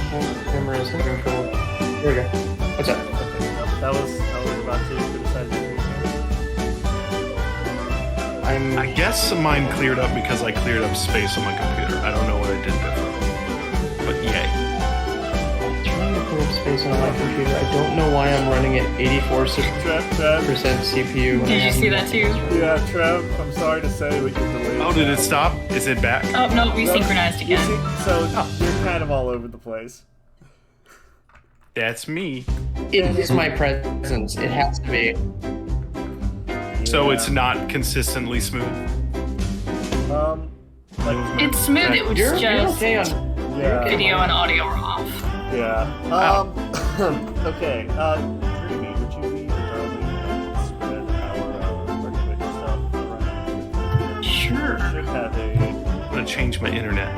camera is in control. There we go. What's up? That was about to criticize you. I guess mine cleared up because I cleared up space on my computer. I don't know what I did different. But yay. I'm trying to put up space on my computer. I don't know why I'm running at 84% CPU. Did you see that too? Yeah, Trev, I'm sorry to say, but you're delayed. Oh, did it stop? Is it back? Oh, no, we synchronized again. So you're kind of all over the place. That's me. It is my presence. It has to be. So it's not consistently smooth? It's smooth, it was You're just okay on video and audio are off. Yeah. Okay. Dreamy, would you be spread our earthquake stuff around? Sure. Should have I'm gonna change my internet.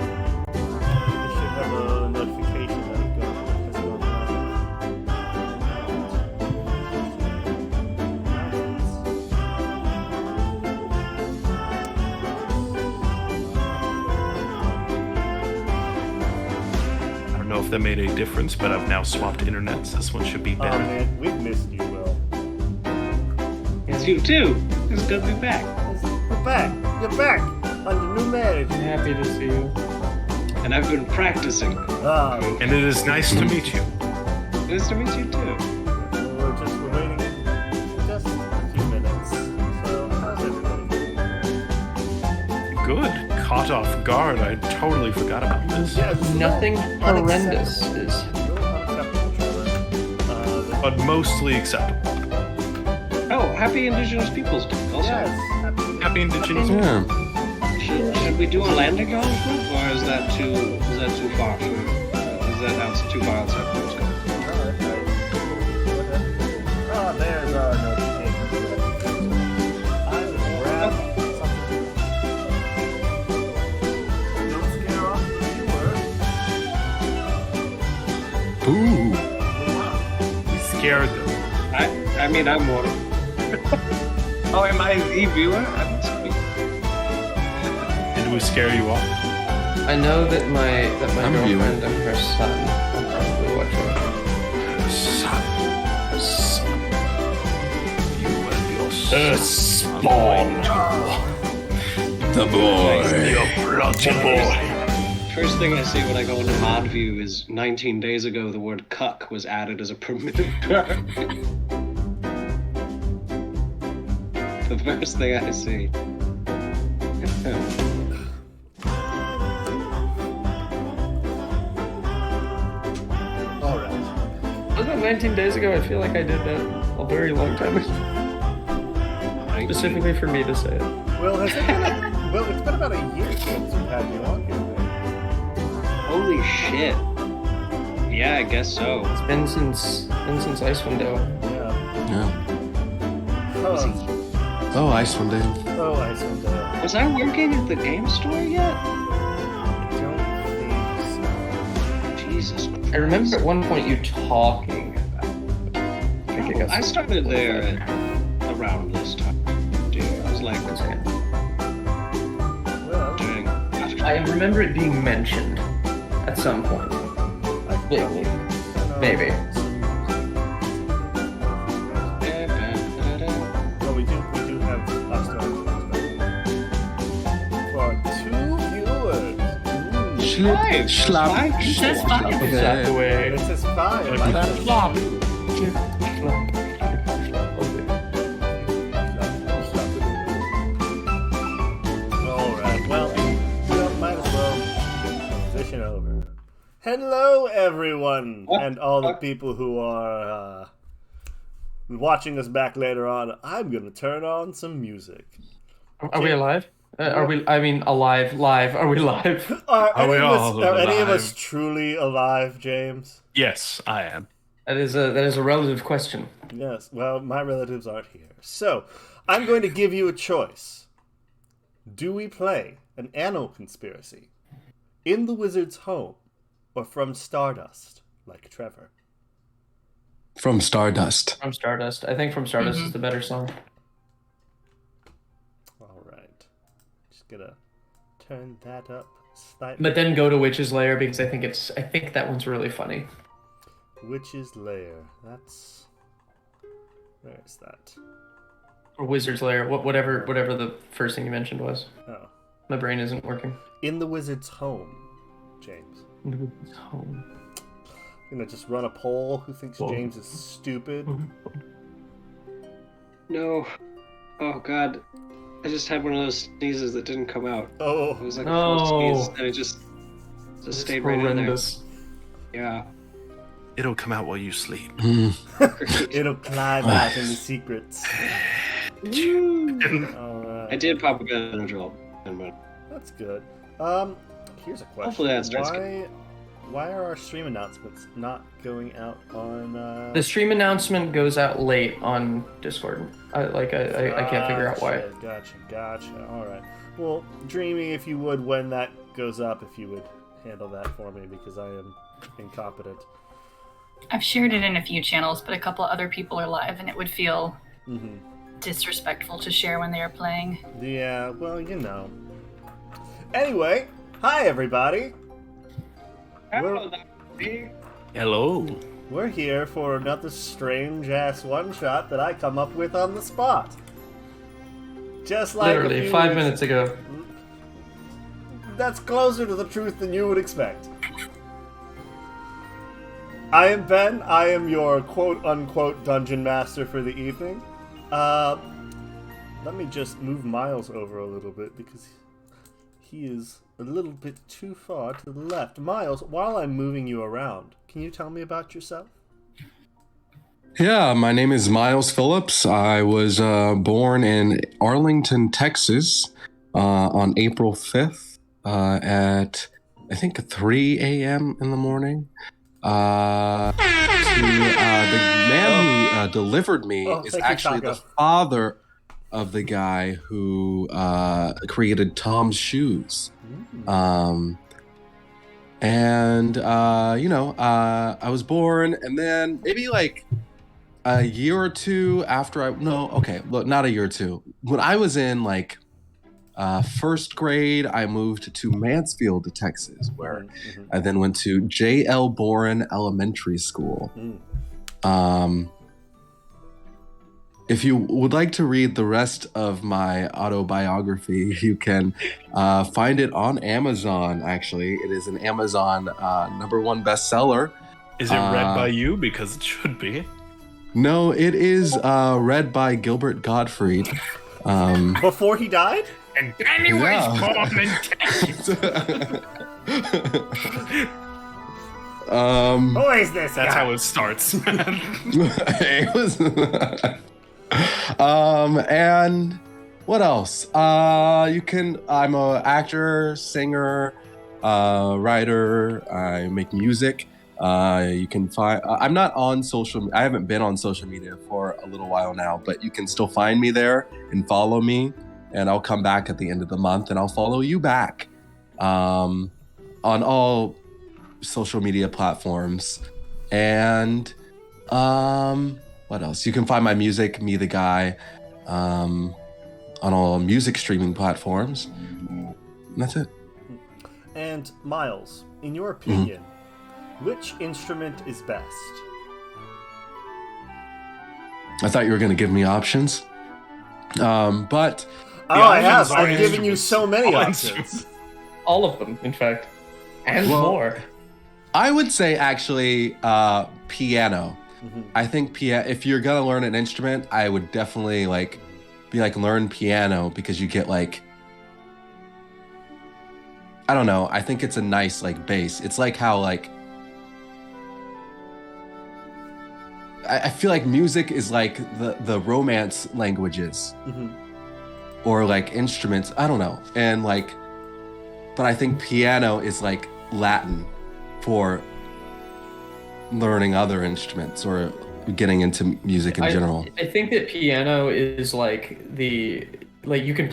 It should have a notification that it's going on. I don't know if that made a difference, but I've now swapped internets. This one should be Oh better. man, we've missed you, Will. It's you too. It's good to be back. We're back. You're back under new management. I'm happy to see you. And I've been practicing. And it is nice to meet you. Nice to meet you too. We're waiting just a few minutes. So how's everybody? Good. Caught off guard. I totally forgot about this. Yeah, it's Nothing horrendous is. unacceptable, Trevor. But mostly acceptable. Oh, happy Indigenous Peoples Day also. Yes. Happy Indigenous. Yeah. Should we do a land acknowledgement, or is that too far? Is that too far outside the scope? Oh, there's our notification. I will grab something. Don't scare off the viewer. Ooh. We scared them. I mean, I'm one. Oh, am I the viewer? I'm sorry. Did we scare you off? I know that my I'm a viewer. girlfriend and her son are probably watching. Son. You and your Spawn. The boy. Your bloody boy. First thing I see when I go into mod view is 19 days ago the word cuck was added as a permitted term. The first thing I see. Alright. Was that 19 days ago? I feel like I did that a very long time ago. Specifically for me to say it. Well, it's been about a year since we've had you on here. Holy shit. Yeah, I guess so. It's been since Icewind Dale. Yeah. Yeah. Oh, Oh, Icewind Dale. Icewind Dale. Was I working at the game store yet? I don't think so. Jesus Christ. I remember at one point you talking about it. I think it got I started there at around this time. Dude, I was like Well, doing I remember it being mentioned at some point. Maybe. Maybe. Well, we do have last one. For 2 viewers. Five. Schlap. Five? It says five. Exact way. It says 5. Like I that said flop. Alright, well, might as well transition over. Hello, everyone, and all the people who are watching us back later on. I'm going to turn on some music. Are we alive? Are we? I mean, alive, live. Are we live? Are we all any of alive? us truly alive, James? Yes, I am. That is a relative question. Yes, well, my relatives aren't here. So, I'm going to give you a choice. Do we play an Anno conspiracy in the wizard's home or from Stardust, like Trevor? From Stardust. From Stardust. I think From Stardust is the better song. All right. Just gonna turn that up But then go to Witch's Lair because I think that one's really funny. Witch's Lair. That's... Where is that? Or Wizard's Lair, whatever the first thing you mentioned was. Oh. My brain isn't working. In the Wizard's Home, James. In the Wizard's Home. I'm gonna just run a poll. Who thinks James is stupid? No. Oh God. I just had one of those sneezes that didn't come out. Oh. It was like a full sneeze, and it just stayed right in there. Horrendous. Yeah. It'll come out while you sleep. It'll climb out in the secrets. Alright. I did pop a Benadryl. That's good. Here's a question. Hopefully that starts good. Why are our stream announcements not going out on... The stream announcement goes out late on Discord. I can't figure out why. Gotcha. Alright. Well, Dreamy, if you would, when that goes up, if you would handle that for me, because I am incompetent. I've shared it in a few channels, but a couple other people are live, and it would feel disrespectful to share when they are playing. Yeah, well, you know. Anyway, hi everybody. Hello. We're here for another strange-ass one-shot that I come up with on the spot. Just like Literally 5 minutes ago. That's closer to the truth than you would expect. I am Ben. I am your quote-unquote dungeon master for the evening. Let me just move Miles over a little bit because he is a little bit too far to the left. Miles, while I'm moving you around, can you tell me about yourself? Yeah, my name is Miles Phillips. I was born in Arlington, Texas on April 5th at, I think, 3 a.m. in the morning. The man who delivered me is actually the father of the guy who created Tom's Shoes. I was born, and then maybe like a year or two after not a year or two. When I was in like first grade, I moved to Mansfield, Texas, where I then went to J.L. Boren Elementary School. If you would like to read the rest of my autobiography, you can find it on Amazon, actually. It is an Amazon #1 bestseller. Is it read by you? Because it should be. No, it is read by Gilbert Gottfried. Before he died? And anyways, born in Texas. Who is this That's guy? how it starts, man. It was... and what else? I'm a actor, singer, writer. I make music. You can find. I'm not on social. I haven't been on social media for a little while now, but you can still find me there and follow me. And I'll come back at the end of the month, and I'll follow you back on all social media platforms. And what else? You can find my music, Me the Guy, on all music streaming platforms. And that's it. And Miles, in your opinion, which instrument is best? I thought you were going to give me options. But... I have. I've given you so many options. All of them, in fact. And more. I would say, actually, piano. I think if you're going to learn an instrument, I would definitely learn piano, because you get I don't know. I think it's a nice bass. It's like how I feel like music is like the romance languages. Or instruments, I don't know. And but I think piano is Latin for learning other instruments or getting into music in general. I think that piano is you can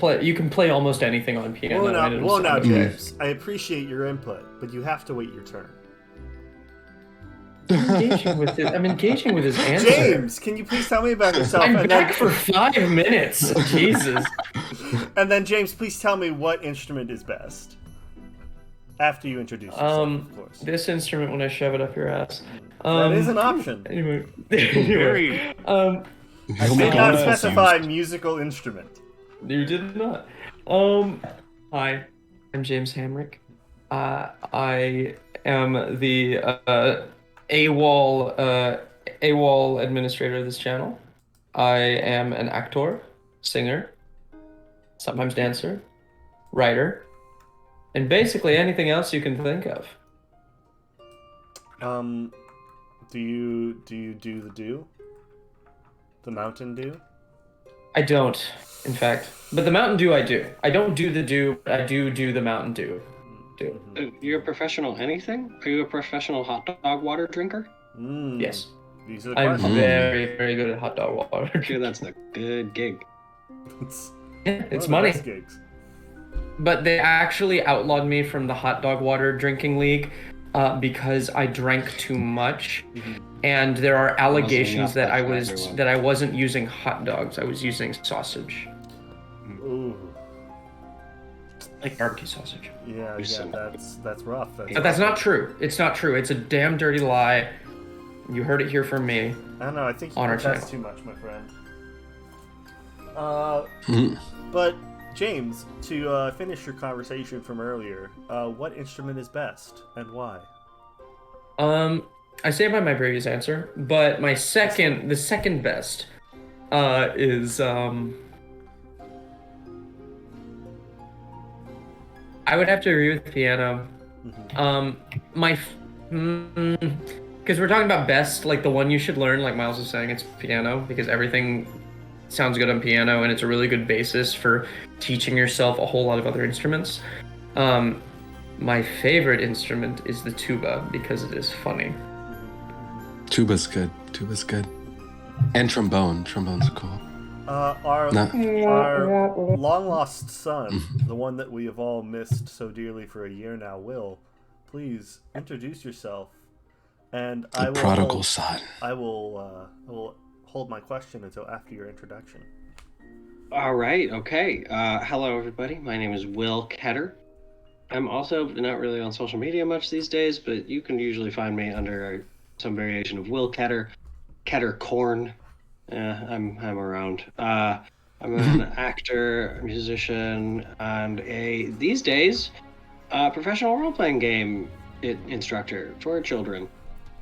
play almost anything on piano. Well, now, James, I appreciate your input, but you have to wait your turn. I'm engaging with his answer. James, can you please tell me about yourself? I'm back for 5 minutes. Jesus. And then, James, please tell me what instrument is best. After you introduce yourself, of course. This instrument when I shove it up your ass. That is an option. Anyway, Very. I did not specify musical instrument. You did not. Hi, I'm James Hamrick. I am the AWOL administrator of this channel. I am an actor, singer, sometimes dancer, writer, and basically anything else you can think of. Do you do the Dew? The Mountain Dew? I don't, in fact. But the Mountain Dew I do. I don't do the Dew, but I do the Mountain Dew. You're a professional anything? Are you a professional hot dog water drinker? Yes. These are the I'm questions. very, very good at hot dog water. I'm sure that's a good gig. It's It's one money. of the best gigs. But they actually outlawed me from the hot dog water drinking league because I drank too much, and there are allegations that I wasn't using hot dogs. I was using sausage, Ooh. like barbecue sausage. Yeah, that's rough. But that's not true. It's not true. It's a damn dirty lie. You heard it here from me. I don't know. I think you On our that's channel. too much, my friend. But James, to finish your conversation from earlier, what instrument is best and why? I stand by my previous answer, but the second best, is I would have to agree with piano. Because we're talking about best, like the one you should learn, like Miles was saying, it's piano, because everything sounds good on piano, and it's a really good basis for teaching yourself a whole lot of other instruments. My favorite instrument is the tuba, because it is funny. Tuba's good. Tuba's good. And trombone. Trombone's cool. Our long lost son, the one that we have all missed so dearly for a year now, Will, please introduce yourself. And I will prodigal son. I will hold my question until after your introduction. All right, okay. Hello, everybody. My name is Will Ketter. I'm also not really on social media much these days, but you can usually find me under some variation of Will Ketter, Ketter Corn. I'm around. I'm an actor, musician, and these days professional role-playing game instructor for children.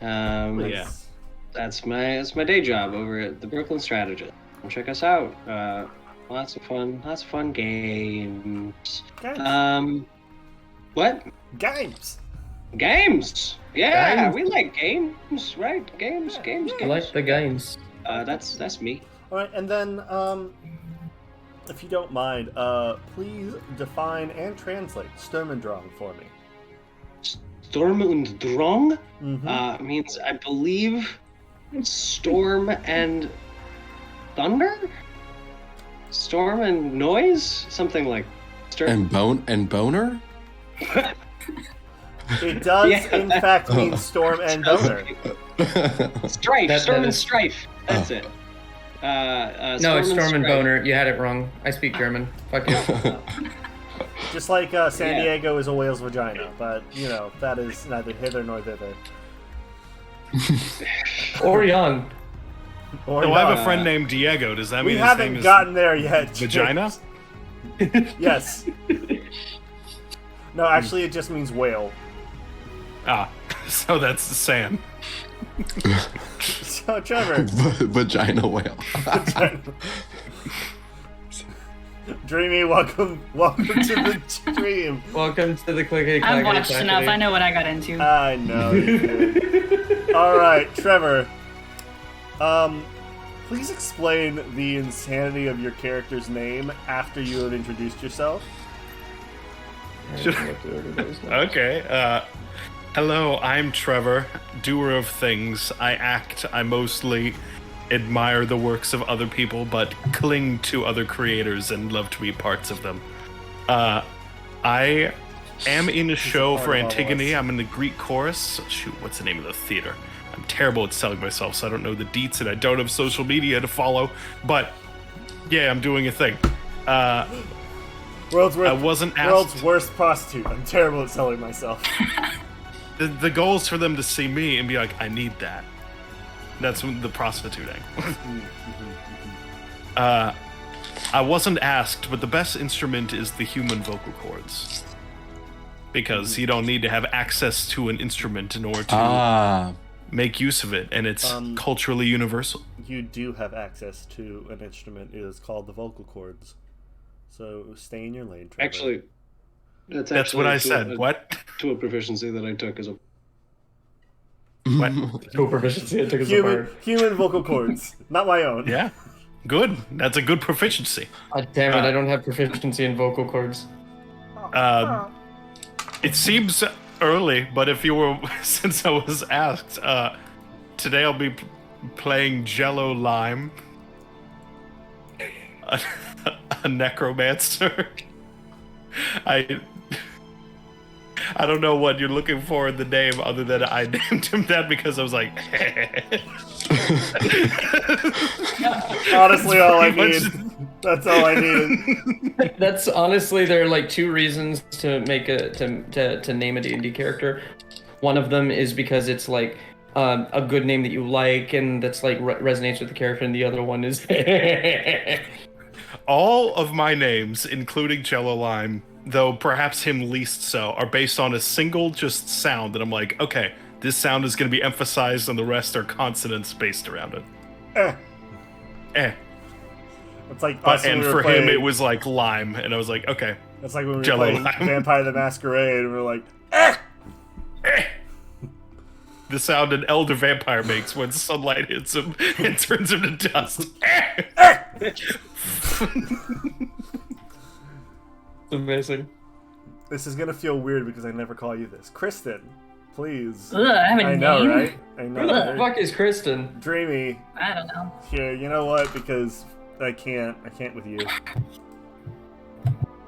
That's my day job over at the Brooklyn Strategist. Check us out. Lots of fun games. What? Games. Yeah, Games. we like games, right? Games. I like the games. That's me. All right, and then if you don't mind, please define and translate Sturm und Drang for me. Sturm und Drang means, I believe, storm and thunder? Storm and noise? Something like And boner? It does, in fact, mean storm and boner. Strife. Storm and is- strife. That's it. No, it's Storm and Boner. You had it wrong. I speak German. Fuck you. Just like San Diego is a whale's vagina, but, you know, that is neither hither nor thither. Or young. Or So I have not. a friend named Diego. Does that We mean his name haven't is gotten there yet. vagina? Yes. No, actually, it just means whale. Ah, so that's Sam. So, Trevor, Vagina whale. Dreamy, welcome to the stream. Welcome to the Clickety I've Clackety watched enough. Clackety. I know what I got into. I know you did. All right, Trevor. Please explain the insanity of your character's name after you have introduced yourself. Okay. Hello, I'm Trevor, doer of things. I act. I mostly admire the works of other people, but cling to other creators and love to be parts of them. I am in a show for part of all Antigone. us. I'm in the Greek chorus. Shoot, what's the name of the theater? I'm terrible at selling myself, so I don't know the deets, and I don't have social media to follow. But yeah, I'm doing a thing. I wasn't asked. World's worst prostitute. I'm terrible at selling myself. The goal is for them to see me and be like, I need that. That's the prostituting. I wasn't asked, but the best instrument is the human vocal cords. Because you don't need to have access to an instrument in order to make use of it, and it's culturally universal. You do have access to an instrument. It is called the vocal cords. So stay in your lane, Trevor. Actually, that's what I said. What? To a proficiency that I took as a... What? To a proficiency I took as a bard. Human vocal cords. Not my own. Yeah. Good. That's a good proficiency. Damn it, I don't have proficiency in vocal cords. It seems early, but if you were... Since I was asked, today I'll be playing Jello Lime. A necromancer. I don't know what you're looking for in the name other than I named him that because I was like... Honestly, all I need. That's all I needed. That's honestly, there are like two reasons to make to name a D&D character. One of them is because it's like a good name that you like and that's like resonates with the character, and the other one is... All of my names, including Jello Lime, though perhaps him least so, are based on a single just sound that I'm like, okay, this sound is going to be emphasized and the rest are consonants based around it. It's like us when and we were for playing, him, it was like lime, and I was like, okay. It's like when we were Jello playing lime. Vampire the Masquerade, and we were like, The sound an elder vampire makes when sunlight hits him and turns him to dust. Amazing. This is gonna feel weird because I never call you this. Kristen, please. Ugh, I have a I know, name? right? I know. Who the fuck is Kristen? Dreamy. I don't know. Here, you know what? Because I can't with you.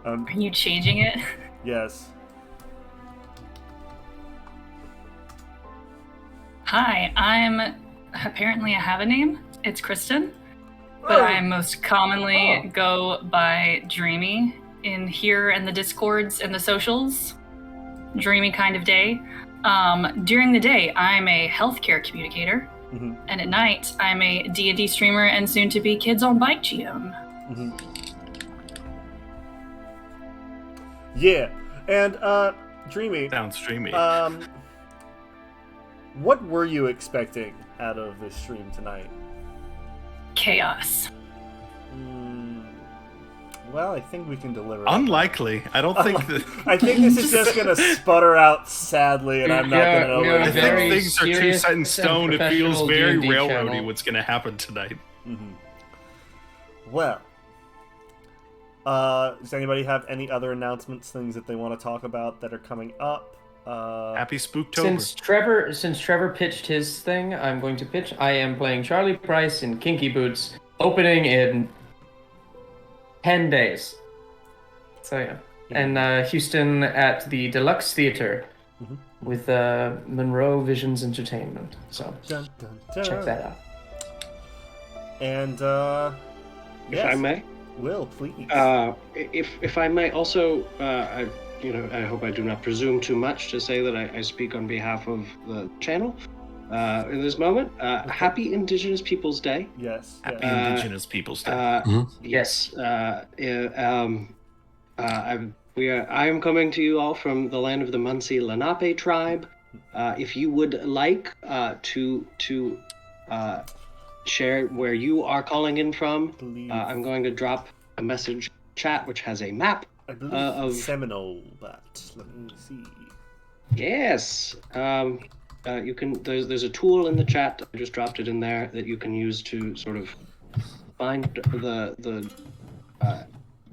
Are you changing it? Yes. Hi, apparently I have a name. It's Kristen, but I most commonly go by Dreamy in here and the Discords and the socials. Dreamy kind of day. During the day, I'm a healthcare communicator, and at night, I'm a D&D streamer and soon-to-be Kids on Bike GM. Yeah, and Dreamy. Sounds dreamy. What were you expecting out of this stream tonight? Chaos. Well, I think we can deliver. Unlikely. I don't think that... I think this is just gonna sputter out sadly, and I'm not gonna know. we are I very think things are too serious set in stone. and It feels professional very D&D railroady channel. what's going to happen tonight. Well, does anybody have any other announcements, things that they want to talk about that are coming up? Happy Spooktober. Since Trevor pitched his thing, I'm going to pitch. I am playing Charlie Price in Kinky Boots, opening in 10 days. So yeah. And Houston at the Deluxe Theater with Monroe Visions Entertainment. So Dun, dun, dun. check that out. And If I may, Will, please. if I may also, I hope I do not presume too much to say that I speak on behalf of the channel in this moment. Happy Indigenous Peoples Day. Yes. Happy yes. Indigenous Peoples Day. Yes. I am coming to you all from the land of the Munsee Lenape tribe. If you would like to share where you are calling in from, I'm going to drop a message chat which has a map. I believe of Seminole, but let me see. Yes. You can. There's a tool in the chat. I just dropped it in there that you can use to sort of find the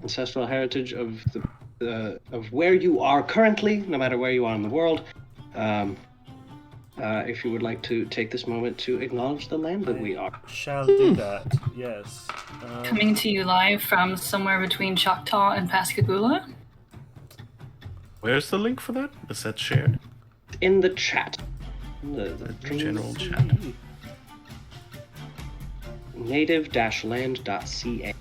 ancestral heritage of of where you are currently, no matter where you are in the world. If you would like to take this moment to acknowledge the land that we are. Shall do that. Yes. Coming to you live from somewhere between Choctaw and Pascagoula. Where's the link for that? Is that shared? In the chat. The General chat. native-land.ca.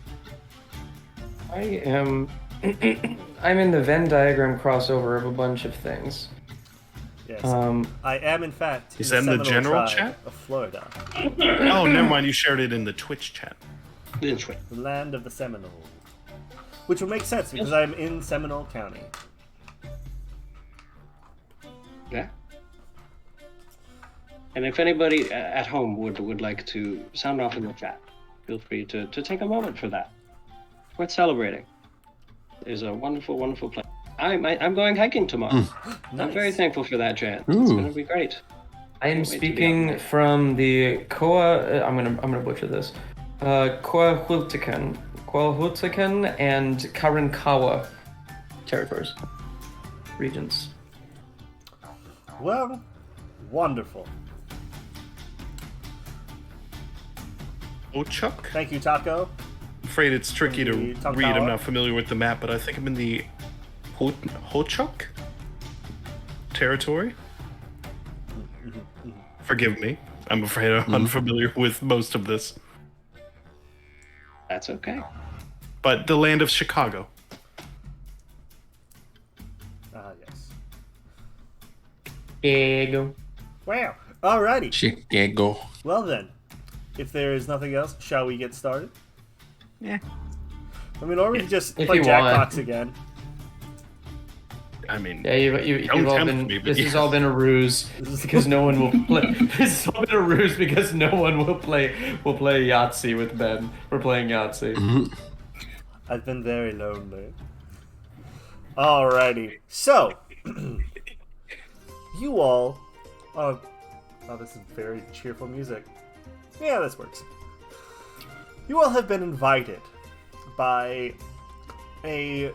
I am I'm in the Venn diagram crossover of a bunch of things. Yes. Um, I am, in fact, Is in that in the Seminole general tribe chat? of Florida, Oh, never mind. You shared it in the Twitch chat. This way. the land of the Seminoles. Which would make sense because I'm in Seminole County. Yeah. And if anybody at home would like to sound off in the chat, feel free to take a moment for that. It's worth celebrating. It's a wonderful, wonderful place. I'm going hiking tomorrow. I'm very thankful for that chance. It's Ooh. going to be great. I am Can't wait to be out speaking there. from the Koa. I'm gonna butcher this. Coahuiltecan and Karankawa territories, regions. Well, wonderful. Ochuk? Thank you, Taco. I'm afraid it's tricky to The Tonkawa? read. I'm not familiar with the map, but I think I'm in the Ho-Chuk territory. Forgive me. I'm afraid I'm unfamiliar with most of this. That's okay. But the land of Chicago. Ah, yes. Ego. Wow. Alrighty. Chicago. Well then, if there is nothing else, shall we get started? Yeah. I mean, or we can just If play you want. Jackbox again. I mean, Yeah, you've Don't all tempt been. me, but This has yeah. all been a ruse because no one will play. This has all been a ruse because no one will play. Will play Yahtzee with Ben. We're playing Yahtzee. I've been very lonely. Alrighty. So, you all. Oh, this is very cheerful music. Yeah, this works. You all have been invited by a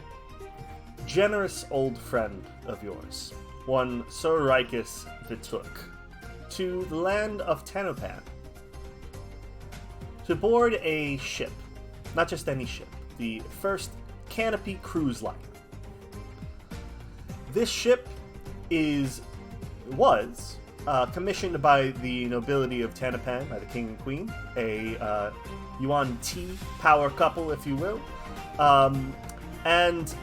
generous old friend of yours, one Sir Ricus Vituk, to the land of Tanopan to board a ship. Not just any ship, the first Canopy cruise liner. This ship was commissioned by the nobility of Tanopan, by the king and queen, a Yuan Ti power couple, if you will, and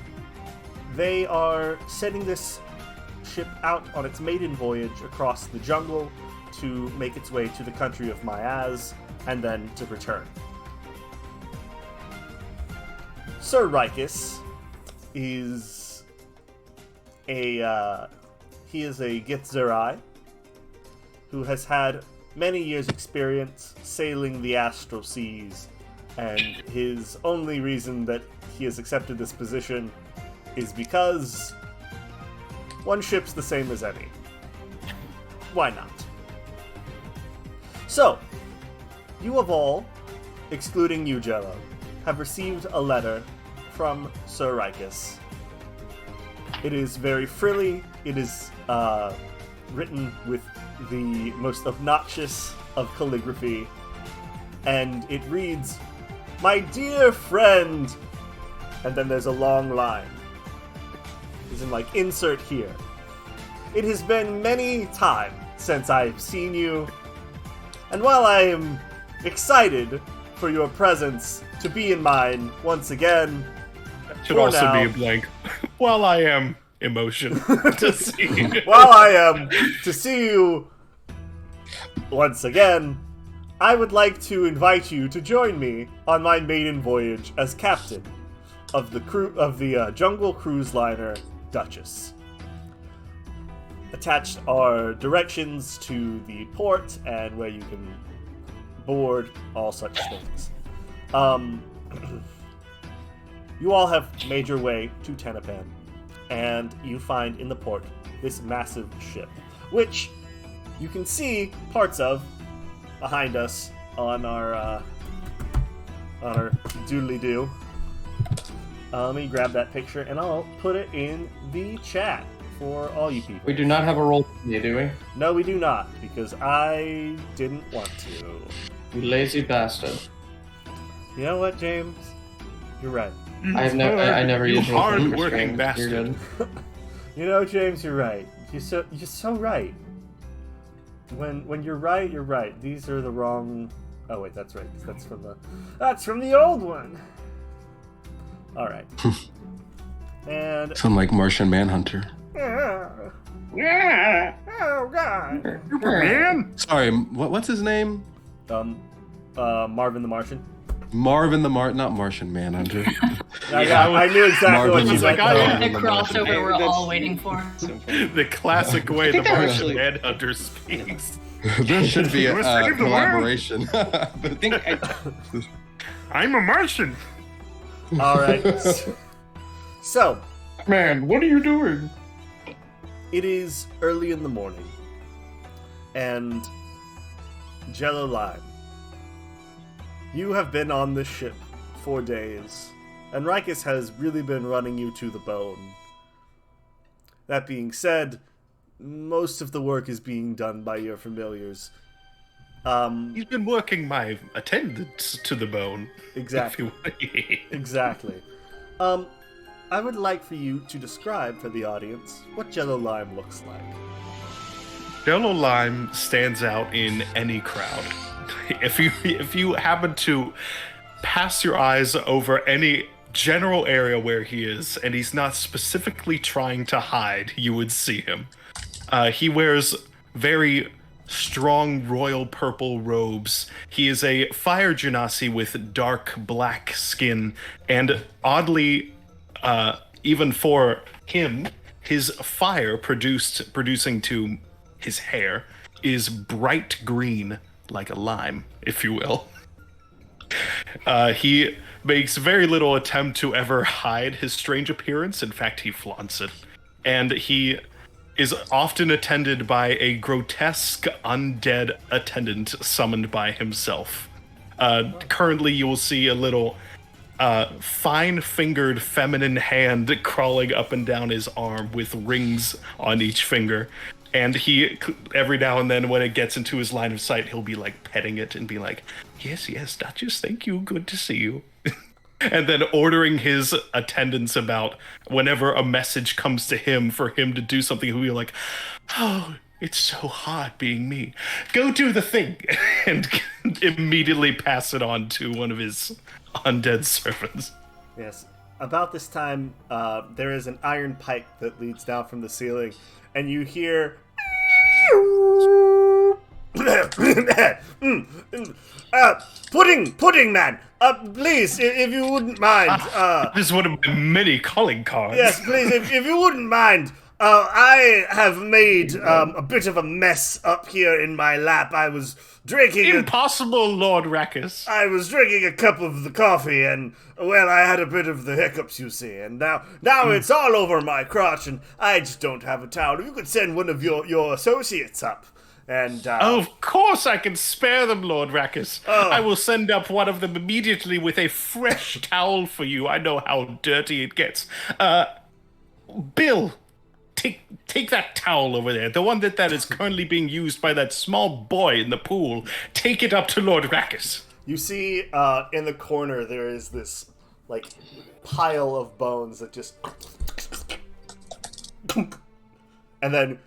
they are setting this ship out on its maiden voyage across the jungle to make its way to the country of Mayaz and then to return. Sir Ricus is a Githzerai who has had many years' experience sailing the astral seas, and his only reason that he has accepted this position is because one ship's the same as any. Why not? So, you have all, excluding you, Jello, have received a letter from Sir Ricus. It is very frilly. It is written with the most obnoxious of calligraphy, and it reads, "My dear friend," and then there's a long line. As in, like, insert here. "It has been many time since I've seen you, and while I am excited for your presence to be in mine once again, should for also now, be a blank. While I am emotion to see. while I am to see you once again, I would like to invite you to join me on my maiden voyage as captain of the jungle cruise liner Duchess. Attached are directions to the port and where you can board, all such things. You all have made your way to Tanopan, and you find in the port this massive ship, which you can see parts of behind us on our doodly-doo. Let me grab that picture and I'll put it in the chat for all you people. We do not have a roll, do we? No, we do not, because I didn't want to. You lazy bastard. You know what, James? You're right. I never You used roll for hard-working strings. bastard. You're good. You know, James, you're right. You're so right. When you're right, you're right. These are the wrong. Oh wait, that's right. That's from the old one. All right. And Sound like Martian Manhunter. yeah. Oh God. Man, Sorry, what's his name? Marvin the Martian. Marvin the not Martian Manhunter. I knew exactly Marvin what you was meant. like, though. The crossover we're all waiting for. the classic way the think that Martian actually- Manhunter speaks. There should be a We're saving the world. collaboration. I'm a Martian. All right. So, Man, what are you doing? it is early in the morning, and Jello Lime, you have been on this ship for days, and Rikus has really been running you to the bone. That being said, most of the work is being done by your familiars. He's been working my attendants to the bone. Exactly. Exactly. I would like for you to describe for the audience what Jello Lime looks like. Jello Lime stands out in any crowd. If you happen to pass your eyes over any general area where he is, and he's not specifically trying to hide, you would see him. He wears very strong royal purple robes. He is a fire genasi with dark black skin, and oddly, even for him, his fire producing to his hair is bright green, like a lime, if you will. He makes very little attempt to ever hide his strange appearance. In fact, he flaunts it. And he is often attended by a grotesque undead attendant summoned by himself. Currently, you will see a little fine-fingered feminine hand crawling up and down his arm with rings on each finger. And he, every now and then when it gets into his line of sight, he'll be like petting it and be like, yes, Duchess, thank you, good to see you. And then ordering his attendants about whenever a message comes to him for him to do something, he'll be like, oh, it's so hard being me. Go do the thing. And immediately pass it on to one of his undead servants. Yes. About this time, there is an iron pipe that leads down from the ceiling, and you hear... Pudding man! Please, if you wouldn't mind. This is one of my many calling cards. Yes, please, if you wouldn't mind. I have made a bit of a mess up here in my lap. I was drinking... Impossible, Lord Rackus. I was drinking a cup of the coffee, and, well, I had a bit of the hiccups, you see, and now it's all over my crotch, and I just don't have a towel. If you could send one of your associates up, and... Of course I can spare them, Lord Rackus. I will send up one of them immediately with a fresh towel for you. I know how dirty it gets. Bill, take that towel over there, the one that is currently being used by that small boy in the pool. Take it up to Lord Rackus. You see, in the corner, there is this, like, pile of bones that just... and then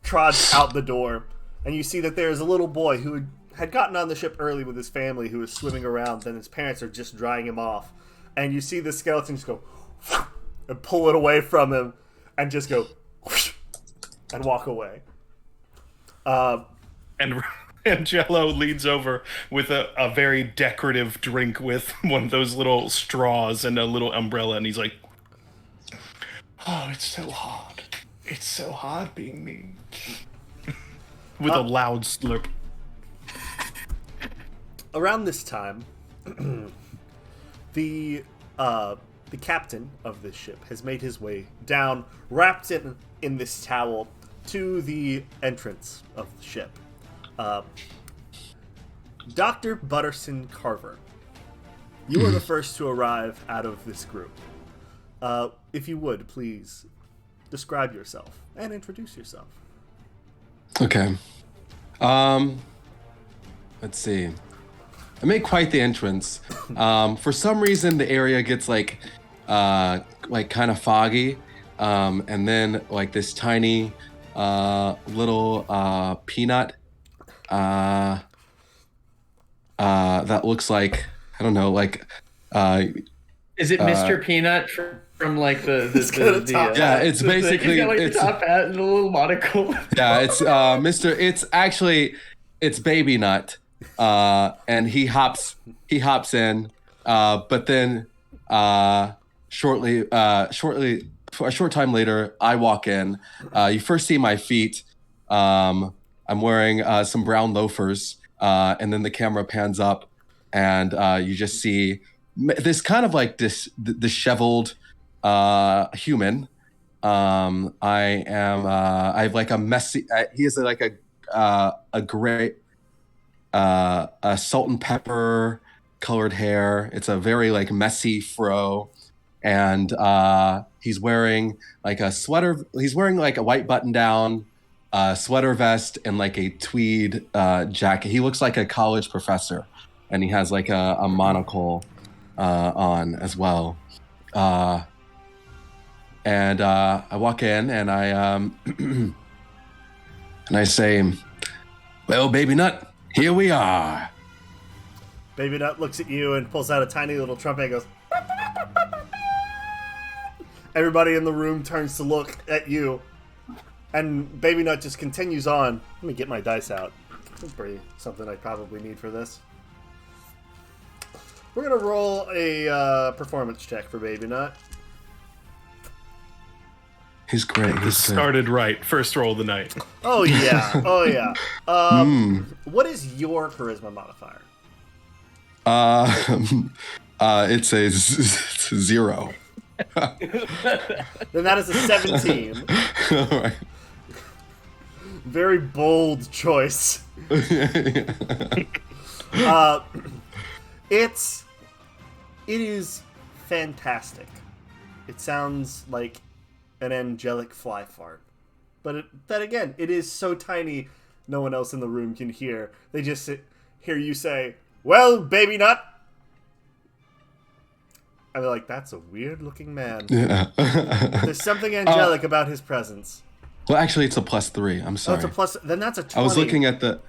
trods out the door. And you see that there is a little boy who had gotten on the ship early with his family who is swimming around, then his parents are just drying him off. And you see the skeleton just go... and pull it away from him, and just go... and walk away. And Jello leans over with a very decorative drink with one of those little straws and a little umbrella, and he's like, oh, it's so hard. It's so hard being me. With a loud slurp. Around this time, the captain of this ship has made his way down, wrapped in this towel, to the entrance of the ship. Dr. Butterson Carver, you are the first to arrive out of this group. If you would, please describe yourself and introduce yourself. Okay. Let's see. I made quite the entrance. For some reason, the area gets like kind of foggy, and then like this tiny little peanut that looks like, I don't know, like Is it Mr. Peanut for from like the got a top Yeah, it's basically he's got, like, it's the top hat and a little monocle. yeah, it's Mr. It's Baby Nut, and he hops in, but then shortly a short time later, I walk in. You first see my feet. I'm wearing some brown loafers, and then the camera pans up, and you just see this kind of like this disheveled human. I have like a messy. He has like a gray, a salt and pepper colored hair. It's a very like messy fro, and he's wearing like a sweater. He's wearing like a white button down, sweater vest, and like a tweed jacket. He looks like a college professor, and he has like a monocle on as well. And I walk in and I and I say, "Well, Baby Nut, here we are." Baby Nut looks at you and pulls out a tiny little trumpet and goes. Everybody in the room turns to look at you, and Baby Nut just continues on. Let me get my dice out. That's pretty something I probably need for this. We're gonna roll a performance check for Baby Nut. He's great. This started right. First roll of the night. Oh yeah, oh yeah. What is your charisma modifier? It's a 0. Then that is a 17. All right. Very bold choice. It is fantastic. It sounds like an angelic fly fart, but then again, it is so tiny, no one else in the room can hear. They just hear you say, "Well, Baby Nut." And they're like, "That's a weird-looking man." Yeah. There's something angelic about his presence. Well, actually, it's a +3. I'm Oh, sorry. it's a plus. Then that's a 20. I was looking at the.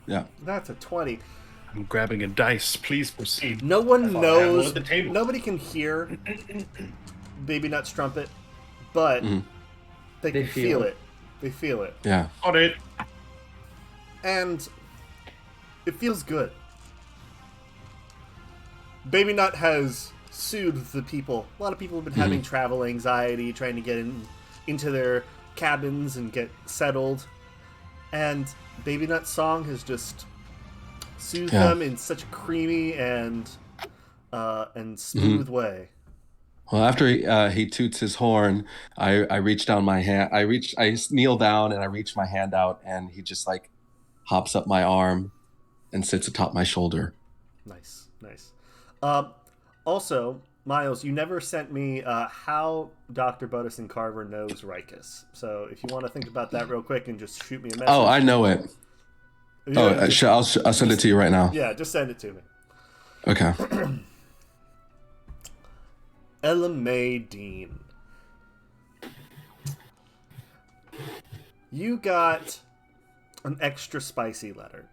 Yeah. That's a 20. I'm grabbing a dice. Please proceed. No one I have one knows. at the table. Nobody can hear Baby Nut's trumpet, but they can feel it. They feel it. Yeah. Got it. And it feels good. Baby Nut has soothed the people. A lot of people have been having travel anxiety, trying to get into their cabins and get settled. And Baby Nut's song has just soothed them in such a creamy and smooth way. Well, after he toots his horn, I reach down my hand. I kneel down and I reach my hand out, and he just like hops up my arm and sits atop my shoulder. Nice. Also, Miles, you never sent me how Dr. Butterson Carver knows Rikus. So if you want to think about that real quick and just shoot me a message. Oh, I know it. I'll send it to you right now. Yeah, just send it to me. Okay. Ella Mae Dean. You got an extra spicy letter.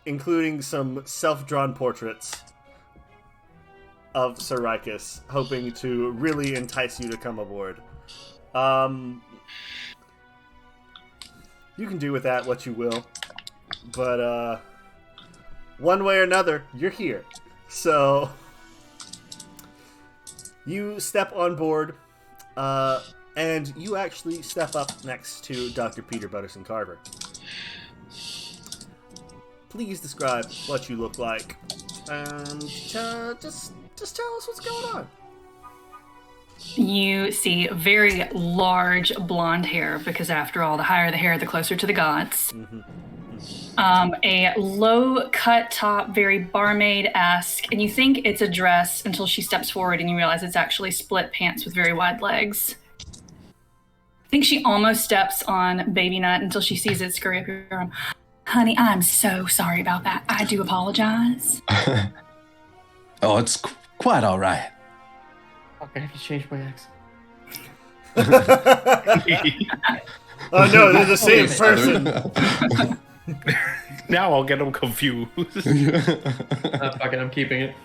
Including some self-drawn portraits of Sir Rikus, hoping to really entice you to come aboard. You can do with that what you will, but one way or another, you're here. So you step on board, and you actually step up next to Dr. Peter Butterson Carver. Please describe what you look like, and just tell us what's going on. You see very large blonde hair, because after all, the higher the hair, the closer to the gods. A low-cut top, very barmaid-esque, and you think it's a dress until she steps forward and you realize it's actually split pants with very wide legs. I think she almost steps on Baby Nut until she sees it scurry up your arm. Honey, I'm so sorry about that. I do apologize. Oh, it's quite all right. Okay, I have to change my accent. Oh no, they're the same person. Now I'll get them confused. Fuck it, I'm keeping it.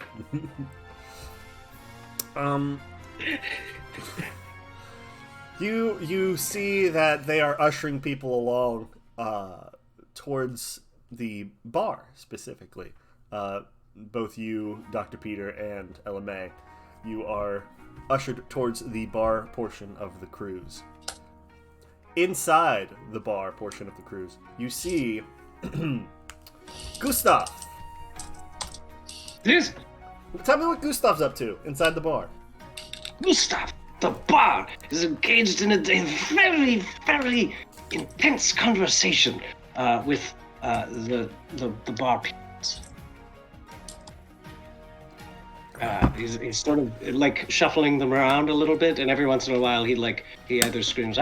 You see that they are ushering people along towards the bar specifically. Both you, Dr. Peter, and Ella May, you are ushered towards the bar portion of the cruise. Inside the bar portion of the cruise, you see Gustav. Yes, Tell me what Gustav's up to inside the bar. Gustav, the bar, is engaged in a very, very intense conversation with the bar people. He's sort of like shuffling them around a little bit, and every once in a while he either screams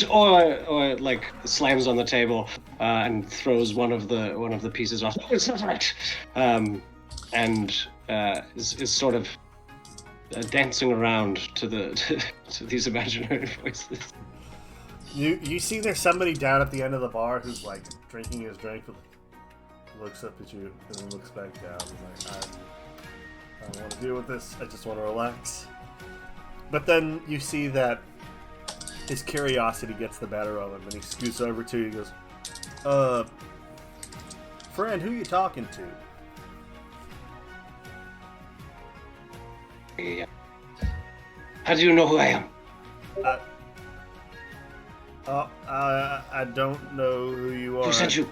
or like slams on the table and throws one of the pieces off. Oh, it's not right. And is sort of dancing around to these imaginary voices. You see there's somebody down at the end of the bar who's like drinking his drink, but looks up at you and then looks back down. He's like, I don't want to deal with this. I just want to relax. But then you see that his curiosity gets the better of him, and he scoots over to you and goes, friend, who you talking to? Yeah. How do you know who I am? I don't know who you are. Who sent you?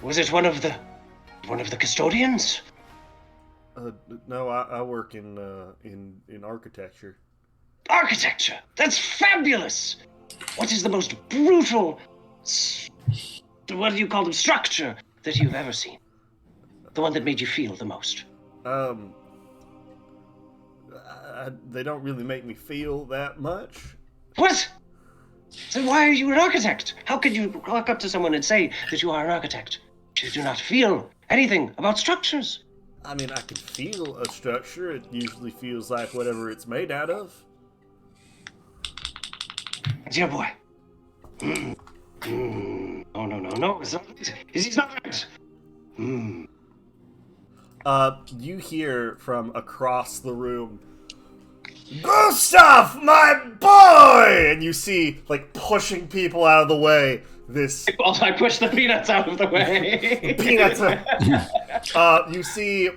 Was it one of the custodians? No, I work in architecture. Architecture! That's fabulous! What is the most brutal, what do you call them, structure that you've ever seen? The one that made you feel the most? They don't really make me feel that much. What? So why are you an architect? How can you walk up to someone and say that you are an architect? You do not feel anything about structures. I mean, I can feel a structure. It usually feels like whatever it's made out of. Dear boy. Oh, no. It's not right. He's not right. You hear from across the room, Gustav, my boy! And you see, like, pushing people out of the way, this... Well, I push the peanuts out of the way. Peanuts! You see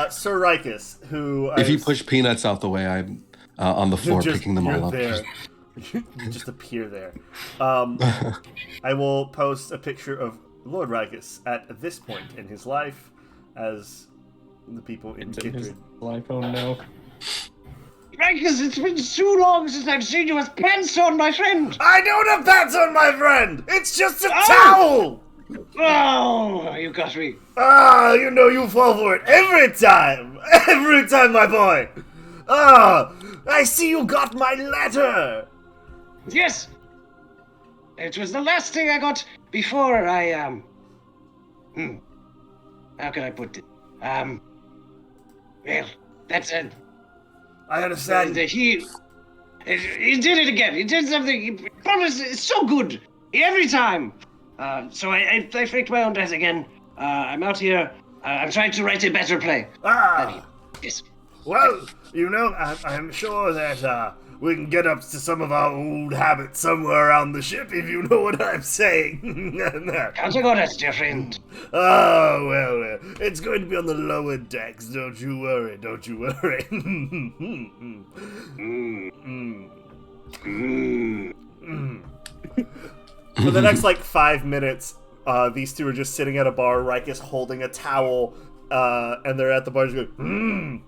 Sir Rikus, who... If you push peanuts out the way, I'm on the floor picking them all up. There. You just appear there. I will post a picture of Lord Rikus at this point in his life as the people in Kindred. Life, oh no. Rikus, it's been too long since I've seen you with pants on, my friend. I don't have pants on, my friend! It's just a towel! Oh, you got me. You know you fall for it every time! Every time, my boy! I see you got my letter! Yes! It was the last thing I got before I, how can I put it? Well, that's it. I understand. He did it again. He did something. He promised. It's so good every time. So I faked my own death again. I'm out here. I'm trying to write a better play. Yes. Well, you know, I'm sure that we can get up to some of our old habits somewhere around the ship, if you know what I'm saying. Counting orders, dear friend. Oh, well, it's going to be on the lower decks. Don't you worry. Don't you worry. For the next, 5 minutes, these two are just sitting at a bar, Rikus holding a towel, and they're at the bar just going,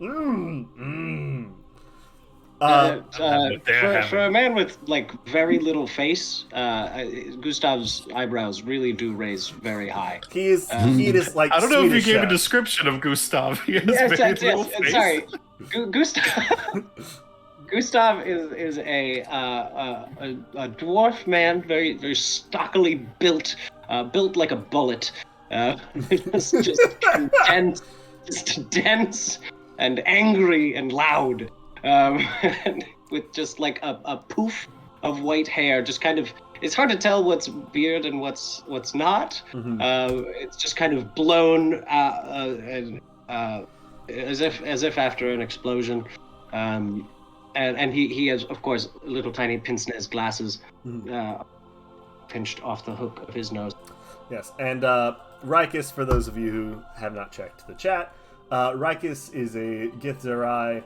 for a man with very little face, Gustav's eyebrows really do raise very high. He is I don't know if you Swedish gave a chef. description of Gustav. He has very little face. Sorry, Gustav is a dwarf man, very very stockily built, built like a bullet, just dense and angry and loud. With just a poof of white hair, just kind of it's hard to tell what's beard and what's not. It's just kind of blown as if after an explosion. And he has, of course, little tiny pince-nez glasses pinched off the hook of his nose. Yes, and Rikus, for those of you who have not checked the chat, Rikus is a Githzerai.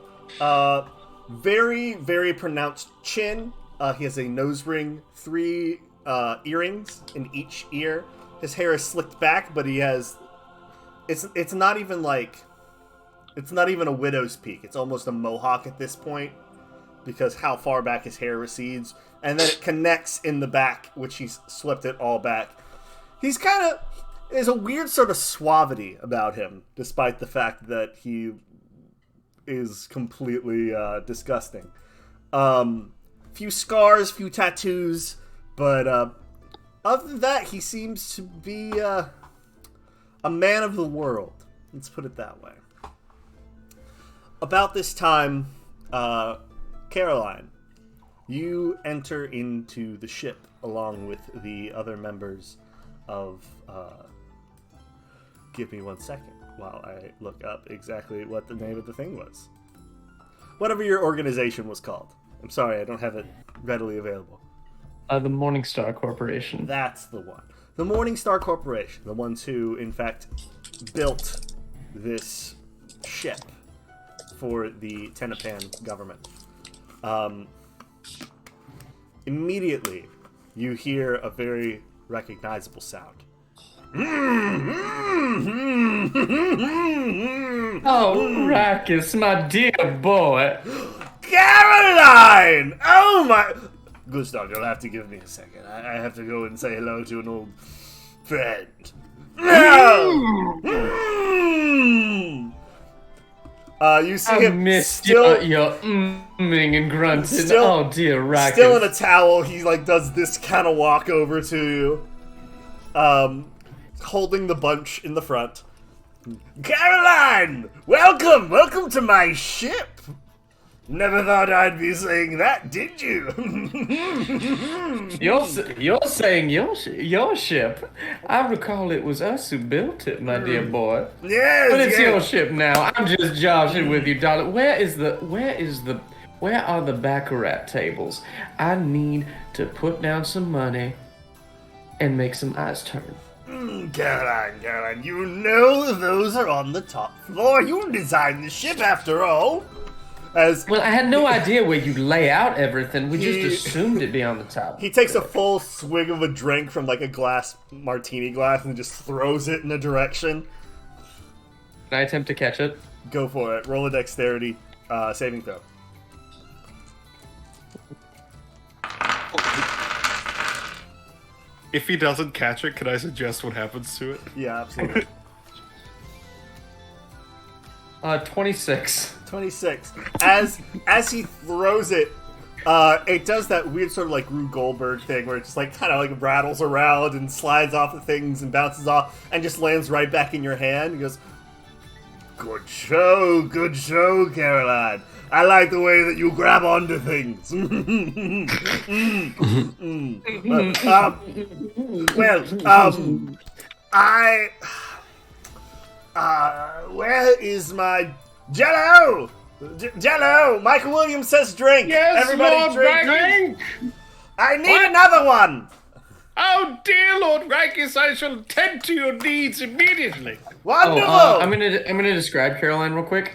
Very, very pronounced chin. He has a nose ring, 3 earrings in each ear. His hair is slicked back, but he has... It's not even like... It's not even a widow's peak. It's almost a mohawk at this point, because how far back his hair recedes. And then it connects in the back, which he's slipped it all back. He's kind of... There's a weird sort of suavity about him, despite the fact that he is completely disgusting. Few scars, few tattoos, but other than that, he seems to be a man of the world. Let's put it that way. About this time, Caroline, you enter into the ship along with the other members of... Give me 1 second while I look up exactly what the name of the thing was. Whatever your organization was called. I'm sorry, I don't have it readily available. The Morningstar Corporation. That's the one. The Morningstar Corporation, the ones who, in fact, built this ship for the Tenepan government. Immediately, you hear a very recognizable sound. Oh, Rakus, my dear boy. Caroline! Oh my... Gustav, you'll have to give me a second. I have to go and say hello to an old friend. No! You see him still... your umming and grunting. Oh, dear Rakus. Still in a towel, he does this kind of walk over to you. Holding the bunch in the front. Caroline! Welcome to my ship! Never thought I'd be saying that, did you? You're saying your ship. I recall it was us who built it, my dear boy. Yes, but it's your ship now. I'm just joshing with you, darling. Where are the baccarat tables? I need to put down some money and make some eyes turn. Caroline, you know those are on the top floor. You designed the ship after all. Well, I had no idea where you'd lay out everything. We just assumed it'd be on the top. He takes a full swig of a drink from a glass, martini glass, and just throws it in a direction. Can I attempt to catch it? Go for it. Roll a dexterity saving throw. If he doesn't catch it, can I suggest what happens to it? Yeah, absolutely. 26. 26. As he throws it, it does that weird sort of Rube Goldberg thing where it just kind of rattles around and slides off the things and bounces off and just lands right back in your hand. He goes, good show, Caroline. I like the way that you grab onto things. Where is my Jello? Jello! Michael Williams says drink. Yes, everybody Lord drink. I need another one. Oh dear Lord Rikus, I shall tend to your needs immediately. Wonderful. I'm gonna describe Caroline real quick.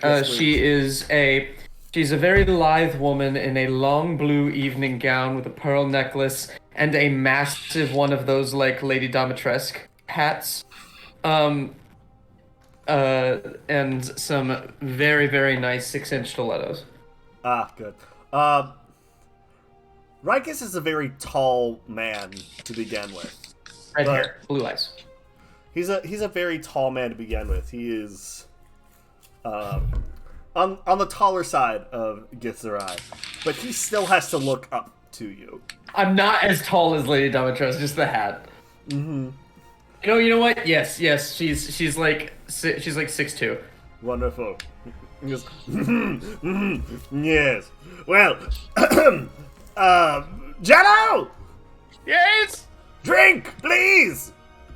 She's a very lithe woman in a long blue evening gown with a pearl necklace and a massive one of those Lady Domitresque hats. And some very, very nice 6-inch stilettos. Ah, good. Rikus is a very tall man to begin with. Red hair, blue eyes. He's a very tall man to begin with. He is on the taller side of Githzerai, but he still has to look up to you. I'm not as tall as Lady Domitresque, just the hat. Mm-hmm. You know what? Yes, she's like 6'2". Wonderful. He goes, yes. Well, Jello! Yes? Drink, please!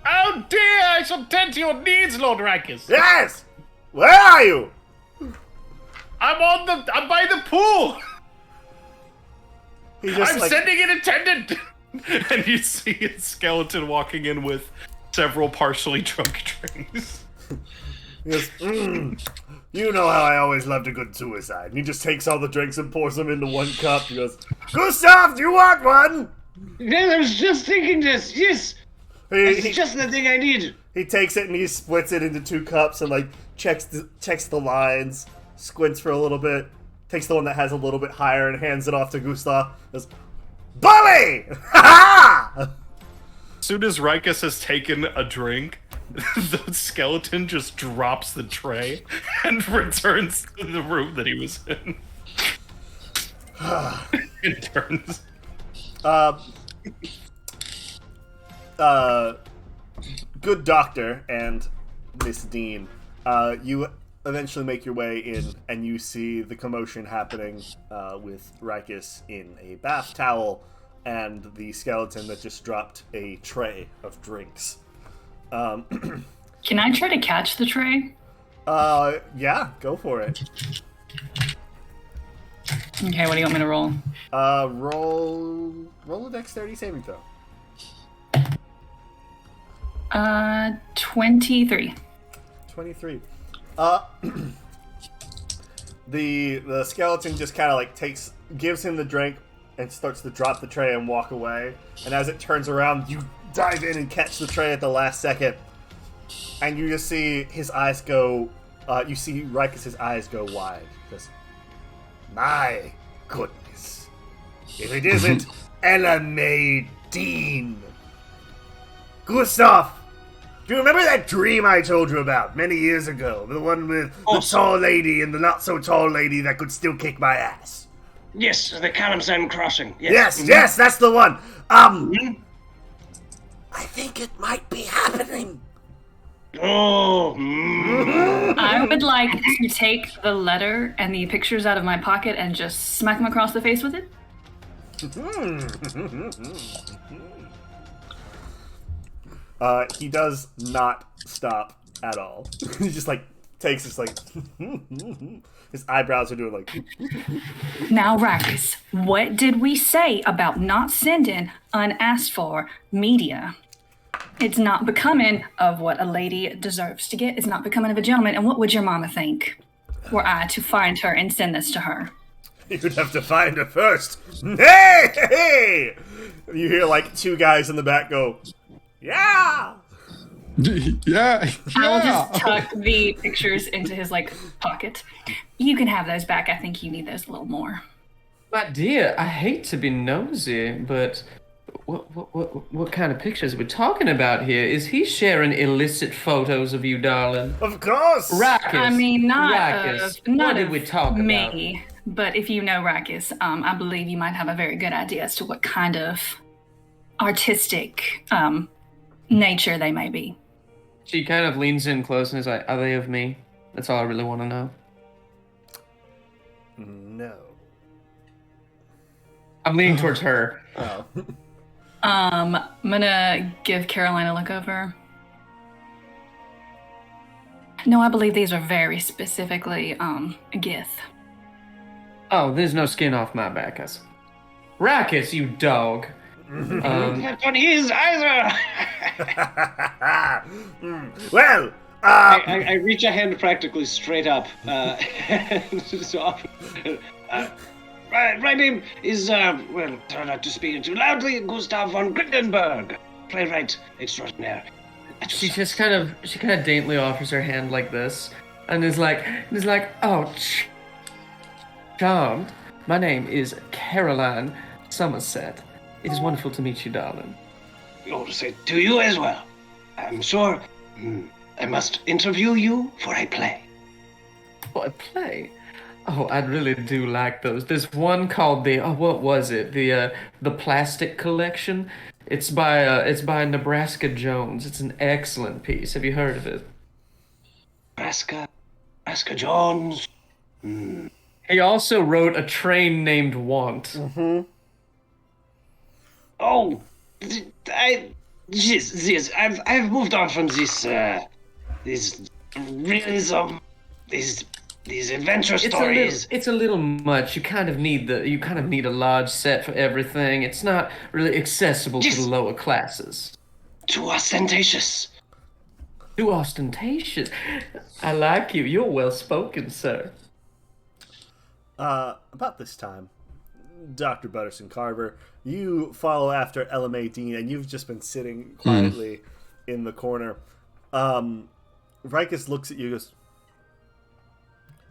Oh dear, I shall tend to your needs, Lord Rakus. Yes! Where are you? I'm by the pool. He just I'm sending an attendant. And you see a skeleton walking in with several partially drunk drinks. He goes, you know how I always loved a good suicide. And he just takes all the drinks and pours them into one cup. He goes, Gustav, do you want one? Yes, I was just thinking this. Yes, it's just the thing I need. He takes it and he splits it into 2 cups and like checks the lines, squints for a little bit, takes the one that has a little bit higher and hands it off to Gustav. Goes, Bully! Ha ha! As soon as Rikus has taken a drink, the skeleton just drops the tray and returns to the room that he was in. It turns. Good doctor and Miss Dean, you eventually make your way in and you see the commotion happening with Rikus in a bath towel and the skeleton that just dropped a tray of drinks. Can I try to catch the tray? Yeah, go for it. Okay, what do you want me to roll? Roll a dexterity saving throw. 23. 23. The skeleton just kind of like gives him the drink and starts to drop the tray and walk away. And as it turns around, you dive in and catch the tray at the last second. And you just see his eyes go, you see Rikus' eyes go wide. Just, my goodness. If it isn't Ella May Dean. Gustav! Do you remember that dream I told you about many years ago? The one with the tall lady and the not so tall lady that could still kick my ass? Yes, the Karamzan crossing. Yes, Yes, that's the one. I think it might be happening. Oh. I would like to take the letter and the pictures out of my pocket and just smack him across the face with it. He does not stop at all. He just like takes this like his eyebrows are doing like. Now, Rakus, what did we say about not sending unasked for media? It's not becoming of what a lady deserves to get. It's not becoming of a gentleman. And what would your mama think were I to find her and send this to her? You'd have to find her first. Hey! You hear like 2 guys in the back go, yeah! Yeah. I will just tuck the pictures into his pocket. You can have those back. I think you need those a little more. My dear, I hate to be nosy, but what kind of pictures are we talking about here? Is he sharing illicit photos of you, darling? Of course! Rakus. I mean, not Rakus. not What did of we talk me, but if you know Rakus, I believe you might have a very good idea as to what kind of artistic nature they may be. She kind of leans in close and is like, "Are they of me?" That's all I really want to know. No. I'm leaning towards her. Oh. I'm gonna give Caroline a look over. No, I believe these are very specifically Gith. Oh, there's no skin off my back, us. Rakus, you dog. That's what he is either. Well, I reach a hand practically straight up. So, my name is, well, try not to speak too loudly, Gustav von Grindenberg, playwright extraordinaire. She kind of daintily offers her hand like this, and is like, "Oh, charmed. My name is Caroline Somerset. It is wonderful to meet you, darling." Oh, to say to you as well. I'm sure I must interview you for a play. For a play? Oh, I really do like those. There's one called what was it? The Plastic Collection. It's by Nebraska Jones. It's an excellent piece. Have you heard of it? Nebraska Jones. He also wrote A Train Named Want. Oh, Yes, I've moved on from this, these realism, these adventure stories. It's a little much. You kind of need a large set for everything. It's not really accessible to the Yes. lower classes. Too ostentatious. Too ostentatious. I like you. You're well spoken, sir. About this time, Dr. Butterson Carver, you follow after LMA Dean, and you've just been sitting quietly in the corner. Rikus looks at you and goes,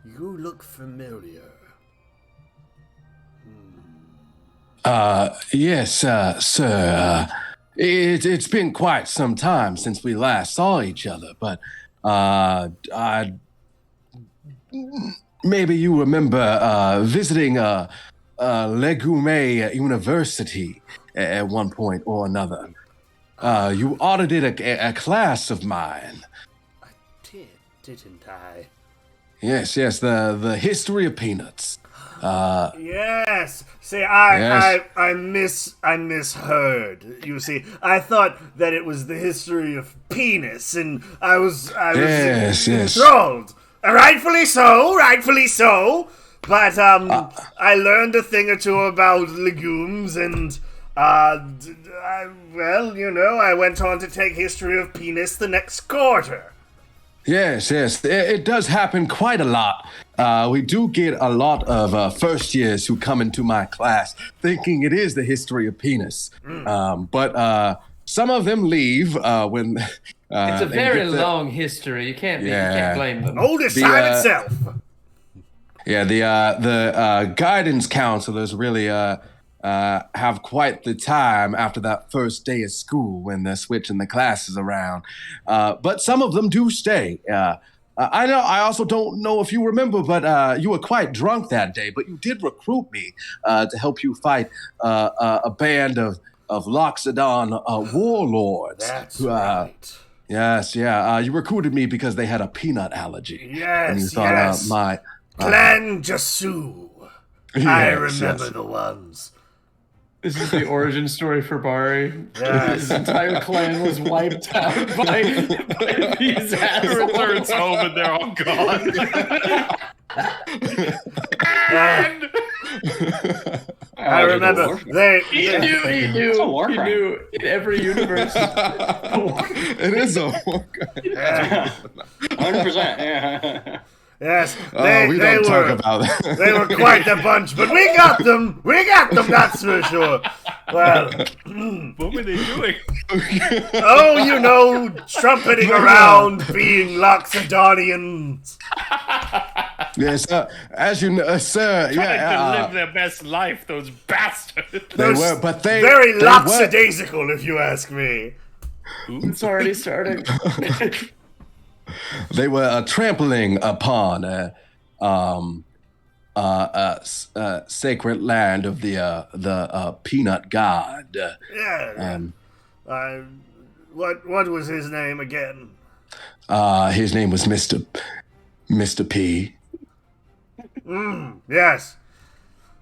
"You look familiar." Yes, sir. It's been quite some time since we last saw each other, but maybe you remember visiting Legume University at one point or another. You audited a class of mine. I did, didn't I? Yes, the history of peanuts. Yes. See, Yes. I misheard. You see, I thought that it was the history of penis, and I was Yes. enthralled. Rightfully so. But I learned a thing or two about legumes, and I went on to take history of penis the next quarter. Yes, it does happen quite a lot. We do get a lot of first years who come into my class thinking it is the history of penis. But some of them leave when. It's a very long history. You can't blame them. Oldest time itself. Yeah, the guidance counselors really have quite the time after that first day of school when they're switching the classes around. But some of them do stay. I know. I also don't know if you remember, but you were quite drunk that day. But you did recruit me to help you fight a band of Loxodon warlords. That's right. Yes, yeah. You recruited me because they had a peanut allergy. Yes, and you thought, yes. Clan Jasu. I remember yes. the ones. This is the origin story for Bari. Yes. His entire clan was wiped out by these He assholes. returns home and they're all gone. I remember He knew It's a war he crime. knew in every universe. It is a war crime. 100%. Yeah. Yes, We don't talk about that. They were quite the bunch, but we got them. That's for sure. Well, What were they doing? trumpeting around, being Loxodonians. Yes, as you know, sir. Trying to Yeah, live their best life, those bastards. they were, but they Very they lackadaisical, if you ask me. It's already starting. They were trampling upon sacred land of the peanut god. Yeah. What was his name again? His name was Mr. P. Yes,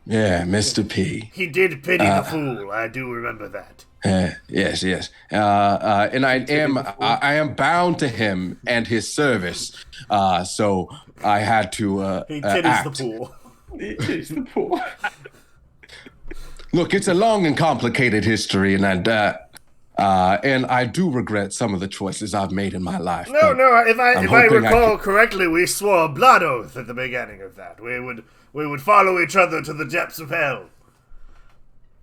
Yeah, Mr. P. he did pity the fool. I do remember that. Yes. And I am bound to him and his service. So I had to He titties act. the pool. It's the pool. Look, it's a long and complicated history, and I do regret some of the choices I've made in my life. No, but if I hoping I recall correctly, we swore a blood oath at the beginning of that. We would follow each other to the depths of hell.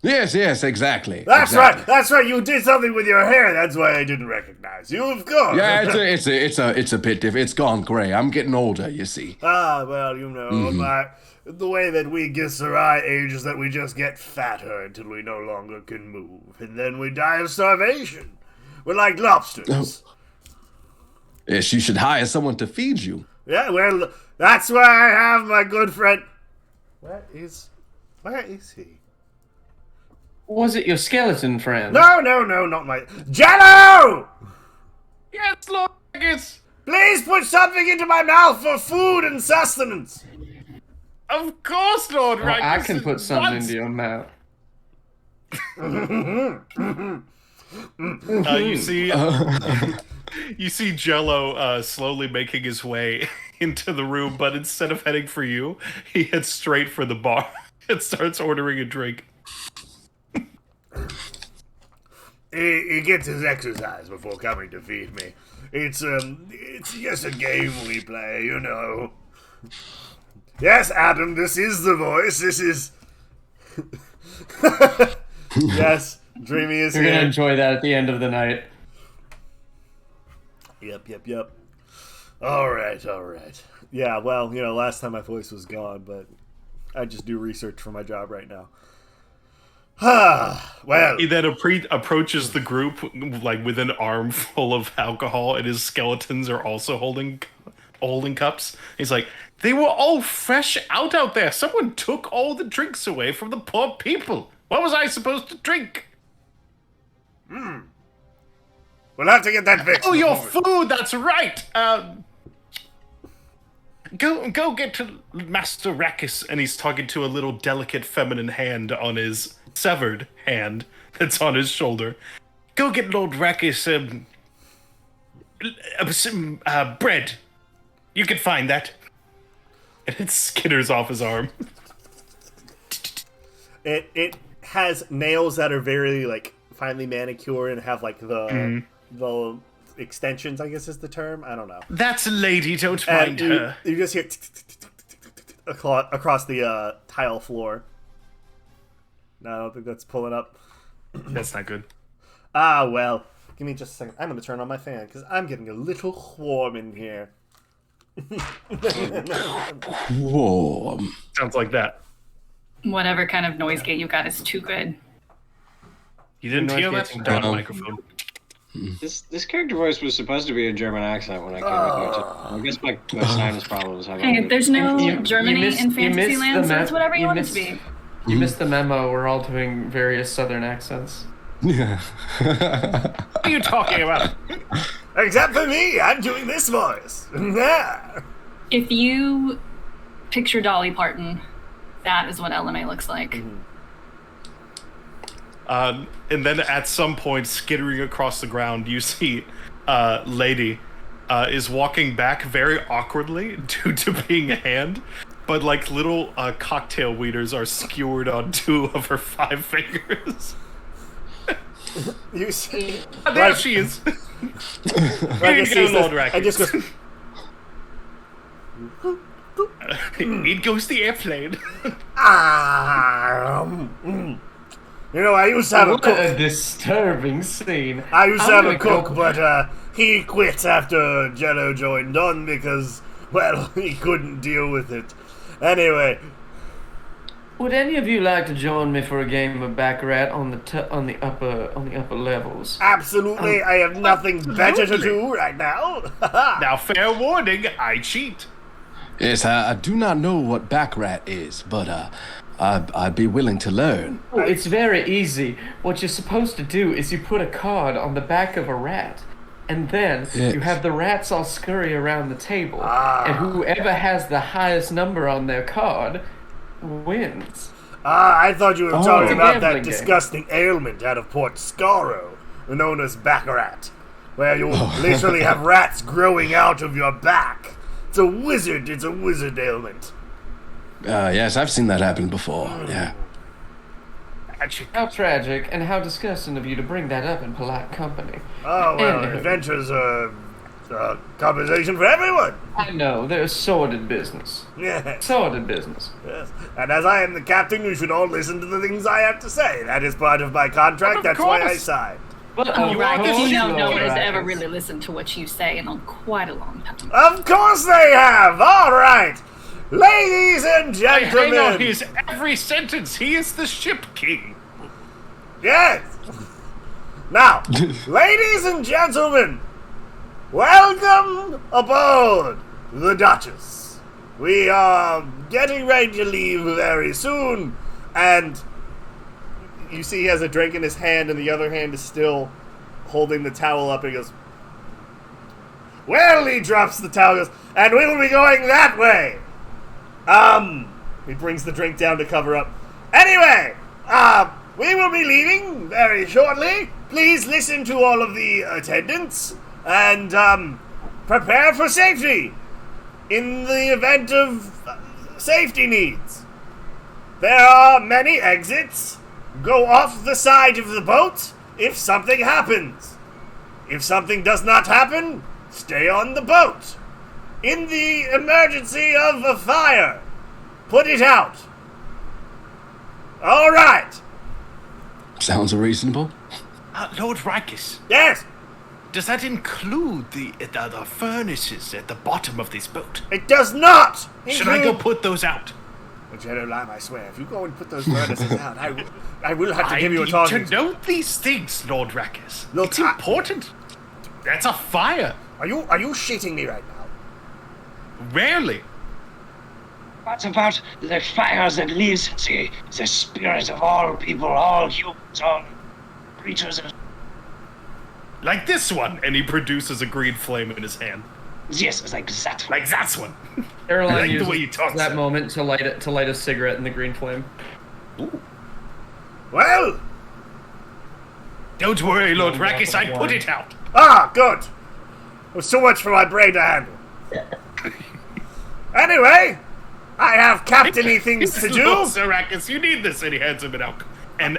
Yes, exactly. That's exactly. right. That's right. You did something with your hair. That's why I didn't recognize you. Of course. Yeah, it's a bit different. It's gone gray. I'm getting older, you see. Well, the way that we Gisserai age is that we just get fatter until we no longer can move, and then we die of starvation. We're like lobsters. Yes, you should hire someone to feed you. Yeah, well, that's why I have my good friend. Where is he? Was it your skeleton friend? No, not my Jello! Yes, Lord Vegas. Please put something into my mouth for food and sustenance. Of course, Lord Well, I Rikus. can put something into your mouth. You see, you see Jello slowly making his way into the room, but instead of heading for you, he heads straight for the bar and starts ordering a drink. He gets his exercise before coming to feed me. It's just a game we play, you know. Yes, Adam, this is the voice. This is... Yes, Dreamy is You're here. gonna enjoy that at the end of the night. Yep. All right. Yeah, well, last time my voice was gone, but I just do research for my job right now. Well, He then approaches the group like with an arm full of alcohol, and his skeletons are also holding cups. He's like, "They were all fresh out there. Someone took all the drinks away from the poor people. What was I supposed to drink?" we'll have to get that fixed. Oh, your before food. That's right. Go get to Master Rakis, and he's talking to a little delicate feminine hand on his severed hand that's on his shoulder. Go get Lord Rakis some bread. You can find that. And it skitters off his arm. It has nails that are very like finely manicured and have like the extensions, I guess is the term. I don't know. That's a lady, don't mind And her. you just hear across the tile floor. No, I don't think that's pulling up. That's not good. Well, give me just a second. I'm going to turn on my fan because I'm getting a little warm in here. Warm. Sounds like that. Whatever kind of noise gate you got is too good. You didn't hear that? getting Down the down. microphone. This character voice was supposed to be a German accent when I came with it. I guess my sinus problems have. Hey, there's no You Germany missed- in you missed Fantasyland, the so it's whatever you you want it missed- to be. You missed the memo. We're all doing various southern accents. Yeah. What are you talking about? Except for me, I'm doing this voice. Yeah. If you picture Dolly Parton, that is what LMA looks like. And then at some point, skittering across the ground, you see Lady is walking back very awkwardly due to being a hand, but like little cocktail wieners are skewered on 2 of her 5 fingers. You see, There she is. like Here I you see go, this- Lord I just Rackets. go. It goes the airplane. I used to have a What cook. a disturbing scene. I used to I'm have a gonna cook, go- but he quit after Jello joined on because, well, he couldn't deal with it. Anyway, Would any of you like to join me for a game of Baccarat on the upper levels? absolutely, I have nothing better to do right now. Now, fair warning, I cheat. Yes, I do not know what Baccarat is, but I'd be willing to learn. Oh, it's very easy. What you're supposed to do is you put a card on the back of a rat, and then Yes. you have the rats all scurry around the table, and whoever has the highest number on their card wins. I thought you were talking It's a about that gambling game. disgusting ailment out of Port Scaro, known as Baccarat, where you literally have rats growing out of your back. It's a wizard ailment. Yes, I've seen that happen before. Yeah. How tragic and how disgusting of you to bring that up in polite company. Oh, well, Anywho. adventure's a conversation for everyone. I know, they're sordid business. Yes, Sordid business. yes. And as I am the captain, you should all listen to the things I have to say. That is part of my contract. Of That's why I course. signed. But Oh, of right, course you know you no are one has right. ever really listened to what you say in quite a long time. Of course they have. All right, ladies and Hey, hang on, gentlemen. he's every sentence. He is the ship king. Yes. Now, ladies and gentlemen, welcome aboard the Duchess. We are getting ready to leave very soon, and you see he has a drink in his hand, and the other hand is still holding the towel up, and he goes, well, he drops the towel, and goes, and we will be going that way. He brings the drink down to cover up. Anyway, we will be leaving very shortly. Please listen to all of the attendants and prepare for safety in the event of safety needs. There are many exits. Go off the side of the boat if something happens. If something does not happen, stay on the boat. In the emergency of a fire, put it out. All right. Sounds reasonable. Lord Rikis, Yes, does that include the furnaces at the bottom of this boat? it does not. Should I go put those out? General Lime, I swear, if you go and put those furnaces out, I will have to I give you a need talking to know these things, Lord Rikis. Look, It's important. That's a fire. Are you shitting me right now? Rarely. What about the fires that lives the spirit of all people, all humans, all creatures of... Like this one. And he produces a green flame in his hand. Yes, it's like that. Like that one. Caroline I like the uses way you talk, that sir. moment to light a cigarette in the green flame. Ooh. Well, Don't worry, Lord You're Rikis, I welcome, put Warren. it out. good. It was too much for my brain to handle. Anyway, I have captainy things to do. Look, Sir Rikis, you need this. And he hands him an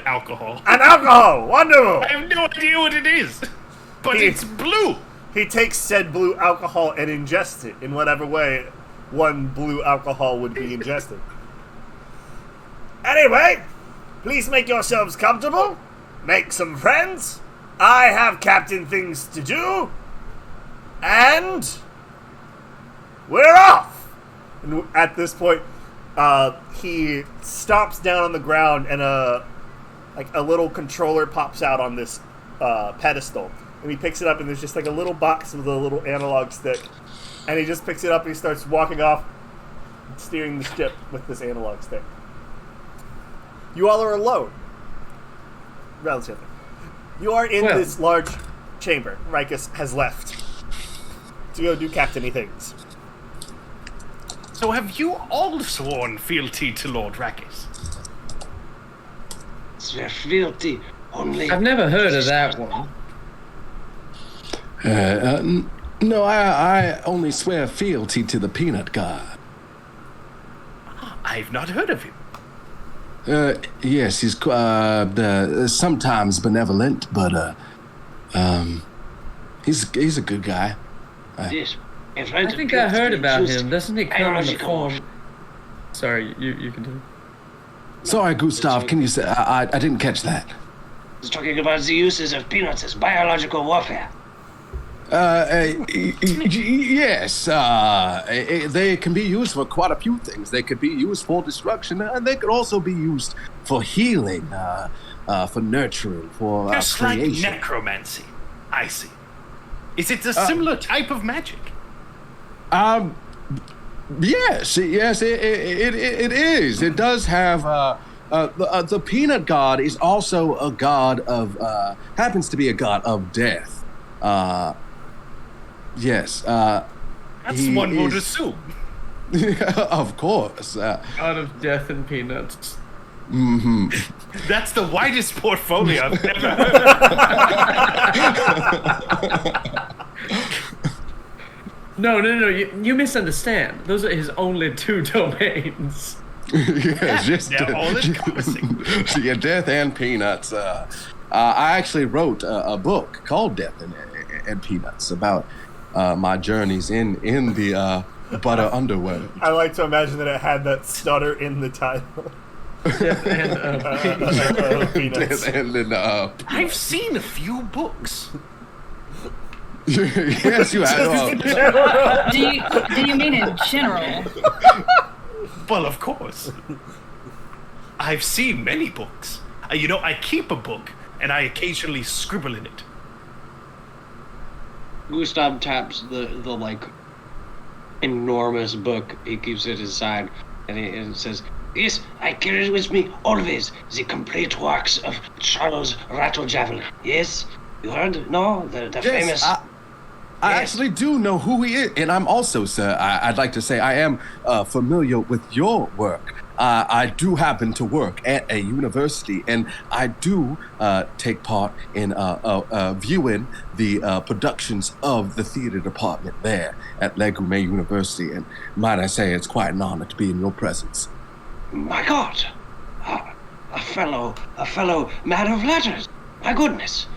alcohol. And alcohol, wonderful. I have no idea what it is. But it's blue. He takes said blue alcohol and ingests it in whatever way one blue alcohol would be ingested. Anyway, please make yourselves comfortable. Make some friends. I have captain things to do. And we're off. And at this point, he stops down on the ground and a little controller pops out on this pedestal. And he picks it up, and there's just like a little box with a little analog stick. And he just picks it up and he starts walking off, steering the ship with this analog stick. You all are alone. Relatively. You are in this large chamber. Rikus has left to go do captainy things. So have you all sworn fealty to Lord Rikis? Swear fealty only... I've never heard of that one. No, I only swear fealty to the peanut god. I've not heard of him. Yes, he's sometimes benevolent, but he's a good guy. Yes. I think I heard about him. Doesn't he come in the form? Sorry, you can do it. Sorry, Gustav. Can you say I didn't catch that? He's talking about the uses of peanuts as biological warfare. Yes, they can be used for quite a few things. They could be used for destruction, and they could also be used for healing, for nurturing, for Just like creation. necromancy. I see. Is it a similar type of magic? Yes, it is. It does have. The peanut god is also a god of. Happens to be a god of death. Yes. That's one would assume. Of course. God of death and peanuts. Mm-hmm. That's the widest portfolio I've ever heard. No, you misunderstand. Those are his only two domains. Yes, just they're all encompassing. yeah, death and peanuts. I actually wrote a book called Death and Peanuts about my journeys in the butter underworld. I like to imagine that it had that stutter in the title. Death and Peanuts. Death and I've seen a few books. yes, you have. Do you mean in general? Well, of course. I've seen many books. I keep a book, and I occasionally scribble in it. Gustav taps the like enormous book. He keeps it at his side, and it says, Yes, I carry it with me always. The complete works of Charles Rattlejavelin. Yes? You heard? No? The famous... I actually do know who he is, and I'm also, sir, I'd like to say I am familiar with your work. I do happen to work at a university, and I do take part in viewing the productions of the theater department there at Legume University, and might I say it's quite an honor to be in your presence. My God, a fellow man of letters. My goodness,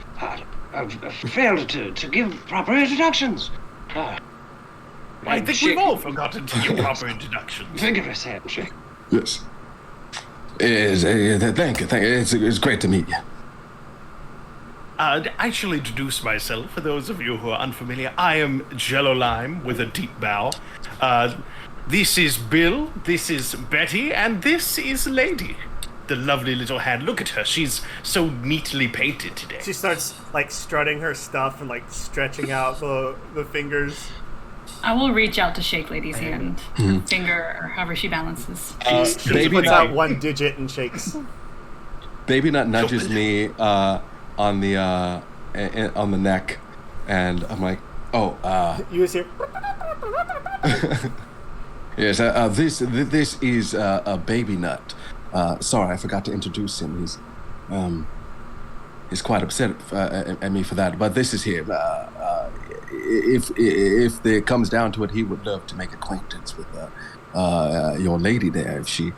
I've failed to give proper introductions. I think we've all forgotten to give proper introductions. Vigorous handshake. Yes. Thank you. It's great to meet you. I shall introduce myself for those of you who are unfamiliar. I am Jello Lime with a deep bow. This is Bill, this is Betty, and this is Lady. The lovely little hand. Look at her. She's so neatly painted today. She starts like strutting her stuff and like stretching out the fingers. I will reach out to shake Lady's hand, finger, or however she balances. She puts out one digit and shakes. Baby Nut nudges me on the neck, and I'm like, You was here. yes, this is Baby Nut. Sorry, I forgot to introduce him. He's quite upset at me for that. But this is him. If it comes down to it, he would love to make acquaintance with your lady there. If she,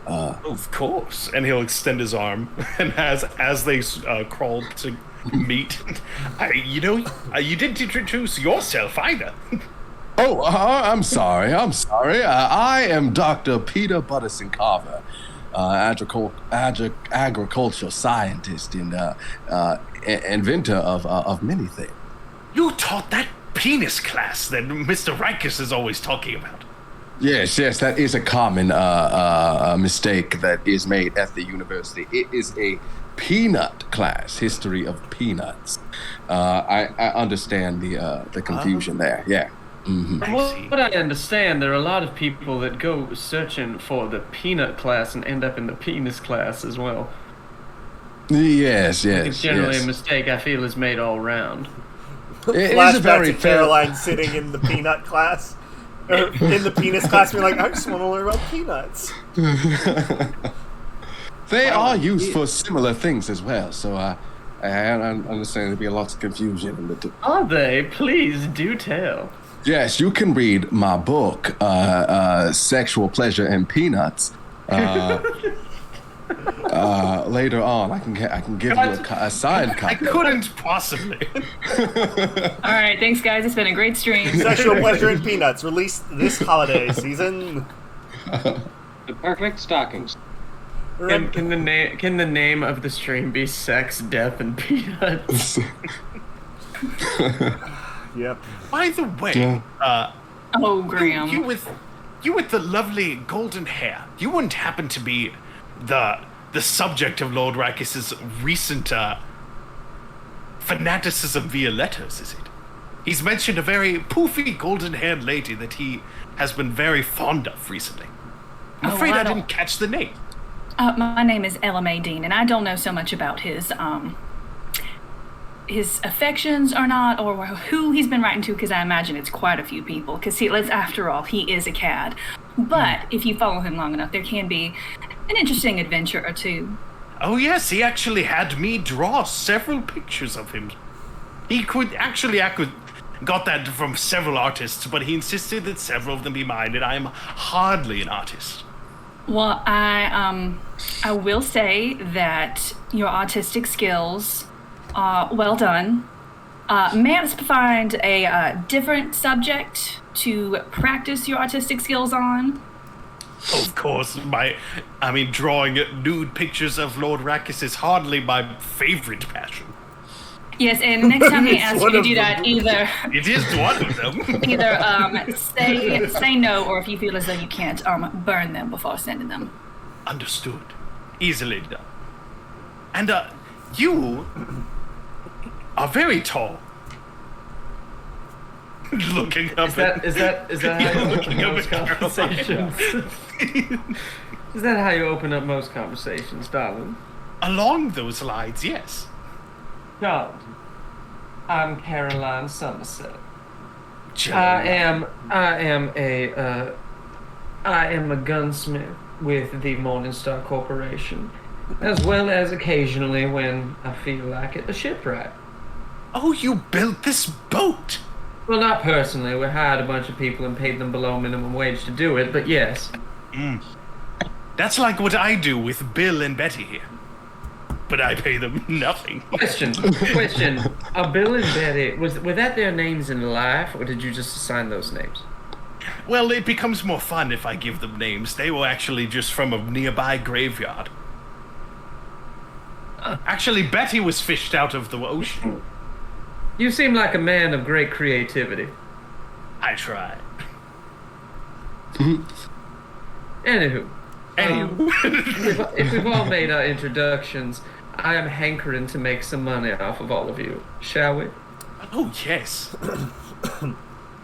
Of course. And he'll extend his arm, and as they crawl to meet, you didn't introduce yourself either. Oh, I'm sorry. I am Dr. Peter Buttison Carver. Agricultural scientist and inventor of many things. You taught that penis class that Mr. Rikus is always talking about. Yes, that is a common mistake that is made at the university. It is a peanut class, history of peanuts. I understand the confusion there. Yeah. Mm-hmm. From what I understand, there are a lot of people that go searching for the peanut class and end up in the penis class as well. Yes. It's generally a mistake I feel is made all round. It Flashback is a very to Caroline sitting in the peanut class, or in the penis class, being like, I just want to learn about peanuts. They are used for similar things as well, so I understand there'd be lots of confusion in the two. Are they? Please do tell. Yes, you can read my book, Sexual Pleasure and Peanuts. Later on, I can give you a signed copy. I couldn't possibly. All right, thanks guys. It's been a great stream. Sexual Pleasure and Peanuts, released this holiday season. The perfect stockings. Can the name of the stream be Sex, Death, and Peanuts? Yep. By the way, Oh, Graham. you with the lovely golden hair, you wouldn't happen to be the subject of Lord Rikus's recent fanaticism via letters, is it? He's mentioned a very poofy golden-haired lady that he has been very fond of recently. I'm afraid I didn't catch the name. My name is Ella Mae Dean, and I don't know so much about his affections or not, or who he's been writing to, because I imagine it's quite a few people, because after all, he is a cad. But if you follow him long enough, there can be an interesting adventure or two. Oh yes, he actually had me draw several pictures of him. I got that from several artists, but he insisted that several of them be mine, and I am hardly an artist. Well, I will say that your artistic skills are well done. May I find a different subject to practice your artistic skills on? Of course, drawing nude pictures of Lord Rikus is hardly my favorite passion. Yes, and next time he asks you to do that, either It is one of them. say no, or if you feel as though you can't, burn them before sending them. Understood. Easily done. And you are very tall. Looking up. Is that how you open up most conversations? Is that how you open up most conversations, darling? Along those lines, yes. Darling, I'm Caroline Somerset. I am a gunsmith with the Morningstar Corporation, as well as occasionally, when I feel like it, a shipwright. Oh, you built this boat! Well, not personally. We hired a bunch of people and paid them below minimum wage to do it, but yes. That's like what I do with Bill and Betty here. But I pay them nothing. Question. Are Bill and Betty, were that their names in life, or did you just assign those names? Well, it becomes more fun if I give them names. They were actually just from a nearby graveyard. Actually, Betty was fished out of the ocean. You seem like a man of great creativity. I tried. Anywho. If we've all made our introductions, I am hankering to make some money off of all of you. Shall we? Oh, yes.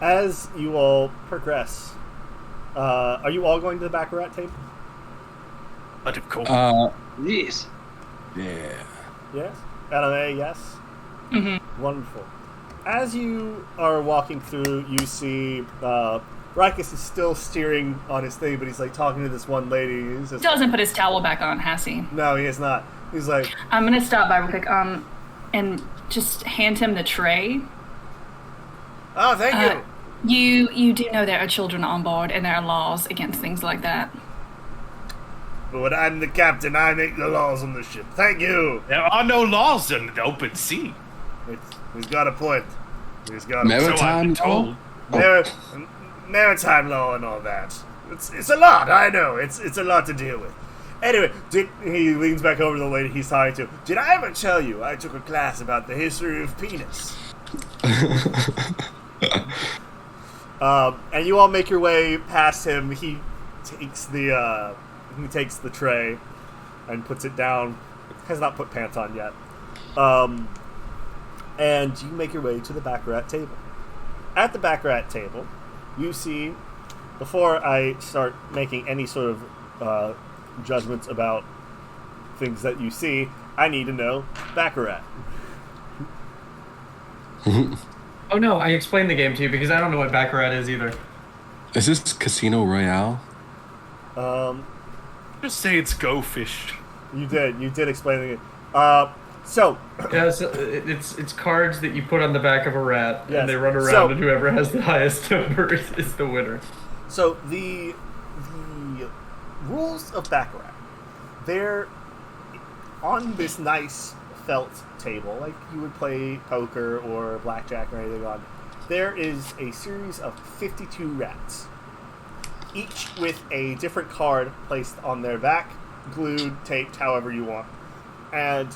As you all progress, are you all going to the Baccarat table? But of course. Yes. Yeah. Yes? LMA, yes? Mm-hmm. Wonderful. As you are walking through, you see Rikus is still steering on his thing, but he's like talking to this one lady. He's just, Doesn't put his towel back on, has he? no, he is not. He's like, I'm gonna stop by real quick, and just hand him the tray. oh, thank you. You do know there are children on board, and there are laws against things like that. But when I'm the captain, I make the laws on the ship. Thank you. There are no laws in the open sea. He's got a point. He's got a Maritime told. maritime law and all that. It's a lot, I know. It's a lot to deal with. Anyway, he leans back over to the lady he's talking to. Did I ever tell you I took a class about the history of penis? And you all make your way past him. He takes the tray and puts it down. Has not put pants on yet. And you make your way to the Baccarat table. At the Baccarat table, you see, before I start making any sort of judgments about things that you see, I need to know Baccarat. Oh no, I explained the game to you because I don't know what Baccarat is either. Is this Casino Royale? Just say it's Go Fish. You did explain the game. So Yeah, it's cards that you put on the back of a rat, Yes. and they run around, and whoever has the highest number is the winner. So the rules of Baccarat, they're on this nice felt table, like you would play poker or blackjack or anything on. There is a series of 52 rats, each with a different card placed on their back, glued, taped, however you want. And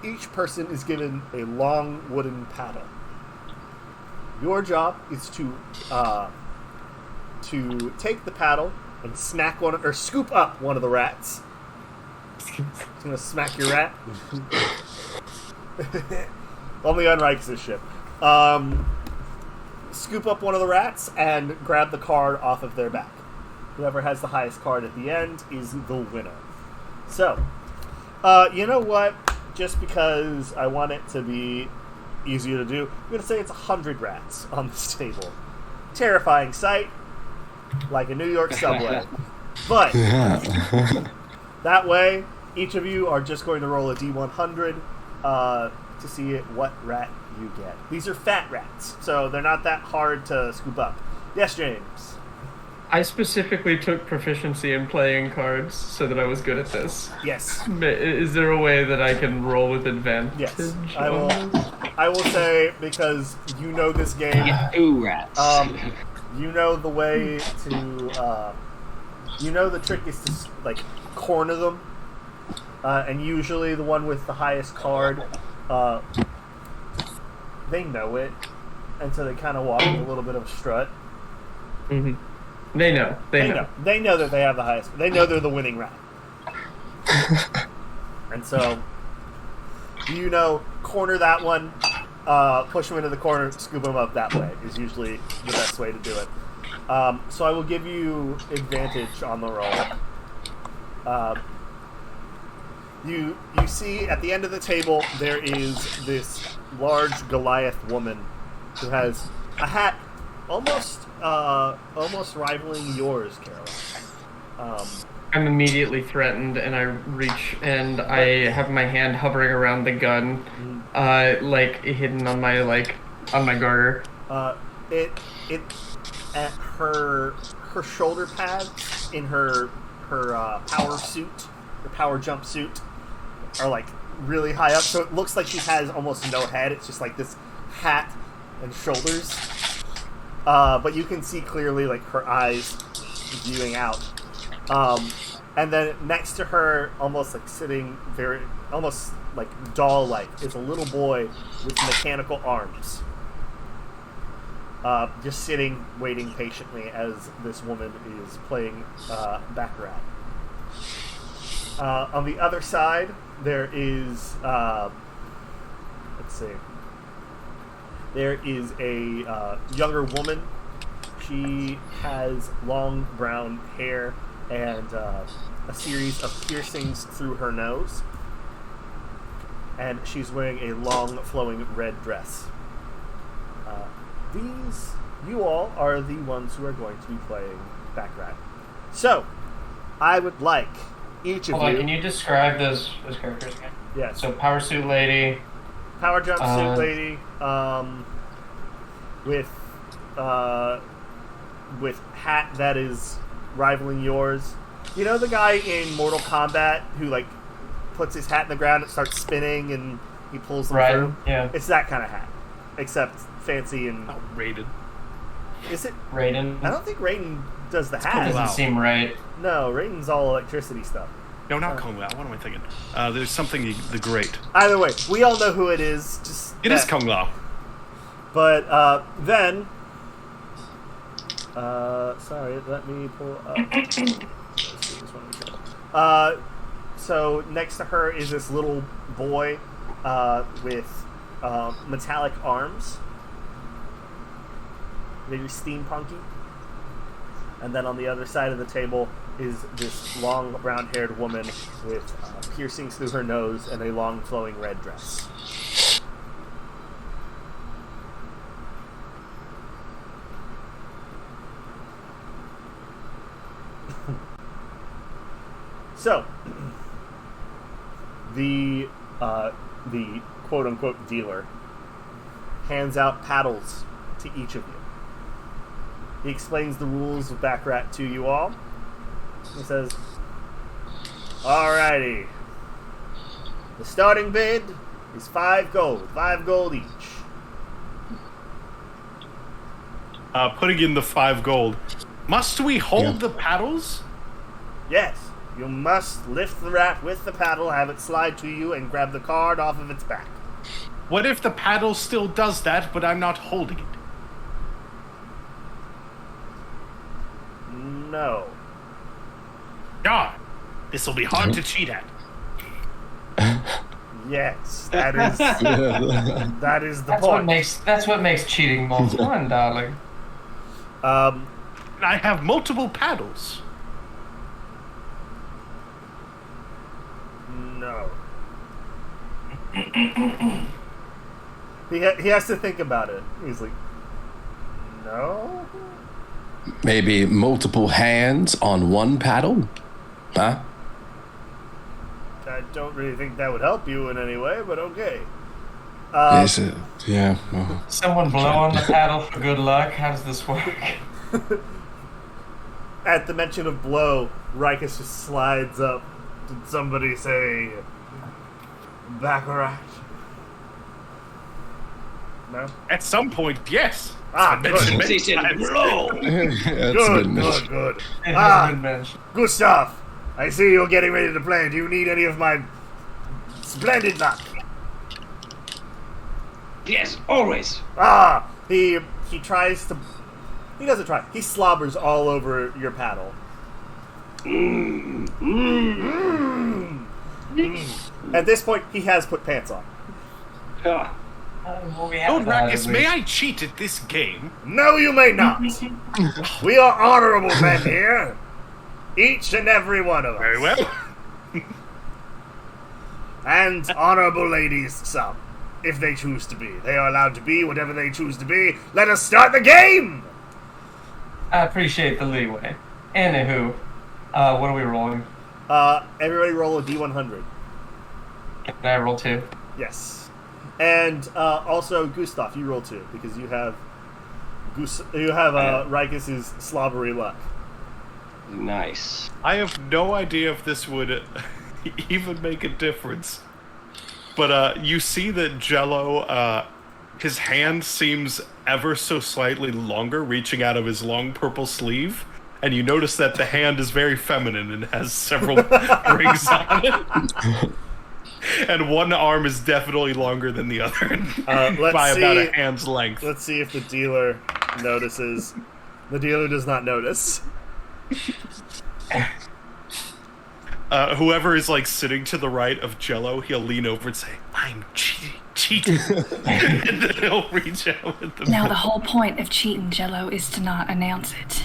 each person is given a long wooden paddle. Your job is to take the paddle and scoop up one of the rats. He's gonna smack your rat. Only on Rikus' ship. Scoop up one of the rats and grab the card off of their back. Whoever has the highest card at the end is the winner. So, you know what? Just because I want it to be easier to do, I'm going to say it's 100 rats on this table. Terrifying sight, like a New York subway. But, that way, each of you are just going to roll a D100 to see what rat you get. These are fat rats, so they're not that hard to scoop up. Yes, James? I specifically took proficiency in playing cards so that I was good at this. Yes. Is there a way that I can roll with advantage? Yes. I will say, because you know this game. Ooh, rats. You know the way to. You know the trick is to corner them, and usually the one with the highest card, they know it, and so they kind of walk with a little bit of a strut. Mm-hmm. They know. They know. They know that they have the highest. They know they're the winning rat. And so, corner that one, push them into the corner, scoop them up that way is usually the best way to do it. So I will give you advantage on the roll. You see at the end of the table there is this large Goliath woman who has A hat almost rivaling yours, Caroline. I'm immediately threatened, and I reach and I have my hand hovering around the gun, like hidden on my garter. It at her shoulder pads in her power suit, her power jumpsuit, are like really high up, so it looks like she has almost no head. It's just like this hat and shoulders. But you can see clearly like her eyes viewing out. And then next to her, almost like sitting almost like doll-like, is a little boy with mechanical arms. Just sitting, waiting patiently as this woman is playing Baccarat. On the other side, there is, let's see, there is a younger woman. She has long brown hair and a series of piercings through her nose. And she's wearing a long, flowing red dress. You all are the ones who are going to be playing Baccarat. So, I would like each of you... Can you describe those characters again? Yeah. So, power suit lady. Power jumpsuit lady, with hat that is rivaling yours. You know the guy in Mortal Kombat who like puts his hat in the ground and starts spinning and he pulls them through? Yeah. It's that kind of hat, except fancy and Raiden. Is it Raiden? I don't think Raiden does the hat. That doesn't seem right. No, Raiden's all electricity stuff. No, not Kung Lao. What am I thinking? There's something the Great. Either way, we all know who it is. It is Kung Lao. But then, sorry, let me pull up. Let's see this one. So next to her is this little boy with metallic arms, very steampunky. And then on the other side of the table is this long brown-haired woman with piercings through her nose and a long flowing red dress. So, the quote-unquote dealer hands out paddles to each of you. He explains the rules of Baccarat to you all. He says, "Alrighty. The starting bid is 5 gold. 5 gold each." Putting in the 5 gold. Must we hold the paddles? Yes. You must lift the rat with the paddle, have it slide to you, and grab the card off of its back. What if the paddle still does that, but I'm not holding it? No. God, this will be hard to cheat at. Yes, that is that is the point. That's what makes cheating more fun, darling. I have multiple paddles. No. He has to think about it. He's like, no. Maybe multiple hands on one paddle? Huh? I don't really think that would help you in any way, but okay. Is it? Yeah. Well, Someone blow on the paddle for good luck. How does this work? At the mention of blow, Rikus just slides up. Did somebody say Baccarat? No? At some point, yes. Good. He said, blow! Good. It has been mentioned. Good stuff. I see you're getting ready to play. Do you need any of my splendid luck? Yes, always. He tries to... He doesn't try. He slobbers all over your paddle. At this point, he has put pants on. Ah, Lord Rackus, may I cheat at this game? No, you may not. We are honorable men here. Each and every one of us. Very well. And honorable ladies, some. if they choose to be. They are allowed to be whatever they choose to be. Let us start the game! I appreciate the leeway. Anywho, what are we rolling? Everybody roll a D100. Can I roll 2? Yes. And also, Gustav, you roll 2, because you have Rikus' slobbery luck. Nice. I have no idea if this would even make a difference. But you see that Jello, his hand seems ever so slightly longer, reaching out of his long purple sleeve. And you notice that the hand is very feminine and has several rings on it. And one arm is definitely longer than the other by about a hand's length. Let's see if the dealer notices. The dealer does not notice. Whoever is like sitting to the right of Jello, he'll lean over and say, "I'm cheating," and then he'll reach out with the. Now the whole point of cheating, Jello, is to not announce it.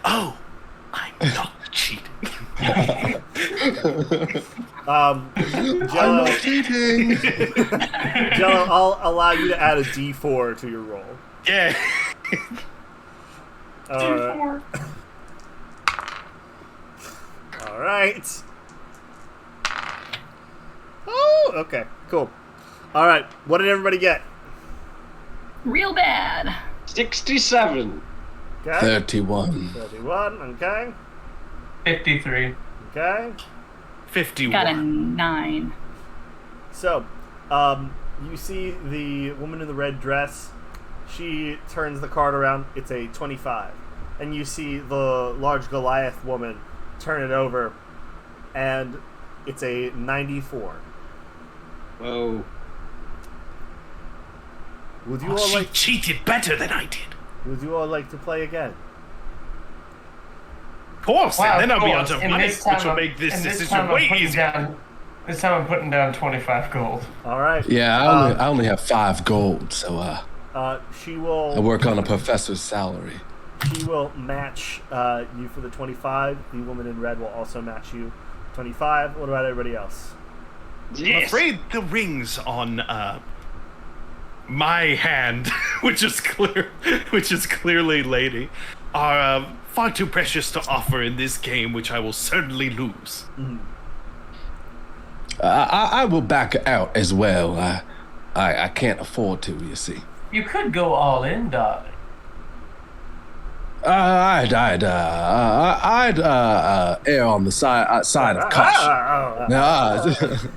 Oh, I'm not cheating. Jello, I'm not cheating. Jello, I'll allow you to add a D4 to your roll. Yeah. D4. All right. Oh, okay, cool. All right, what did everybody get? Real bad. 67. Okay. 31. 31. Okay. 53. Okay. 51. Got a 9. So, you see the woman in the red dress. She turns the card around. It's a 25. And you see the large Goliath woman turn it over, and it's a 94. Whoa. Would you all like? cheated better than I did. Would you all like to play again? Of course, Wow, and then I'll be cool. on to And money, this time which will I'm- make this and this decision time I'm way putting easier. This time I'm putting down 25 gold. All right. Yeah, I only have 5 gold, so She I will. work on a professor's salary. She will match you for the 25. The woman in red will also match you 25. What about everybody else? I'm Yes. afraid the rings on my hand, which is clearly lady, are far too precious to offer in this game, which I will certainly lose. I will back out as well. I can't afford to, you see. You could go all in, darling. I'd err on the side of caution.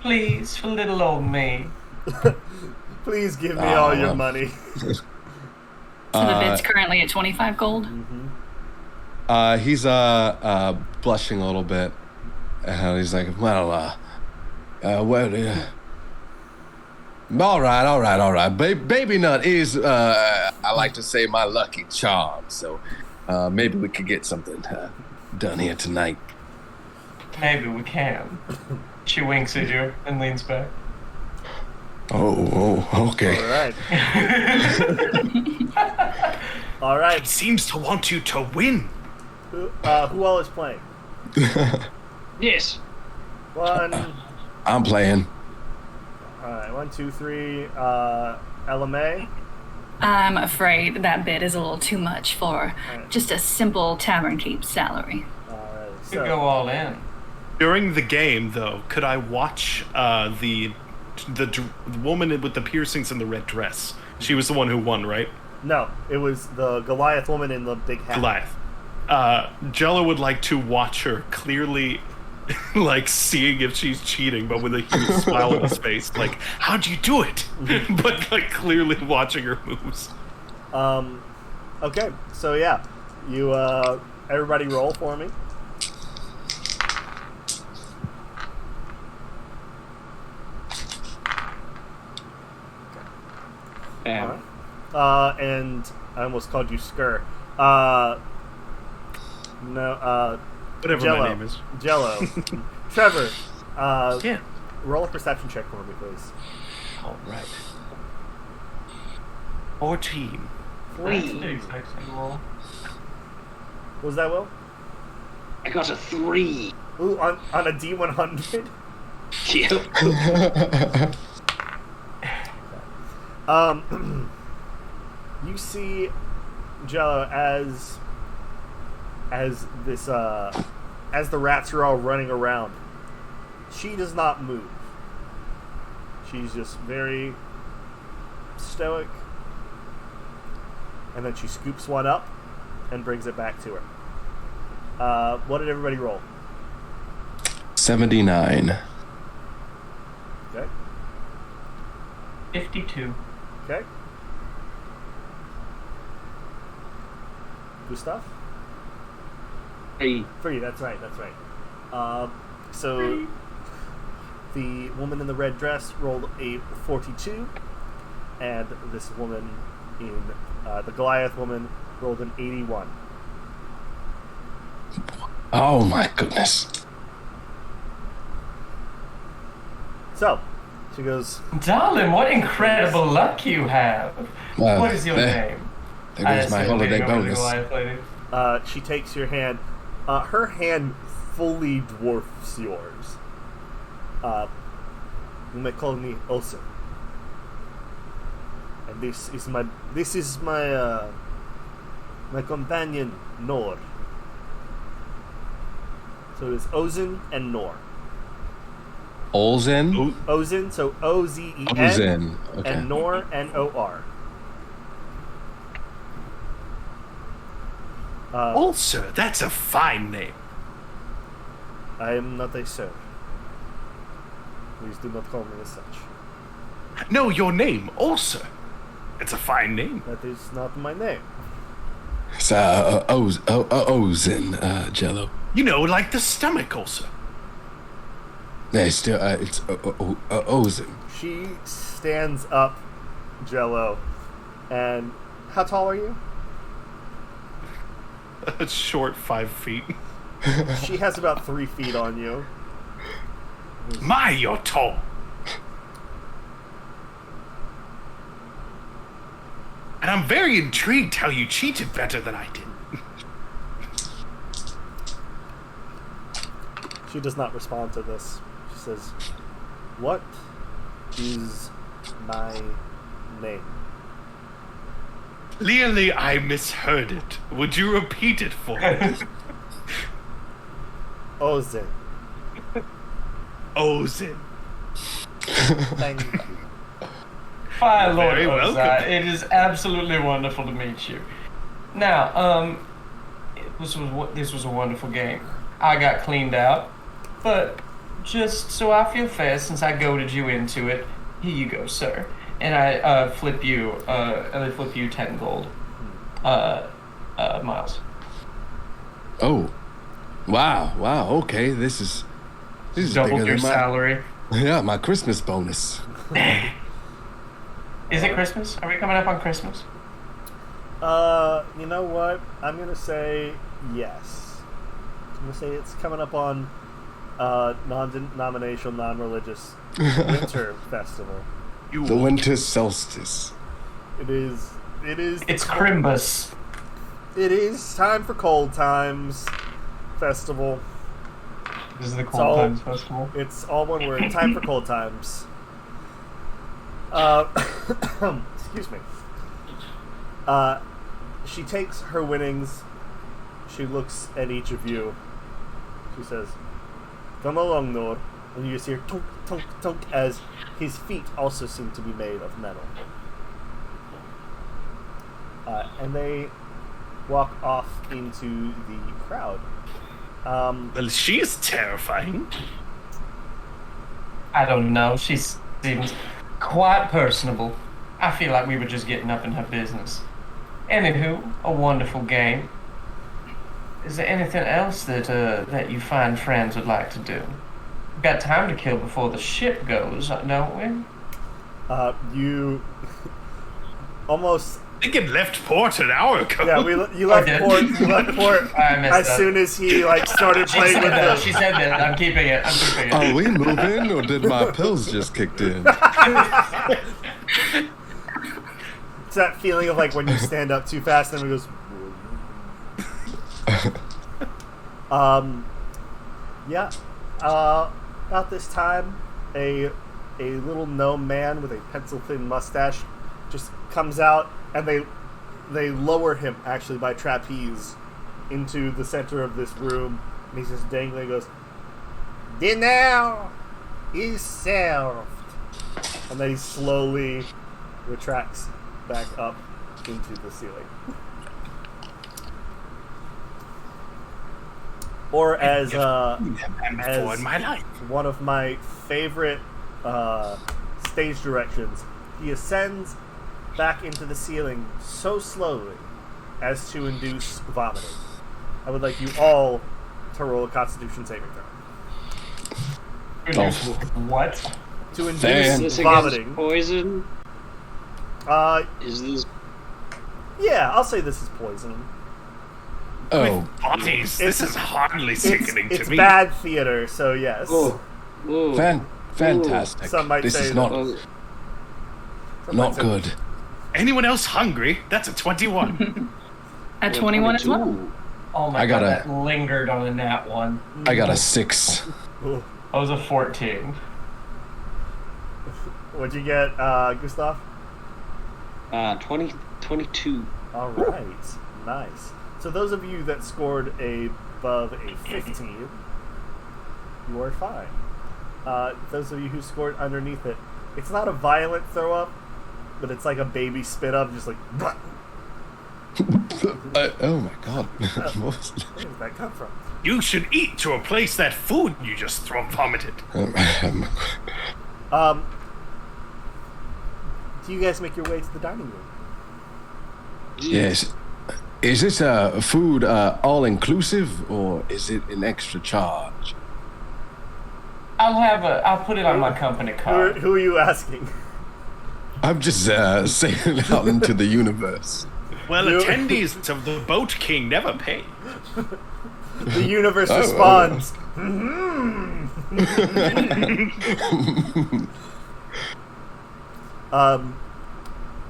Please, for little old me. Please give me all your money. So the bid's currently at 25 gold. He's blushing a little bit, and he's like, well, all right. Baby Nut is, I like to say, my lucky charm. So maybe we could get something done here tonight. Maybe we can. She winks at you and leans back. Oh, okay. All right. He seems to want you to win. Who all is playing? Yes. One. I'm playing. All right. 1, 2, 3. LMA. I'm afraid that bid is a little too much for just a simple tavern keep salary. All right. You could go all in. During the game, though, could I watch the woman with the piercings and the red dress? She was the one who won, right? No, it was the Goliath woman in the big hat. Goliath. Jello would like to watch her clearly, like seeing if she's cheating, but with a huge smile on his face. Like, how'd you do it? But like clearly watching her moves. Okay, so yeah, you everybody roll for me. Bam. And I almost called you Skur. No, Whatever Jello. my name is. Jello. Trevor, Yeah. roll a perception check for me, please. All right. 14. What was that, Will? I got a 3. Ooh, on a D100? Yep. You see Jello as this as the rats are all running around. She does not move. She's just very stoic. And then she scoops one up and brings it back to her. What did everybody roll? 79. Okay. 52. Okay. Gustav? 3. 3, that's right. So the woman in the red dress rolled a 42, and this woman in the Goliath woman rolled an 81. Oh my goodness. So she goes, Darling, what incredible luck you have. Well, What is your name? There goes my assume holiday you're over the bonus. Goliath lady. she takes your hand. Her hand fully dwarfs yours. You may call me Olsen. And this is my my companion Nor. So it's Ozen and Nor. Olsen? Ozen, so Ozen, Ozen. Okay. and Nor, Nor. Also, that's a fine name. I am not a sir. Please do not call me as such. No, your name, also. It's a fine name. That is not my name. It's Ozen, Jello. You know, like the stomach also. Yeah, still, it's Ozen. She stands up, Jello, and how tall are you? A short 5 feet. She has about 3 feet on you. My, you're tall. And I'm very intrigued how you cheated better than I did. She does not respond to this. She says, "What is my name?" Clearly, I misheard it. Would you repeat it for me? Ozen. Ozen. Thank you. My Lord Very Oza, welcome. it is absolutely wonderful to meet you. Now, this was a wonderful game. I got cleaned out, but just so I feel fair, since I goaded you into it, here you go, sir. And I flip you 10 gold, miles. Oh. Wow, okay, this is Double bigger your than my, salary. yeah, my Christmas bonus. Is it Christmas? Are we coming up on Christmas? You know what? I'm gonna say yes. I'm gonna say it's coming up on non-denominational, non-religious winter festival. The winter solstice. It is. It's Crimbus. It is time for Cold Times Festival. This is the all- Cold Times Festival. It's all one word. Time for Cold Times. Excuse me. She takes her winnings. She looks at each of you. She says, "Come along, Nor." And you just hear tunk, tunk, tunk as his feet also seem to be made of metal. And they walk off into the crowd. Well, she is terrifying. I don't know. She seems quite personable. I feel like we were just getting up in her business. Anywho, a wonderful game. Is there anything else that you fine friends would like to do? We've got time to kill before the ship goes, don't we? You almost... I think it left port an hour ago. Yeah, you left did. port. You left port I messed as up. soon as he started She playing said with that. the... She said that. I'm keeping it. Are we moving, or did my pills just kicked in? It's that feeling of like when you stand up too fast and it goes. Yeah. About this time, a little gnome man with a pencil-thin mustache just comes out, and they lower him actually by trapeze into the center of this room, and he's just dangling and goes, "Dinner is served," and then he slowly retracts back up into the ceiling. Or as in my life. one of my favorite stage directions, he ascends back into the ceiling so slowly as to induce vomiting. I would like you all to roll a Constitution saving throw. What? To Is induce this vomiting. against poison? Is this? Yeah, I'll say this is poison. Oh, Bodies. This is hardly sickening It's to me. bad theater, so yes. Oh, fantastic. Some might This say is not oh, Some might not say- good. Anyone else hungry? That's a 21. At 21 as well. 22. Oh my I god, gotta- that lingered on a nat one. I got a 6. Ooh. I was a 14. What'd you get, Gustav? 22. All right, nice. So those of you that scored above a 15, you are fine. Those of you who scored underneath it, it's not a violent throw up, but it's like a baby spit up, just like. Oh my god. Where did that come from? You should eat to replace that food you just vomited. Do you guys make your way to the dining room? Yes. Is this food all inclusive, or is it an extra charge? I'll put it on my company card. Who are you asking? I'm just sailing out into the universe. Well, You- attendees of the Boat King never pay. The universe Oh. responds.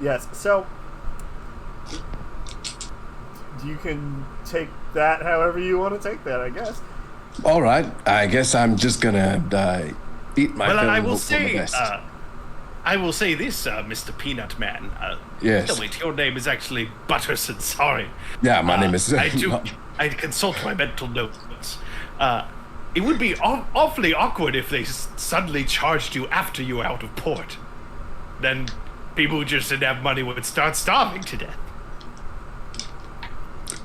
Yes. So you can take that however you want to take that, I guess. All right. I guess I'm just gonna eat my Well, fill I and will hope for the say, best. this, Mr. Peanut Man. Yes. No, wait, your name is actually Butterson. Sorry. Yeah, my name is. I consult my mental notes. It would be awfully awkward if they suddenly charged you after you were out of port. Then people who just didn't have money would start starving to death.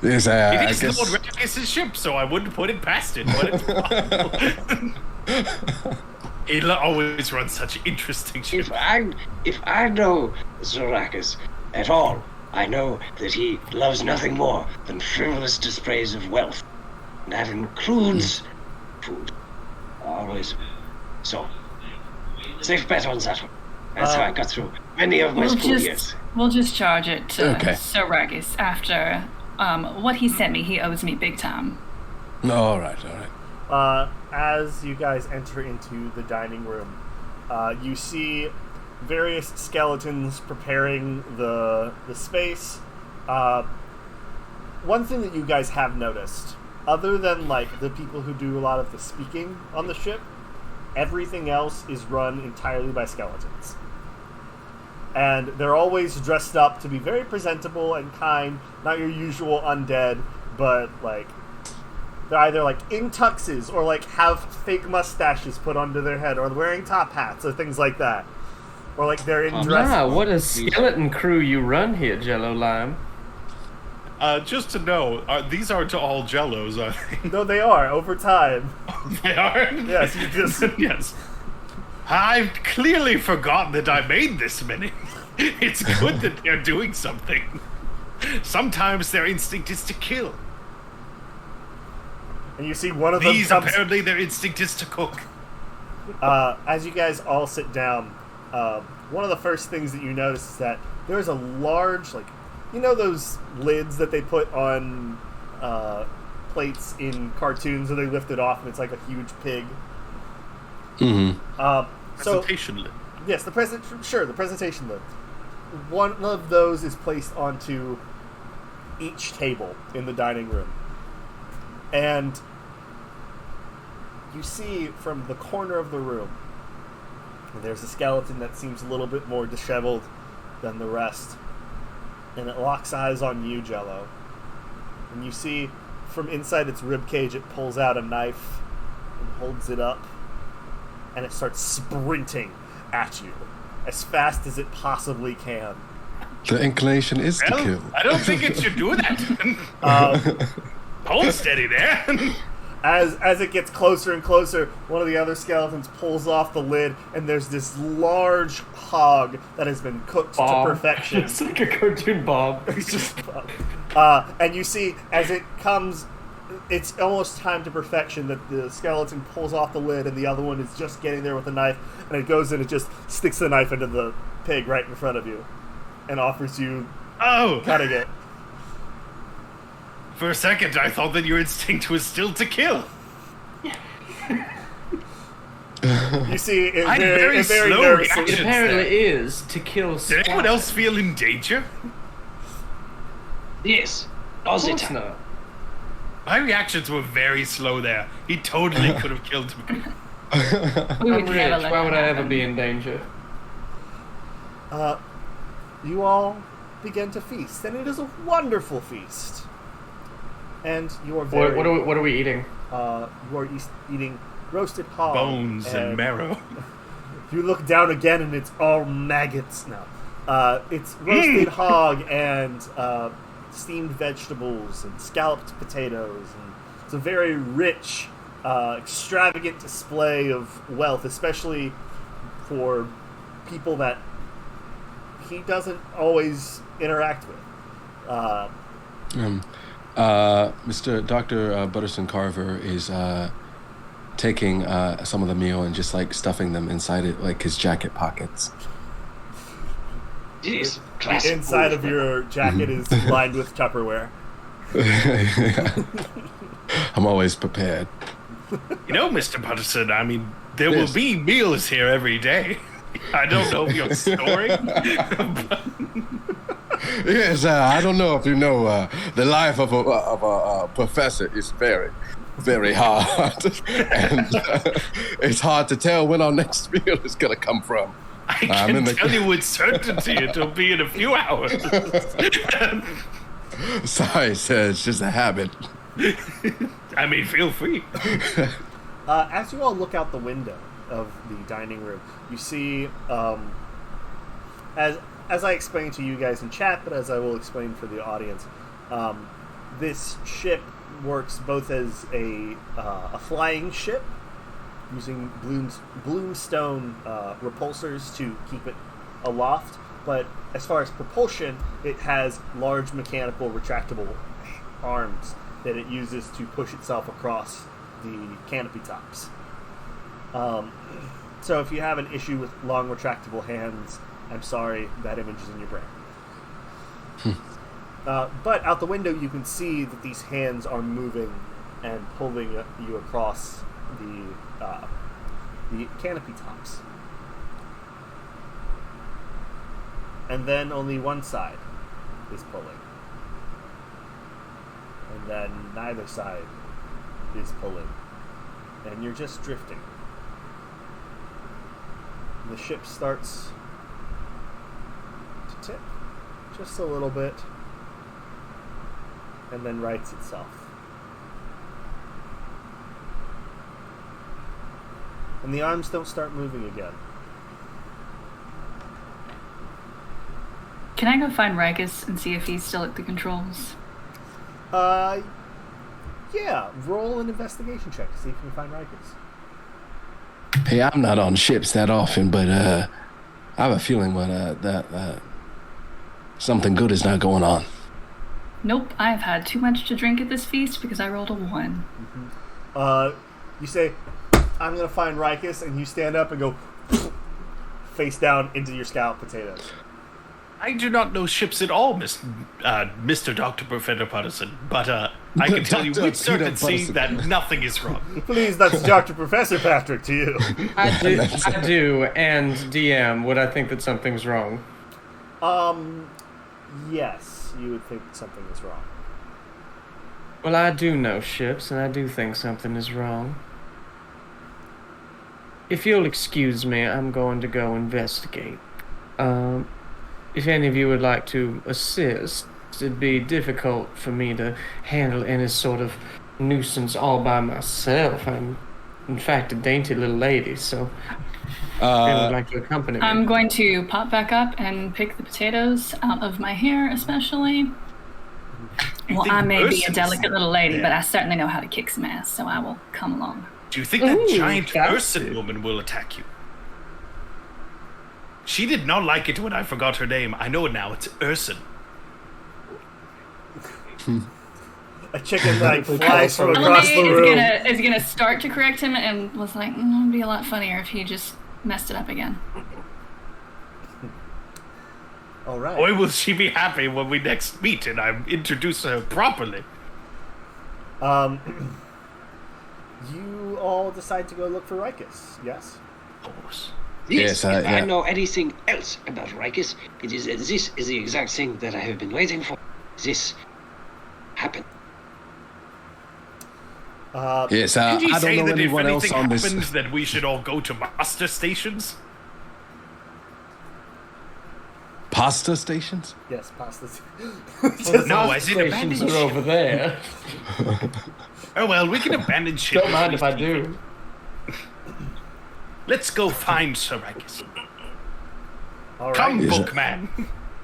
Yes, It I is guess. Lord Ragus's ship, so I wouldn't put it past it. But it's possible. He always runs such interesting ships. If I know Zorakis at all, I know that he loves nothing more than frivolous displays of wealth. And that includes food. Always. So, safe bet on that one. That's how I got through many of my school years. We'll just charge it to Okay. Sir Ragus after what he sent me. He owes me big time. All right. As you guys enter into the dining room, you see various skeletons preparing the space. One thing that you guys have noticed, other than like the people who do a lot of the speaking on the ship, everything else is run entirely by skeletons. And they're always dressed up to be very presentable and kind, not your usual undead, but like they're either like in tuxes or like have fake mustaches put onto their head or wearing top hats or things like that. Or like they're in dress. Ah, what a skeleton crew you run here, Jello Lime. Just to know, these aren't all Jellos, are they? No, they are, over time. They are? Yes, you just Yes. I've clearly forgotten that I made this many. It's good that they're doing something. Sometimes their instinct is to kill. and you see one of them These, comes apparently, their instinct is to cook. as you guys all sit down, one of the first things that you notice is that there's a large, like, you know those lids that they put on plates in cartoons where they lift it off and it's like a huge pig? Mm-hmm. So, Presentation lid. yes, the presentation lid. One of those is placed onto each table in the dining room. And you see from the corner of the room, there's a skeleton that seems a little bit more disheveled, than the rest. And it locks eyes on you, Jello. And you see from inside its ribcage it pulls out a knife and holds it up. And it starts sprinting at you as fast as it possibly can. The inclination is to Well, kill. I don't think it should do that. Hold steady there. As it gets closer and closer, one of the other skeletons pulls off the lid, and there's this large hog that has been cooked Bob. to perfection. It's like a cartoon Bob. It's just And you see, as it comes, it's almost time to perfection that the skeleton pulls off the lid, and the other one is just getting there with a knife, and it goes in and just sticks the knife into the pig right in front of you, and offers you cutting it. For a second, I thought that your instinct was still to kill. You see, it I'm very, very very slow nervously. reaction. it apparently is to kill. Did anyone else feel in danger? Yes. Of Does course it? not. My reactions were very slow there. He totally could have killed me. We I'm would rich. never let Why that would I ever happen. be in danger? You all begin to feast, and it is a wonderful feast. And you are very. What are we eating? You are eating roasted hog. Bones and marrow. You look down again, and it's all maggots now. It's roasted hog and steamed vegetables and scalloped potatoes. And it's a very rich, extravagant display of wealth, especially for people that he doesn't always interact with. Mr. Dr. Butterson Carver is taking some of the meal and just like stuffing them inside it, like his jacket pockets. Yes. The Classic inside Polish of your jacket is lined with Tupperware. I'm always prepared. You know, Mr. Butterson, I mean, there Yes. will be meals here every day. I don't know if you're snoring. Yes, I don't know if you know, the life of a professor is very, very hard, and it's hard to tell when our next meal is gonna come from. I can in the- tell you with certainty it'll be in a few hours. Sorry, sir, it's just a habit. I mean, feel free. As you all look out the window of the dining room, you see, as I explained to you guys in chat, but as I will explain for the audience, this ship works both as a flying ship, using bloomstone repulsors to keep it aloft, but as far as propulsion, it has large mechanical retractable arms that it uses to push itself across the canopy tops. So if you have an issue with long retractable hands, I'm sorry, that image is in your brain. But out the window you can see that these hands are moving and pulling you across the canopy tops. And then only one side is pulling. And then neither side is pulling. And you're just drifting. The ship starts to tip just a little bit and then rights itself. And the arms don't start moving again. Can I go find Rikus and see if he's still at the controls? Yeah, roll an investigation check to see if you can find Rikus. Hey, I'm not on ships that often, but I have a feeling that something good is not going on. Nope, I've had too much to drink at this feast because I rolled a 1. You say, I'm going to find Rikus, and you stand up and go face down into your scalloped potatoes. I do not know ships at all, Mr. Dr. Professor Patterson, but I can tell you Dr. with certainty Peter that nothing is wrong. Please, that's Dr. Professor Patrick to you. I do, and DM, would I think that something's wrong? Yes, you would think something is wrong. Well, I do know ships, and I do think something is wrong. If you'll excuse me, I'm going to go investigate. if any of you would like to assist, it'd be difficult for me to handle any sort of nuisance all by myself. I'm, in fact, a dainty little lady, so if anyone would like to accompany me. I'm going to pop back up and pick the potatoes out of my hair, especially. Well, I may be a delicate little lady, but I certainly know how to kick some ass, so I will come along. Do you think that Ooh, giant fancy. Urson woman will attack you? She did not like it when I forgot her name. I know it now. It's Urson. A chicken like flies from across the Melanie room. is gonna start to correct him and was like, it'd be a lot funnier if he just messed it up again. All right. Boy, will she be happy when we next meet and I introduce her properly. You all decide to go look for Rikus, yes? Of course. Yes, Yes, if yeah. I know anything else about Rikus, this is the exact thing that I have been waiting for. This happened. Yes, Did he I say don't know that if anyone else anything on happens, this. that we should all go to master stations? Pasta stations? Yes, pasta. No, as in abandoned Stations are ship. over there. Oh well, we can abandon ship. Don't mind if I do. Let's go find Sir Rikus. All right. Come, Yes, bookman.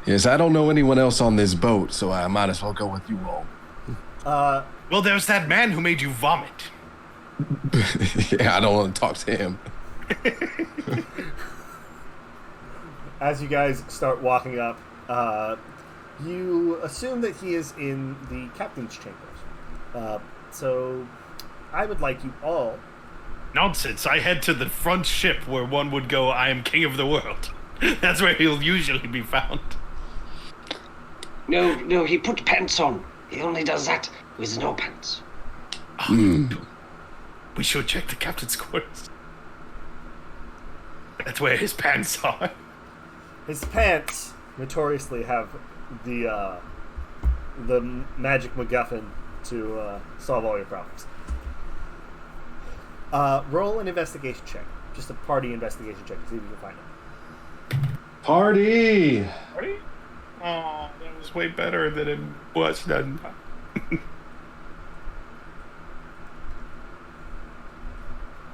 Yes, I don't know anyone else on this boat, so I might as well go with you all. Well, there's that man who made you vomit. Yeah, I don't want to talk to him. As you guys start walking up, you assume that he is in the captain's chambers. So I would like you all. Nonsense. I head to the front ship where one would go, I am king of the world. That's where he'll usually be found. No, he put pants on. He only does that with no pants. We should check the captain's quarters. That's where his pants are. His pants notoriously have the magic MacGuffin to solve all your problems. Roll an investigation check. Just a party investigation check to see if you can find it. Party! Oh, that was way better than it was done.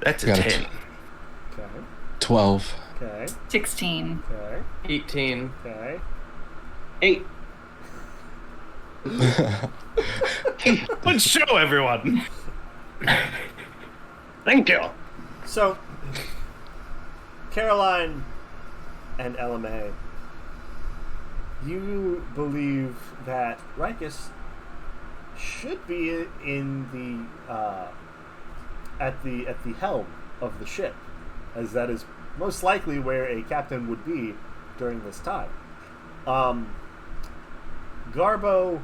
That's a Got 10. it. Okay. 12. Okay. 16. Okay. 18. Okay. 8. Let's show everyone. Thank you. So, Caroline and LMA, you believe that Rikus should be in the at the helm of the ship, as that is most likely where a captain would be during this time. Garbo,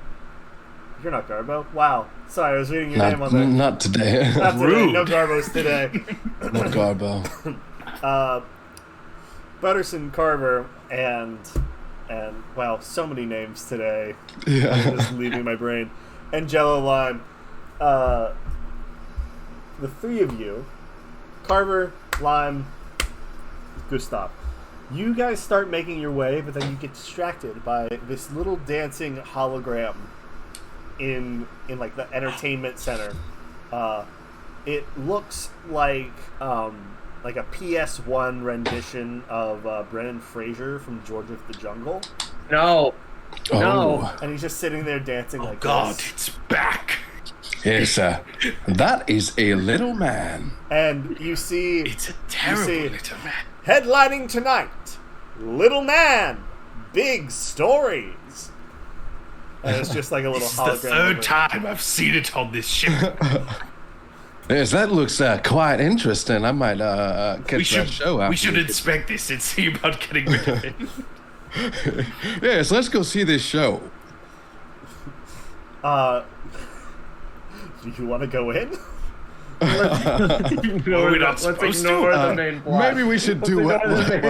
you're not Garbo. Wow, sorry, I was reading your name on there. Not today. Not today. Rude. No Garbos today. Not Garbo. Butterson Carver and wow, so many names today. Yeah. Just leaving my brain. And Jello Lime. The three of you, Carver, Lime, Gustav, you guys start making your way, but then you get distracted by this little dancing hologram in like the entertainment center. It looks like a PS1 rendition of Brendan Fraser from George of the Jungle, No. Oh. No. and he's just sitting there dancing Oh like God, this. it's back. Yes, that is a little man. And you see It's a terrible see- little man. headlining tonight, Little Man, Big Stories. And it's just like a little This is the hologram. third over. time I've seen it on this ship. Yes, that looks quite interesting. I might catch that show after. we should inspect this and see about getting rid of it. Yes, let's go see this show. Do you want to go in? We're not Let's supposed ignore to. the main plot. Maybe we should do what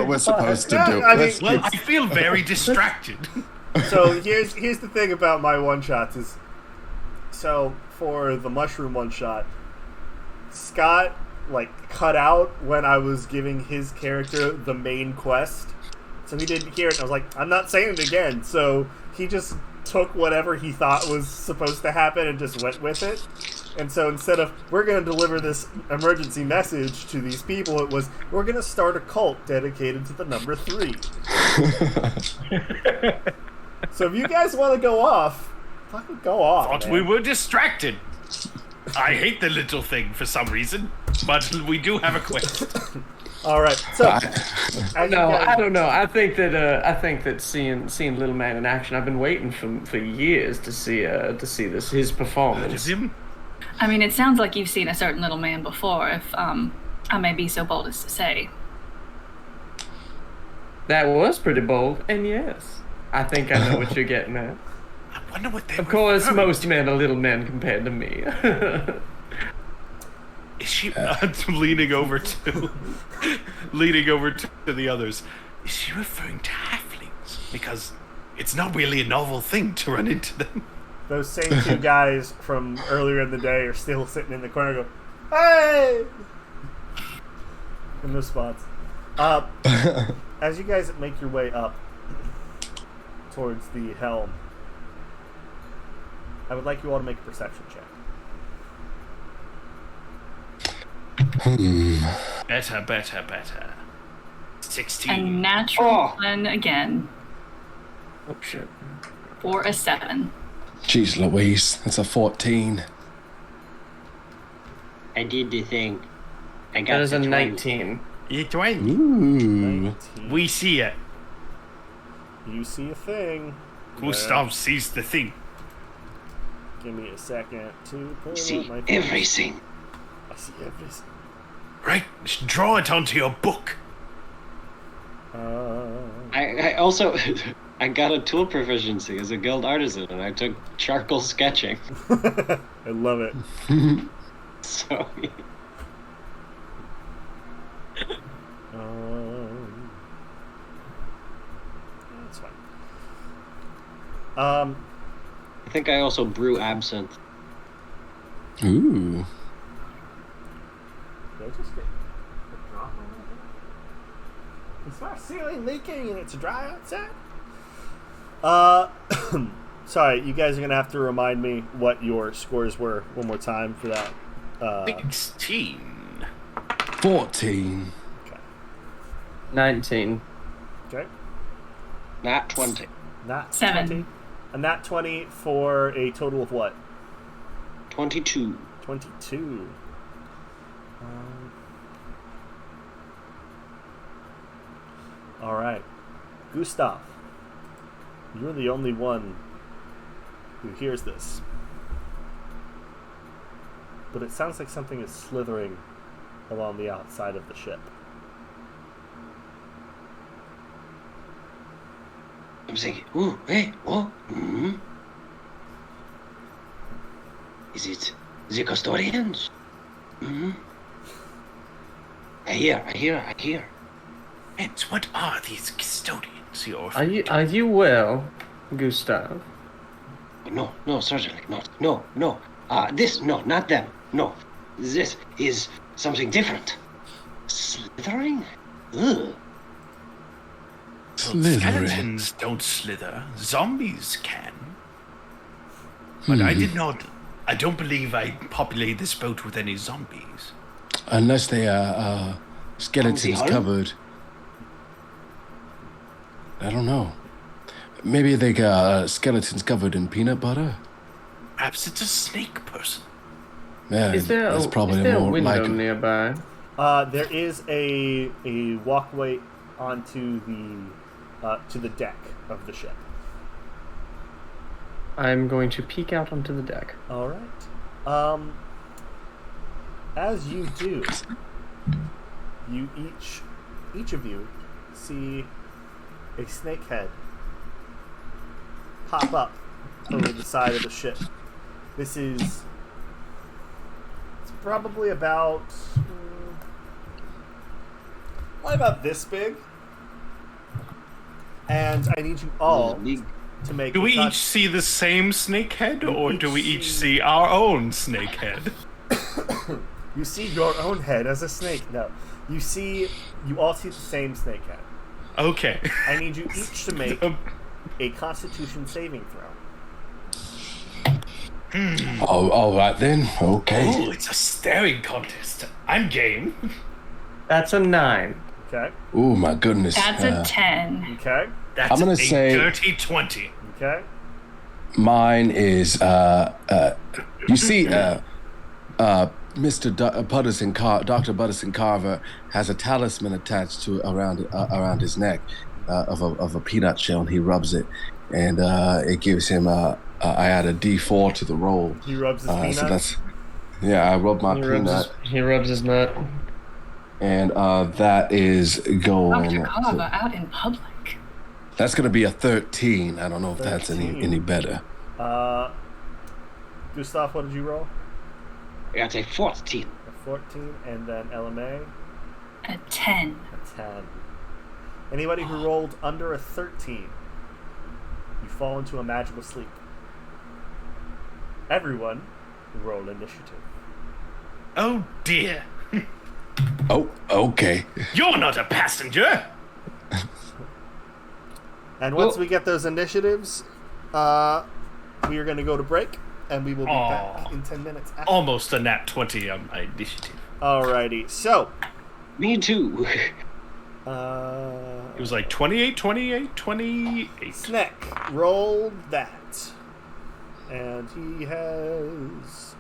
we're supposed to do. Yeah, I mean- Let's Well, I feel very distracted. So here's the thing about my one shots is, so for the mushroom one shot, Scott like cut out when I was giving his character the main quest So he didn't hear it, and I was like, I'm not saying it again. So he just took whatever he thought was supposed to happen and just went with it. And so instead of, we're going to deliver this emergency message to these people, it was, we're going to start a cult dedicated to the number 3. So if you guys want to go off, fucking go off. Thought man. we were distracted. I hate the little thing for some reason, but we do have a quest. All right. So I don't know. I think that seeing Little Man in action, I've been waiting for years to see his performance. Him? I mean, it sounds like you've seen a certain little man before, if I may be so bold as to say. That was pretty bold, and yes, I think I know what you're getting at. I wonder what they Of were course, referring most men are little men compared to me. Is she leaning over to the others? Is she referring to halflings? Because it's not really a novel thing to run into them. those same 2 guys from earlier in the day are still sitting in the corner and go, hey! In those spots. As you guys make your way up towards the helm, I would like you all to make a perception check. Better. 16. A natural one again. Oh shit! For a 7. Jeez Louise, that's a 14. I did the thing. I got That is the a 20. 19. You 20. Ooh. 19. We see it. You see a thing. Gustav sees the thing. Give me a second to pull See up my everything. I see everything. Right? Draw it onto your book. I also I got a tool proficiency as a guild artisan, and I took charcoal sketching. I love it. So That's fine. I think I also brew absinthe. Ooh. Did I just get a drop on that? Is my ceiling leaking and it's dry outside? Sorry, you guys are gonna have to remind me what your scores were one more time for that. 16. 14. Okay. 19. Okay. Not 20. Not 7. 20. A nat 20 for a total of what? 22. 22. All right. Gustav, you're the only one who hears this. But it sounds like something is slithering along the outside of the ship. I'm thinking, ooh, hey, what? Mm-hmm. Is it the custodians? Mm-hmm. I hear. And what are these custodians you're Are you well, Gustav? No, certainly not. No. No, not them. No. This is something different. Slithering? Ugh. Slithering. Skeletons don't slither. Zombies can. But I don't believe I populate this boat with any zombies. Unless they are skeletons Hull? covered. I don't know. Maybe they got skeletons covered in peanut butter? Perhaps it's a snake person. Yeah, Is there that's probably a more window likely. nearby? There is a walkway onto the to the deck of the ship. I'm going to peek out onto the deck. All right. As you do, you each of you see a snake head pop up over the side of the ship. This is it's probably about this big, and I need you all to make. Do we a each see the same snake head, or do we each see our own snake head? You see your own head as a snake. No, you all see the same snake head. Okay. I need you each to make a Constitution saving throw. Oh, all right then. Okay. Oh, it's a staring contest. I'm game. That's a 9. Okay. Oh my goodness. That's a 10. Okay. That's I'm gonna a say- dirty 20. Okay. Mine is you see Mr. Dr. Butterson Carver has a talisman attached to around his neck of a peanut shell, and he rubs it, and it gives him I add a D4 to the roll. He rubs his peanut. So that's I rub my He peanut, rubs his nut. and that is going. Dr. Carver out in public. That's gonna be a 13. I don't know if that's 13. any better. Gustav, what did you roll? I got a 14. A 14, and then LMA, A 10. a 10. Anybody who rolled under a 13, you fall into a magical sleep. Everyone roll initiative. Oh dear. Oh, okay. You're not a passenger. And once we get those initiatives, we are going to go to break, and we will be back in 10 minutes. After. Almost a nat 20 on my initiative. Alrighty, so Me too. It was like 28, 28, 28. Snack, roll that. And he has...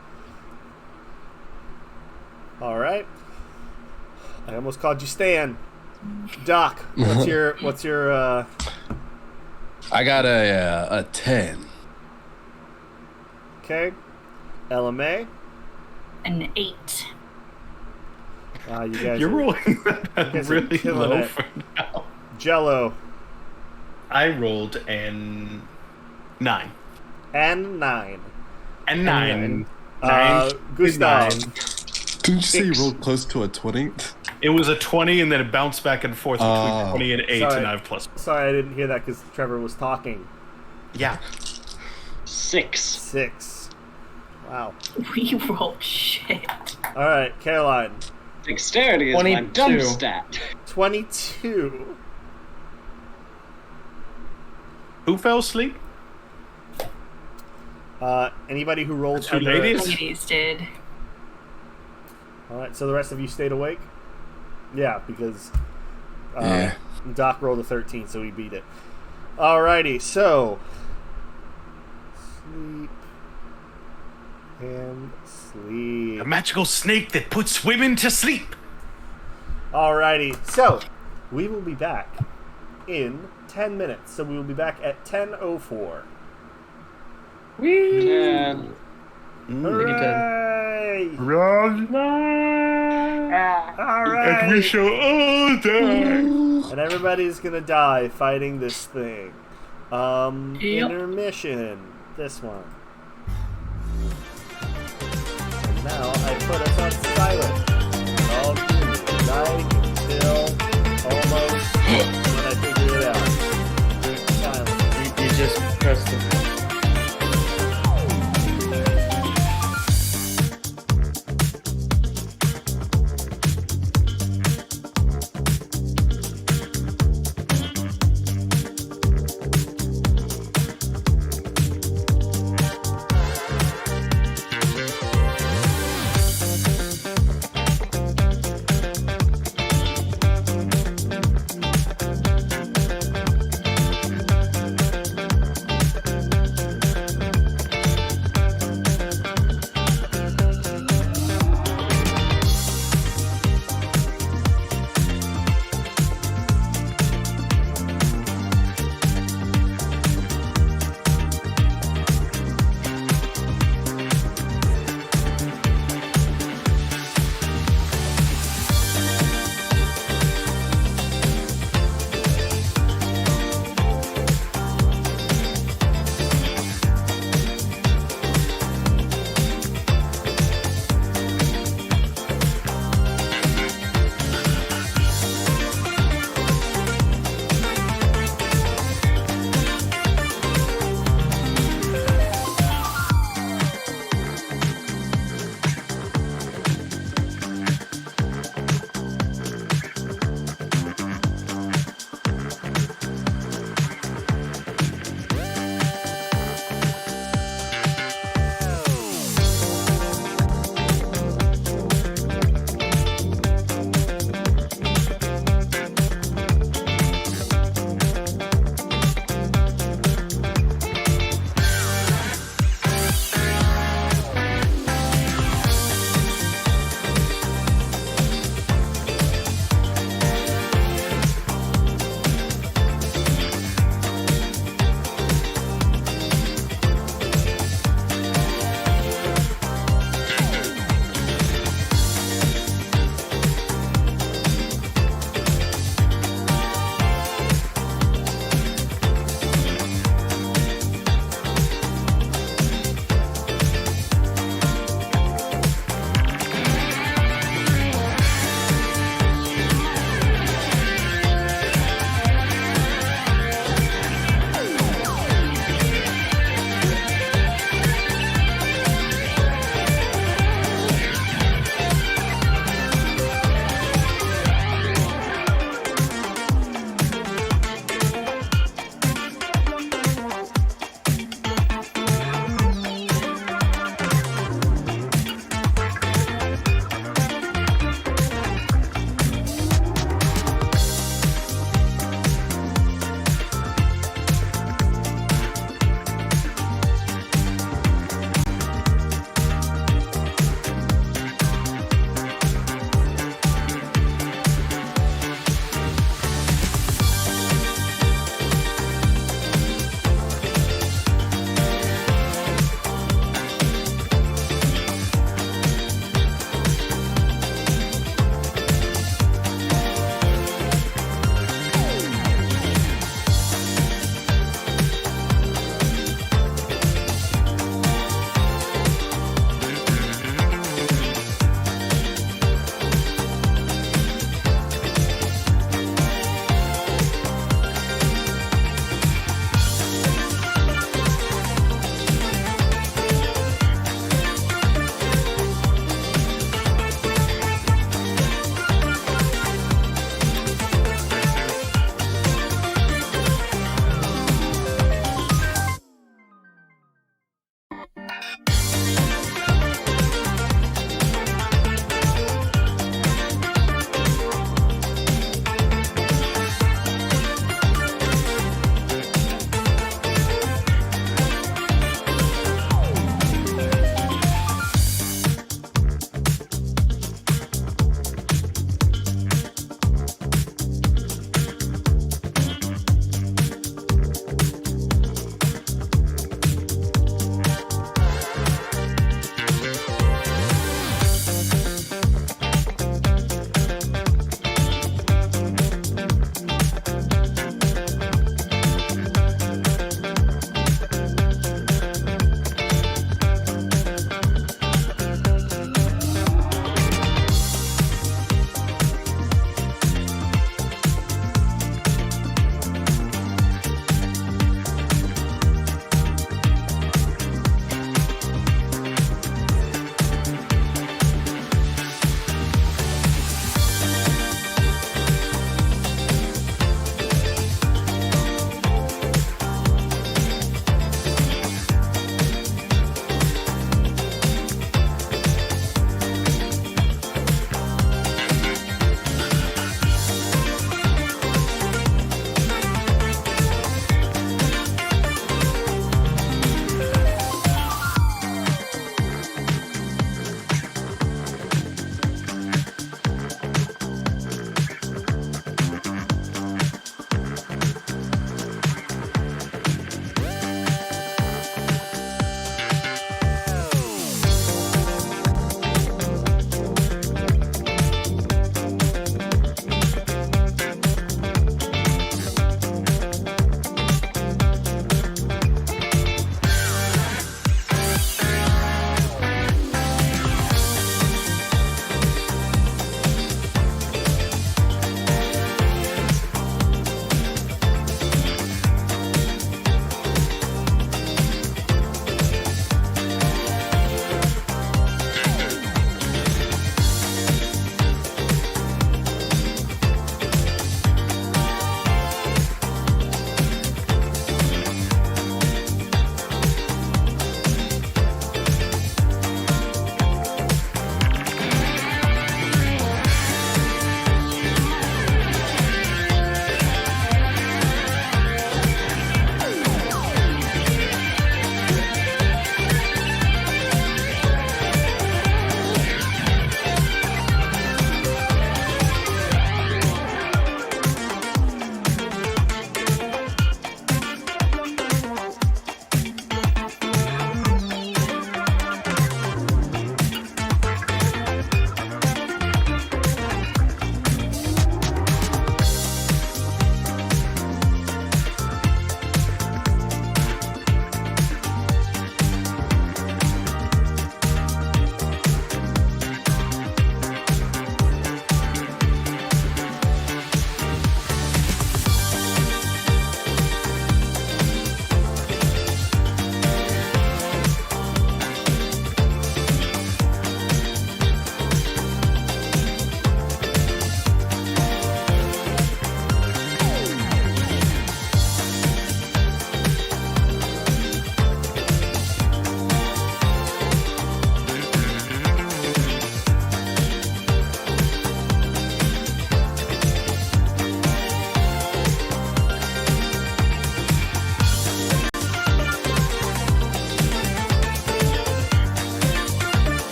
Alright. I almost called you Stan. Doc, what's your I got a 10. okay. LMA. An 8. You guys You're are rolling guys are really killing low it. for now. Jello. I rolled an 9. And 9. And 9. Gustav. Didn't you say you rolled close to a 20? It was a 20 and then it bounced back and forth between Oh. 20 and 8, Sorry. and I have plus. Sorry, I didn't hear that because Trevor was talking. Yeah. 6. 6. Wow. We rolled shit. Alright, Caroline. Dexterity is my 22. dumb stat. 22. Who fell asleep? Anybody who rolled Two under... ladies? Ladies did. Alright, so the rest of you stayed awake? Yeah, because Yeah. Doc rolled a 13, so he beat it. Alrighty, so... Sleep. And sleep. A magical snake that puts women to sleep. Alrighty, so we will be back in 10 minutes. So we will be back at 10:04. And Hooray! Run. Alright! And we shall all die. And everybody's gonna die fighting this thing. Yep. Intermission. This one. And now I put us on silent. All humans die until almost when I figure it out. Silent. You just press the...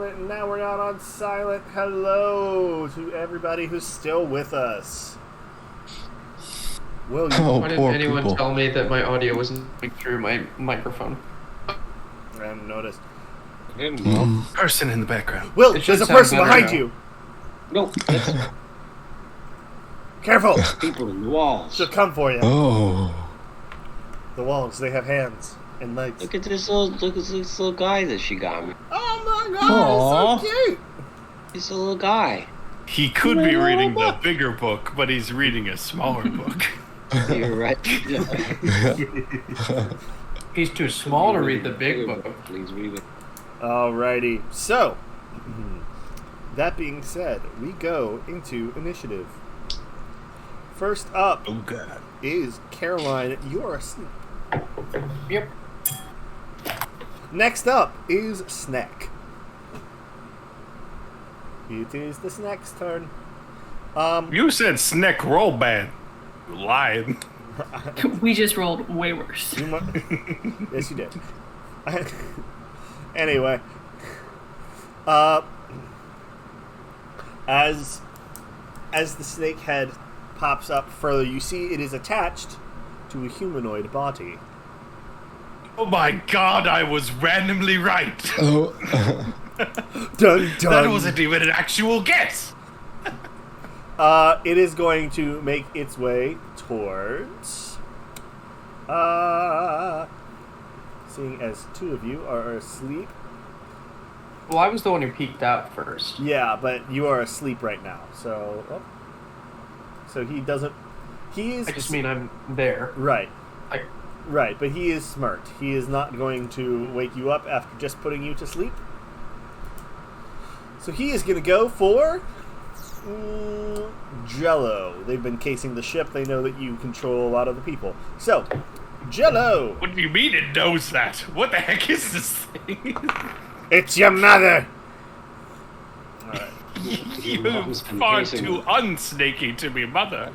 silent, and now we're not on silent. Hello to everybody who's still with us. Will you? Why didn't anyone tell me that my audio wasn't coming through my microphone? I haven't noticed. Person in the background. Will, It should there's a sound person better behind now. you. No, that's Careful! people in the walls. She'll come for you. Oh. The walls, they have hands and legs. Look at this little guy that she got me. Oh my god, it's so cute! He's a little guy. He could be reading the bigger book, but he's reading a smaller book. You're right. He's too small to read the big book. Please read it. Alrighty, so, that being said, we go into initiative. First up Oh god. is Caroline, you are asleep. Yep. Next up is Snack. It is the Snack's turn. You said Snick roll bad. You lied. We just rolled way worse. You mu- yes, you did. Anyway, as the snake head pops up further, you see it is attached to a humanoid body. Oh my god, I was randomly right. Oh. Dun dun. That wasn't even an actual guess. It is going to make its way towards. Seeing as two of you are asleep. Well, I was the one who peeked out first. Yeah, but you are asleep right now, so. So he doesn't. He is. I just mean I'm there. Right. Like, Right, but he is smart. He is not going to wake you up after just putting you to sleep. So he is going to go for Jello. They've been casing the ship. They know that you control a lot of the people. So, Jello! What do you mean it knows that? What the heck is this thing? It's your mother! Alright. You're far too unsnaky to be mother.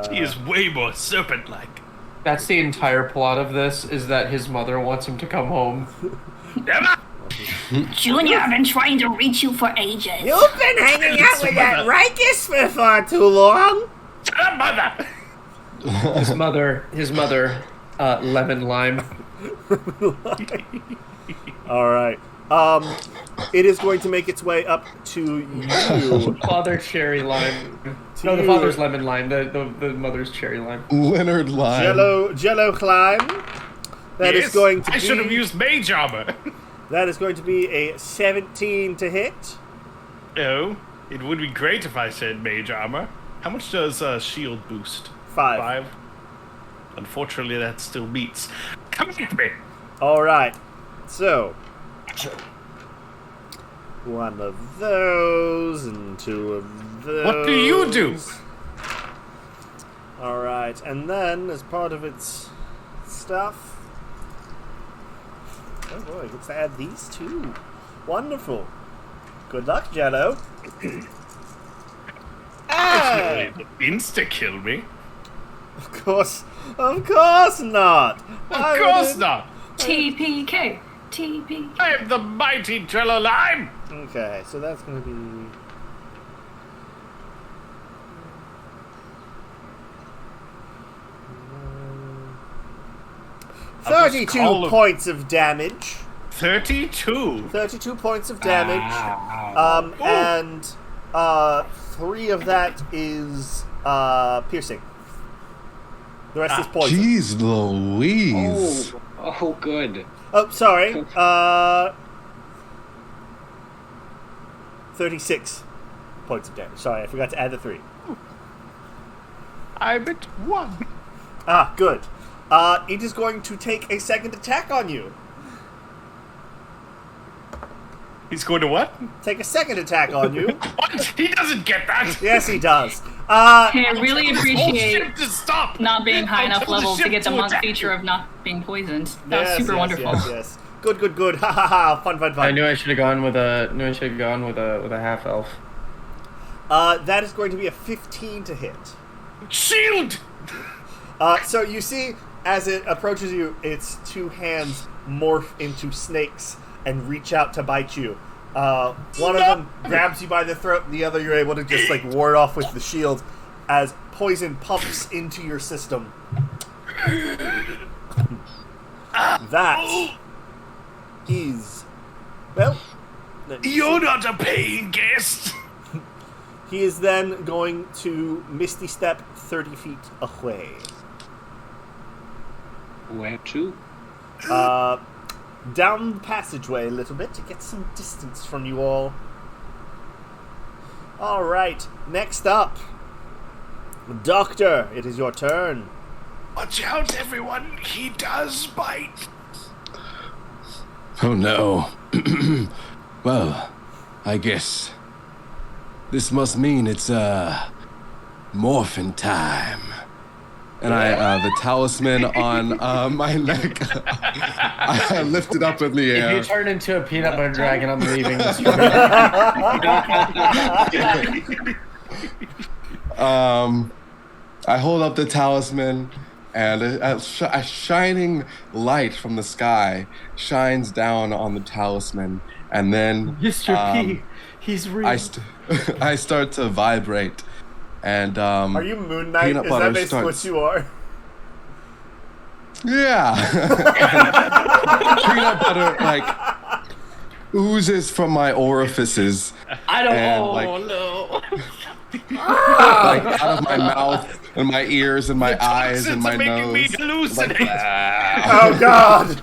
She is way more serpent-like. that's the entire plot of this, is that his mother wants him to come home. Emma! Junior, I've been trying to reach you for ages. You've been hanging out with that Riker Smith for too long! Shut up, mother! His mother, lemon lime. Alright. It is going to make its way up to you. Father cherry lime. To No, the you. father's lemon lime. The mother's cherry lime. Leonard Lime. Jello climb. That is Yes, going to be. I should have used mage armor. That is going to be a 17 to hit. No, it would be great if I said mage armor. How much does shield boost? 5. Unfortunately, that still beats. Come get me. All right. So, one of those and two of those. What do you do? All right, and then as part of its stuff. Oh boy, it gets to add these two. Wonderful. Good luck, Jello. It's really insta kill me. Of course not. Of course not. TPK. TPK. I am the mighty Jello Lime. Okay, so that's going to be. I'll just 32 call him- points of damage. 32. 32 points of damage. Ooh. And 3 of that is piercing. The rest is poison. Jeez Louise. Oh, good. Oh, sorry. 36 points of damage. Sorry, I forgot to add the 3. I'm at 1. Ah, good. It is going to take a second attack on you. He's going to what? Take a second attack on you. What? He doesn't get that. Yes, he does. Hey, I really Whole appreciate ship to stop. not being high I enough told the level to ship get the to monk attack feature you. of not being poisoned. That was Yes, super yes, wonderful. Yes. Good. Ha ha ha. Fun. I knew I should have gone with a half elf. That is going to be a 15 to hit. Shield. So you see, As it approaches you, its two hands morph into snakes and reach out to bite you. One of them grabs you by the throat, and the other you're able to just like ward off with the shield as poison pumps into your system. That is... Well... You're not a paying guest! He is then going to Misty Step 30 feet away. Where to? Down the passageway a little bit to get some distance from you all. Alright, next up. Doctor, it is your turn. Watch out, everyone! He does bite! Oh no. Well, I guess this must mean it's morphin' time. And the talisman on my neck, I lift it up in the air. If you turn into a peanut butter dragon, I'm leaving this room. I hold up the talisman, and a shining light from the sky shines down on the talisman, and then Mr. P, he's real. I start to vibrate, and Are you Moon Knight? Is that basically what you are? Yeah. Peanut butter like oozes from my orifices. I don't and, know. Like out of my mouth and my ears and my eyes and my nose. Me hallucinate. Oh God!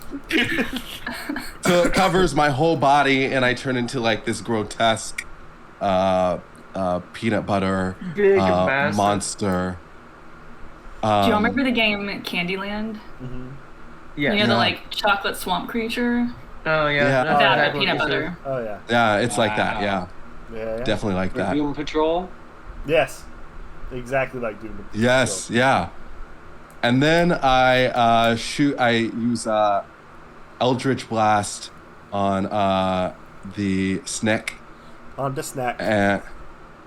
So it covers my whole body, and I turn into like this grotesque peanut butter Big massive. monster. Do you remember the game Candyland? Mm-hmm. Yeah. You know, the like chocolate swamp creature? Oh yeah. Yeah. No, That, that's but what peanut you said. butter. Oh yeah. Yeah, it's like that. Yeah, Yeah. definitely like For that. Doom Patrol? Yes. Exactly like Doom. Yes, yeah. And then I use Eldritch Blast on the Snick. On the snack. And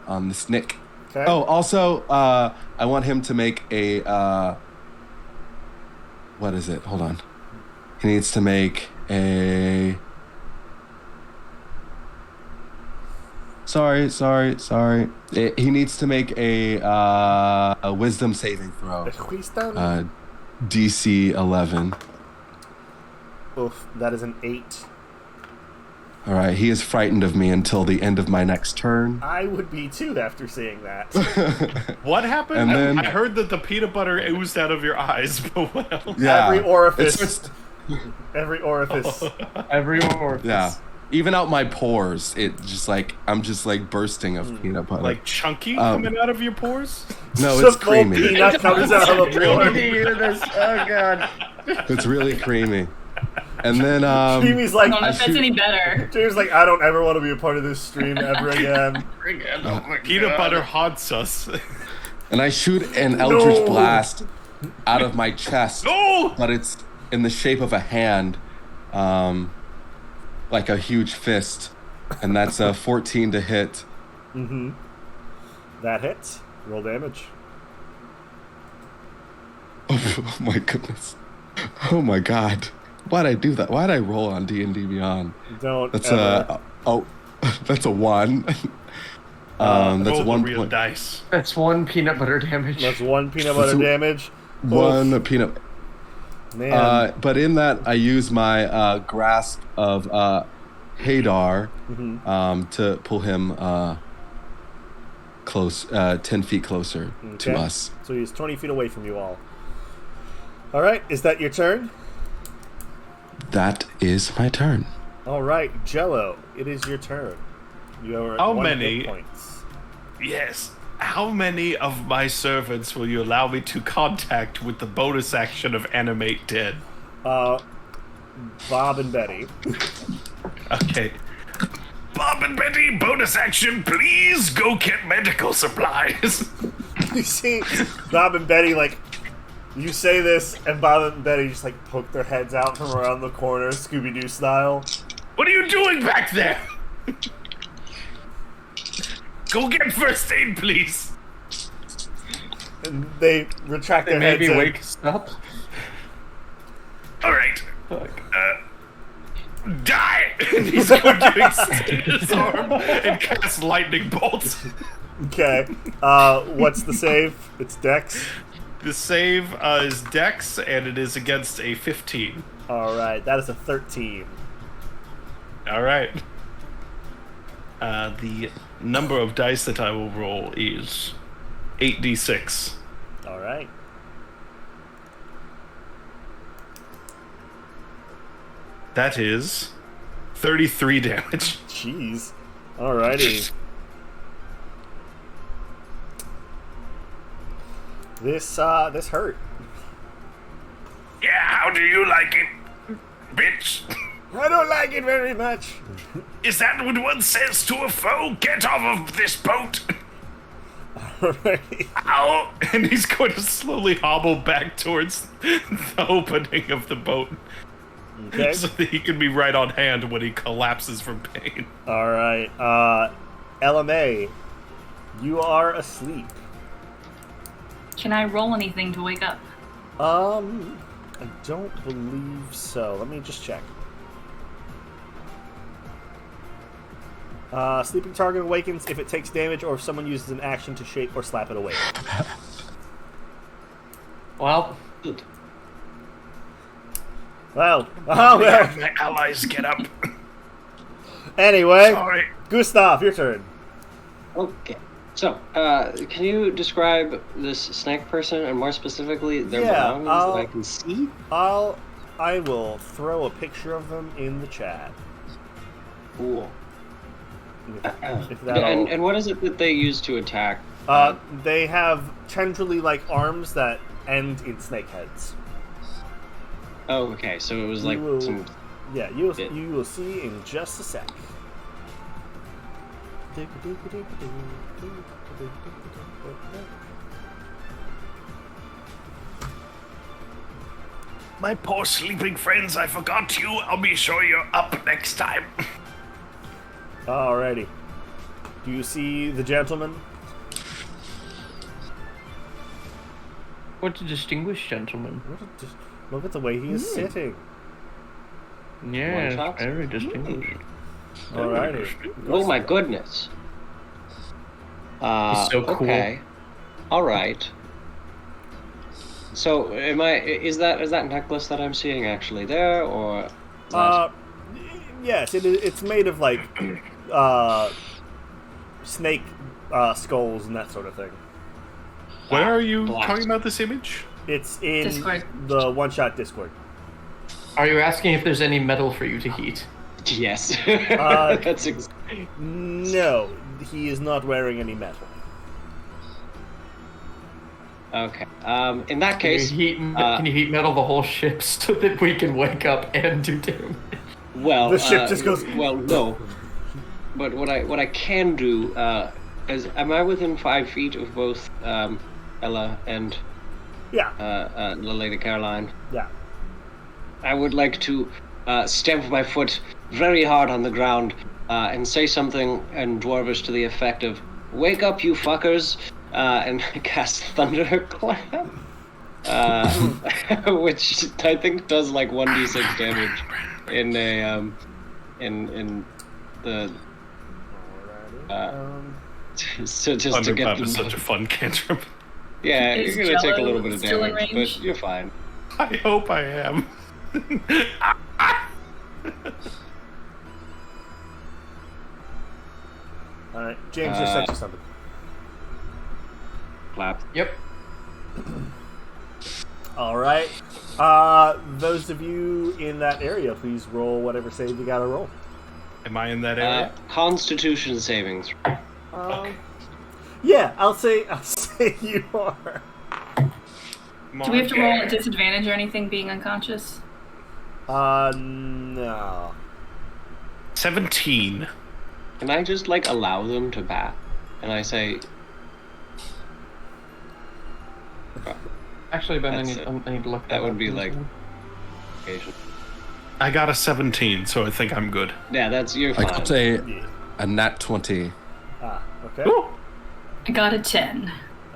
on the Snick. Okay. Oh, also, I want him to make a what is it? Hold on. He needs to make a. Sorry. He needs to make a wisdom saving throw. DC 11. Oof, that is an 8. All right, he is frightened of me until the end of my next turn. I would be too after seeing that. What happened? And then- I heard that the peanut butter oozed out of your eyes, but what else? Yeah, Every orifice. it's just- Every orifice. Every orifice. yeah, even out my pores, it just like I'm just like bursting of peanut butter. Like chunky coming out of your pores? no, Just it's full creamy. peanut comes out of a I pore. need to hear this. Oh god. It's really creamy. And then Jamie's I like, don't know if that's any better. Jamie's like, I don't ever want to be a part of this stream ever again. Peanut butter haunts us. and I shoot an Eldritch No. Blast out of my chest, No! but it's in the shape of a hand, like a huge fist, and that's a 14 to hit. Mm-hmm. That hits. Roll damage. Oh my goodness. Oh my god. Why'd I do that? Why'd I roll on D&D Beyond? Don't That's ever. that's a 1. That's Roll the 1 real point. dice. That's 1 peanut butter damage. That's 1 peanut butter damage. 1 peanut. Man. But in that, I use my grasp of Hadar to pull him close, 10 feet closer to Okay. us. So he's 20 feet away from you all. All right, is that your turn? That is my turn. All right, Jello, it is your turn. You are at How 1 many? hit points. Yes. How many of my servants will you allow me to contact with the bonus action of animate dead? Bob and Betty. Okay. Bob and Betty, bonus action, please go get medical supplies. You see Bob and Betty, like, you say this, and Bob and Betty just, like, poke their heads out from around the corner, Scooby-Doo style. What are you doing back there? Go get first aid, please. And they retract their heads Maybe and wake us up. All right. Fuck. Die! And he's going to extend his arm and cast lightning bolts. Okay. What's the save? It's Dex. The save is Dex, and it is against a 15. All right, that is a 13. All right. The number of dice that I will roll is 8d6. All right. That is 33 damage. Jeez. Alrighty. This hurt. Yeah, how do you like it, bitch? I don't like it very much. Is that what one says to a foe? Get off of this boat! Alrighty. Ow! And he's going to slowly hobble back towards the opening of the boat. Okay. So that he can be right on hand when he collapses from pain. Alright. LMA, you are asleep. Can I roll anything to wake up? I don't believe so. Let me just check. Sleeping target awakens if it takes damage or if someone uses an action to shake or slap it awake. Well, Well, My allies get up. Anyway, Sorry. Gustav, your turn. Okay. So, can you describe this snake person and more specifically their belongings that I can see? I will throw a picture of them in the chat. Cool. If that'll- And what is it that they use to attack? They have tendrily-like arms that end in snake heads. Oh, okay. So it was like You will- some. Yeah, you will see in just a sec. My poor sleeping friends, I forgot you. I'll be sure you're up next time. Alrighty. Do you see the gentleman? what a distinguished gentleman. Look at the way he is sitting. Yeah, shot? very distinguished. Alrighty. Oh my goodness. He's so cool. Okay. All right. So, is that necklace that I'm seeing actually there, or? Yes, it's made of like snake skulls and that sort of thing. Where are you Blast. talking about this image? It's in Discord. the one-shot Discord. Are you asking if there's any metal for you to heat? Yes. That's No, he is not wearing any metal. okay. In that case, Can you heat metal the whole ship so that we can wake up and do damage? well, The ship just goes- Well, no. But what I can do is, am I within 5 feet of both Ella and Yeah, the Lady Caroline? yeah. I would like to stamp my foot very hard on the ground and say something in Dwarvish to the effect of, "Wake up, you fuckers!" And cast Thunderclap, which I think does like 1d6 damage in a in the. So just to Thunderclap get is such a fun cantrip. yeah, Is you're gonna take a Jello little bit of still in damage, range? but you're fine. I hope I am. Alright, James just sent you something. Clap. Yep. Alright. Those of you in that area, please roll whatever save you gotta roll. Am I in that area? Constitution savings. Yeah, I'll say you are. Do we have to roll at disadvantage or anything being unconscious? No. 17. Can I just like allow them to bat? And I say, Actually, Ben, I That's need, it. I need to look that that would up. be like. occasion. I got a 17, so I think I'm good. Yeah, you're I fine. got a nat 20. Okay. Ooh. I got a 10.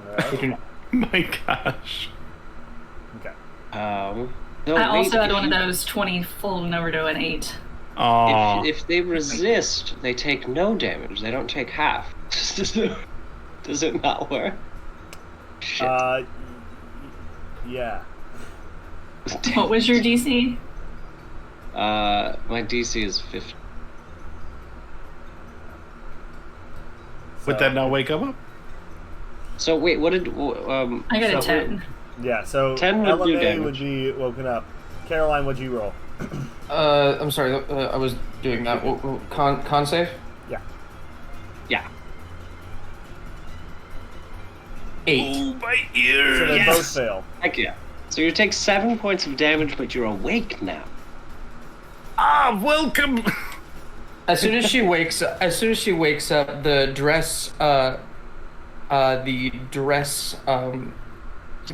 Alright. My gosh. Okay. No, I wait, also had if one of you- those 20 folding over to an 8. Aw. If they resist, they take no damage. They don't take half. Does it not work? Shit. Yeah. What was your DC? My DC is 50. Would that not wake up? So wait, what did I got a So 10. Yeah, so 10 would do LMA damage. would be woken up. Caroline, what'd you roll? I'm sorry. I was doing that. Con save. Yeah. Yeah. 8. Oh, my So ears! they both fail. Heck yeah. So you take 7 points of damage, but you're awake now. Ah, welcome! As soon as she wakes up, the dress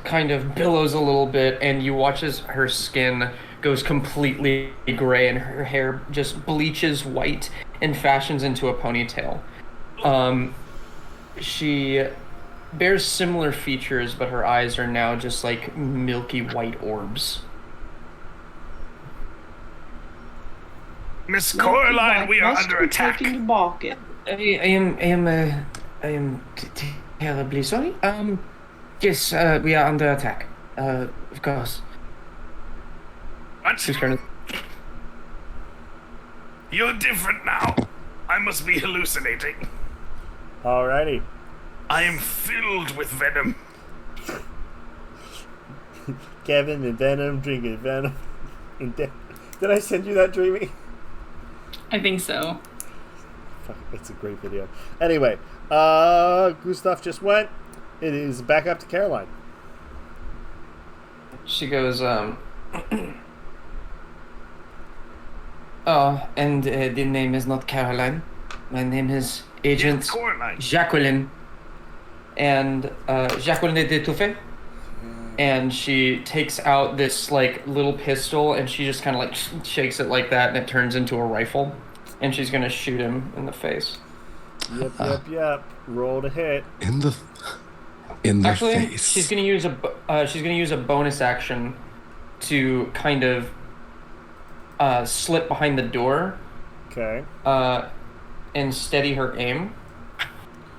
kind of billows a little bit, and you watch as her skin goes completely gray and her hair just bleaches white and fashions into a ponytail. She bears similar features, but her eyes are now just like milky white orbs. Miss Coraline, we are under attack. I am terribly sorry. Yes, we are under attack. Of course. What? Whose turn is- You're different now. I must be hallucinating. Alrighty. I am filled with venom. Kevin and Venom drinking Venom. Did I send you that, Dreamy? I think so. Fuck, it's a great video. Anyway, Gustav just went. It is back up to Caroline. She goes, Oh, and the name is not Caroline. My name is Agent Yes, Coraline. Jacqueline. And Jacqueline de Touffet. And she takes out this like little pistol and she just kind of like shakes it like that and it turns into a rifle. And she's gonna shoot him in the face. Yep. Roll to hit. In the Actually, face. she's gonna use a bonus action to kind of slip behind the door Okay. and steady her aim.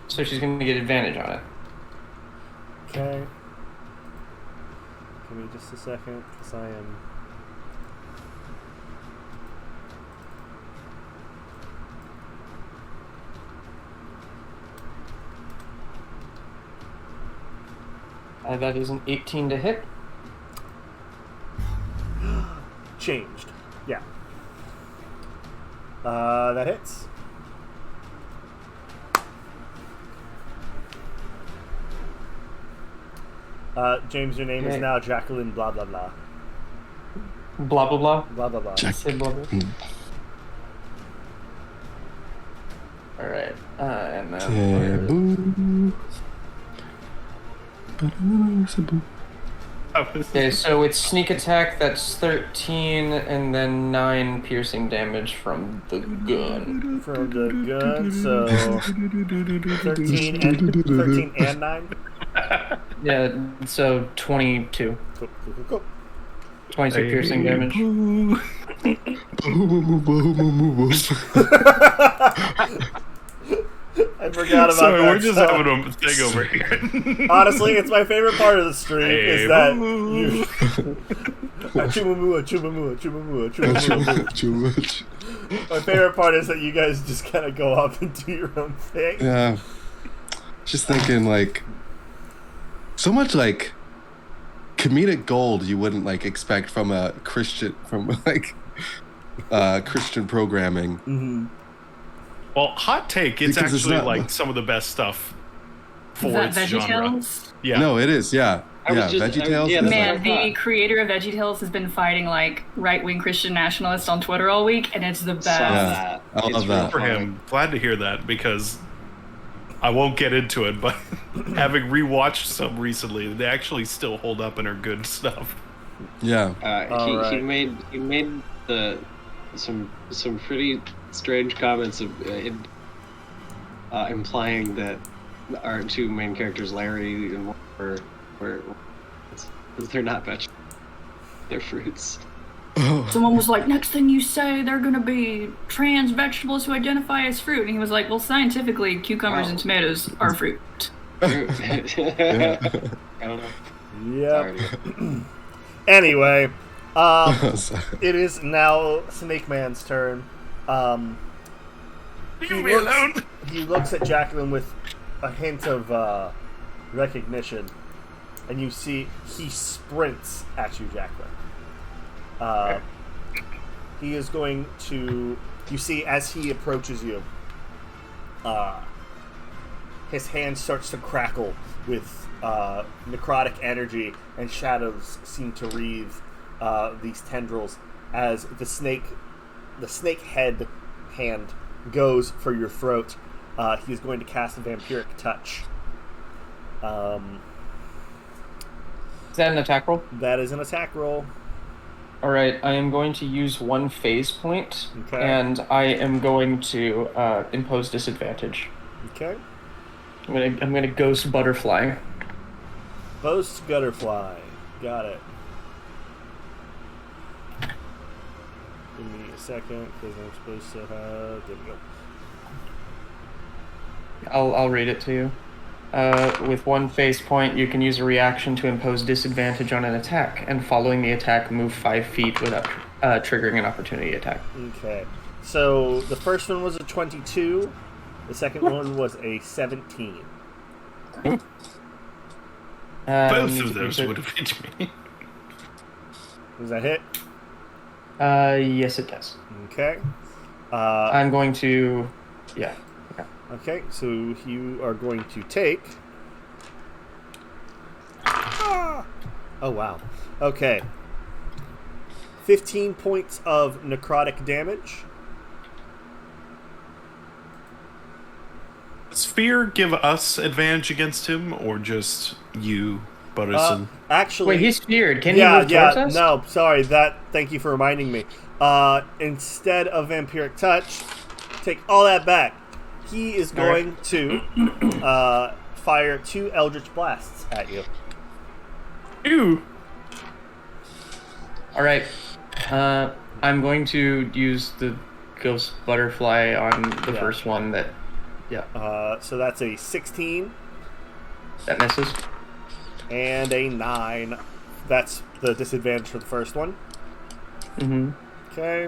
So she's gonna get advantage on it. Okay. Give me just a second, because I am... That is an 18 to hit. Changed. Yeah. That hits. James, your name is Okay. now Jacqueline blah blah blah. Blah blah blah. Blah blah blah. Say blah blah. All right, and then. Okay, so it's sneak attack. That's 13, and then 9 piercing damage from the gun. From the gun, so 13 and 9. Yeah, so 22. Cool. 22 piercing damage. I forgot about Sorry, that. we're just stuff. having a thing over here. Honestly, it's my favorite part of the stream Hey, is that boo. you... My favorite part is that you guys just kind of go off and do your own thing. Yeah. Just thinking, like, so much, like, comedic gold you wouldn't, like, expect from a Christian, Christian programming. Mm-hmm. Well, hot take, it's Because it's actually not- like some of the best stuff for Is that its genre. VeggieTales? Yeah. No, it is, yeah. I was just- VeggieTales. yeah, is that's like- what Man, I the creator of VeggieTales has been fighting like right-wing Christian nationalists on Twitter all week, and it's the best. Saw Yeah, that. I love It's that. real For funny. him. Glad to hear that because I won't get into it, but having rewatched some recently, they actually still hold up and are good stuff. Yeah. He made some pretty strange comments of, implying that our two main characters, Larry and were they're not vegetables. their fruits. Someone was like, next thing you say, they're going to be trans vegetables who identify as fruit. And he was like, well, scientifically, cucumbers and tomatoes are fruit. I don't know. Yep. Anyway, it is now Snake Man's turn. Leave me alone. He looks at Jacqueline with a hint of recognition, and you see he sprints at you, Jacqueline. He is going to. You see, as he approaches you, his hand starts to crackle with necrotic energy, and shadows seem to wreathe these tendrils as the snake head hand goes for your throat. He is going to cast a vampiric touch. Is that an attack roll? That is an attack roll. All right, I am going to use one phase point, Okay. and I am going to impose disadvantage. Okay. I'm gonna ghost butterfly. Ghost Gutterfly. Got it. Give me a second, because I'm supposed to have... There we go. I'll read it to you. With one phase point, you can use a reaction to impose disadvantage on an attack, and following the attack, move 5 feet without triggering an opportunity attack. Okay. So, the first one was a 22. The second one was a 17. Both of those would have hit me. Does that hit? Yes, it does. Okay. I'm going to... Yeah. Okay, so you are going to take... Oh, wow. Okay. 15 points of necrotic damage. Does fear give us advantage against him, or just you, Butterson? Actually... Wait, he's feared. Can he move towards us? No, sorry. Thank you for reminding me. Instead of Vampiric Touch, take all that back. He is going to fire 2 Eldritch Blasts at you. Ew. All right. I'm going to use the ghost butterfly on the first one that... Yeah. So that's a 16 That misses. and a 9. That's the disadvantage for the first one. Mm-hmm. Okay.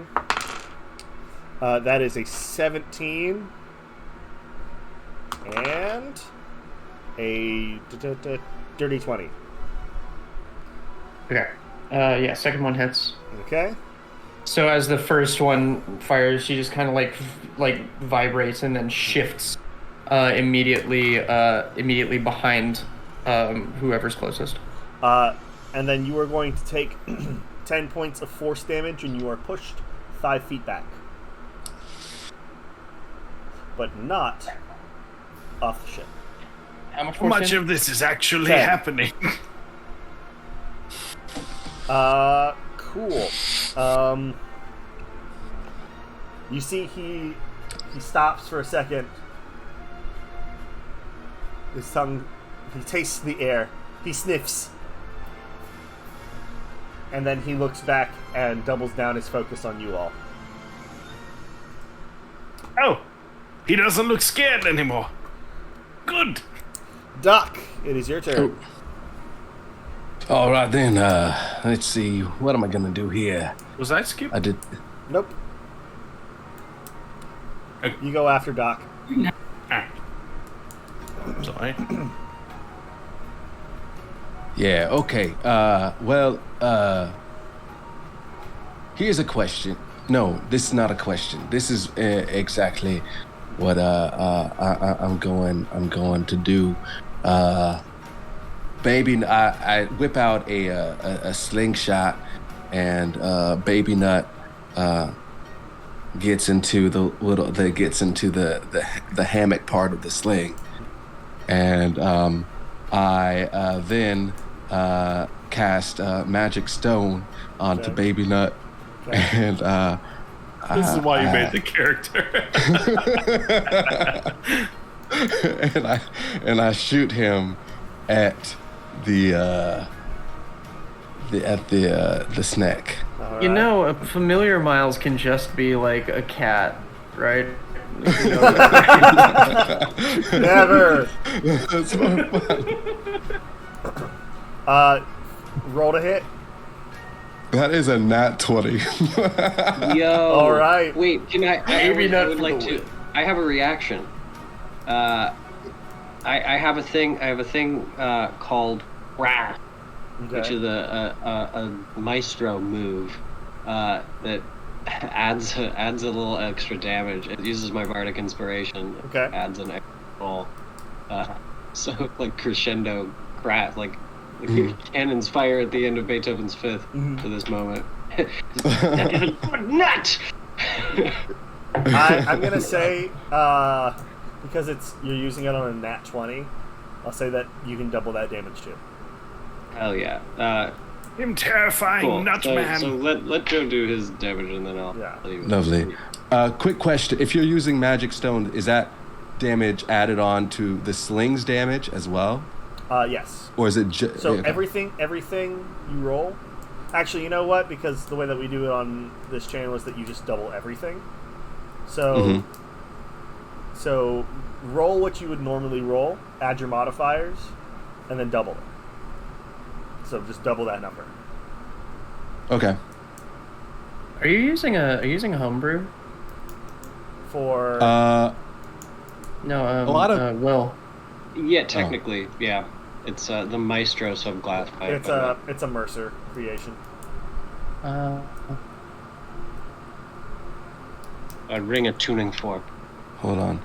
That is a 17 and a dirty 20. Okay. Yeah, second one hits. Okay. So as the first one fires, she just kind of like vibrates and then shifts immediately behind whoever's closest. And then you are going to take 10 points of force damage, and you are pushed 5 feet back. But not off the ship. How much How force much damage? of this is actually 10. happening? Cool. You see he stops for a second. His tongue, he tastes the air. He sniffs. And then he looks back and doubles down his focus on you all. Oh, he doesn't look scared anymore. Good. Doc, it is your turn. All right then. Let's see. What am I gonna do here? Was I skipped? I did. Nope. Okay. You go after Doc. Ah. Sorry. Yeah. Okay. Well. Here's a question. No, this is not a question. This is exactly what I'm going to do. Baby, I whip out a slingshot, and Baby Nut gets into the hammock part of the sling, and I then cast Magic Stone onto Okay. Baby Nut, and This is why you made the character. and I shoot him at the the snack. All You right. know, a familiar Miles can just be like a cat, right? Never. That's more fun. Roll to hit. That is a nat 20. Yo. All right. Wait, can I Maybe would, not I would for like the to. win. I have a reaction. I have a thing. I have a thing called Wrath, which is a maestro move that adds a little extra damage. It uses my bardic inspiration. Okay. Adds an extra roll. So like crescendo crash, like cannons fire at the end of Beethoven's Fifth to this moment. That is a good nut. I'm gonna say because you're using it on a nat 20. I'll say that you can double that damage too. Hell yeah. Him terrifying Cool. nut So man. let Joe do his damage and then I'll Yeah. tell you. Lovely. Quick question: if you're using Magic Stone, is that damage added on to the sling's damage as well, Yes. or is it just So everything you roll. Actually, you know what? Because the way that we do it on this channel is that you just double everything. So, so roll what you would normally roll, add your modifiers, and then double it. So just double that number. Okay. Are you using a homebrew? For No, A lot of- Will. Yeah, technically, yeah. It's the Maestro subclass. it's a Mercer creation. A ring of tuning fork. Hold on.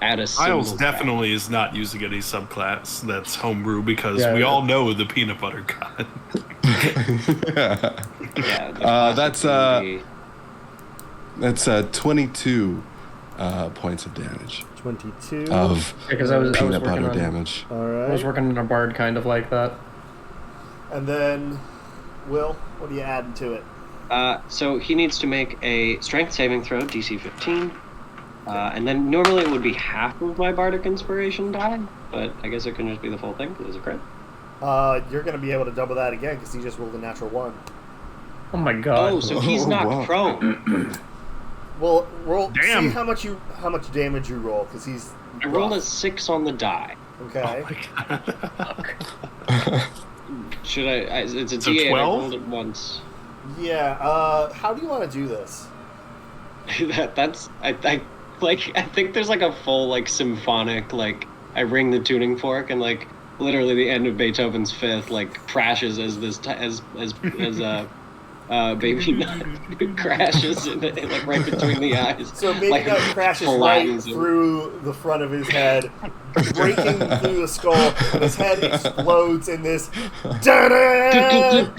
Add a Miles symbol definitely is not using any subclass that's homebrew because Yeah, we yeah. all know the peanut butter god. Yeah, the That's classic That's 22 points of damage 22. of Because I was peanut working butter on damage. All I was right. working on a bard kind of like that. And then, Will, what are you adding to it? So he needs to make a strength saving throw, DC 15. And then normally it would be half of my bardic inspiration die, but I guess it can just be the full thing because it's a crit. You're going to be able to double that again because he just rolled a natural 1. Oh my god. Oh, so he's not wow. prone. Well, roll. Damn. See how much damage you roll because he's. I rolled a rough. 6 on the die. Okay. Should I it's a So D8. 12? I rolled it once. Yeah. How do you want to do this? That's I think there's like a full like symphonic like I ring the tuning fork and like literally the end of Beethoven's Fifth like crashes as this as Baby Nut crashes in it, like right between the eyes. So Baby like, Nut crashes right flattens him. through the front of his head, breaking through the skull, and his head explodes in this. Da-da!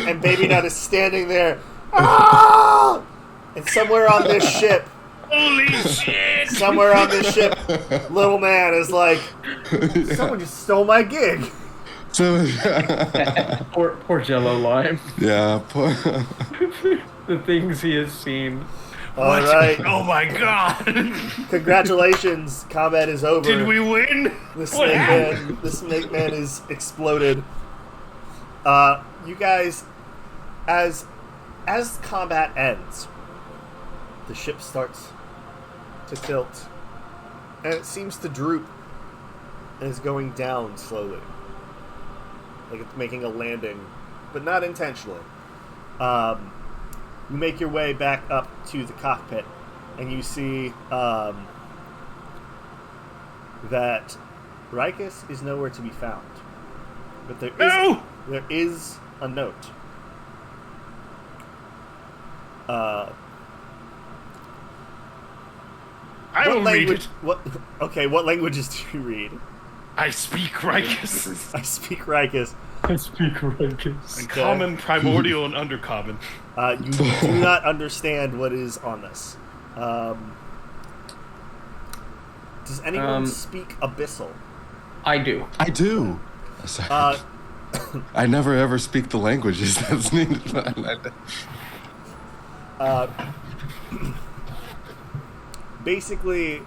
And Baby Nut is standing there. Ah! And somewhere on this ship, Holy shit! somewhere on this ship, little man is like, someone just stole my gig. So, Poor Jello Lime. yeah. The things he has seen. All right, Oh my god! congratulations, combat is over. Did we win? The What happened? snake man is exploded. You guys, as combat ends, the ship starts to tilt, and it seems to droop, and is going down slowly, like it's making a landing, but not intentionally. You make your way back up to the cockpit, and you see that Rikus is nowhere to be found. But No! there is a note. I will read it. What languages do you read? I speak Rikus. I speak Rikus. I speak Rikus. Common, primordial, and undercommon. You do not understand what is on this. Does anyone speak Abyssal? I do. I do. Sorry. I never ever speak the languages that's needed. Basically,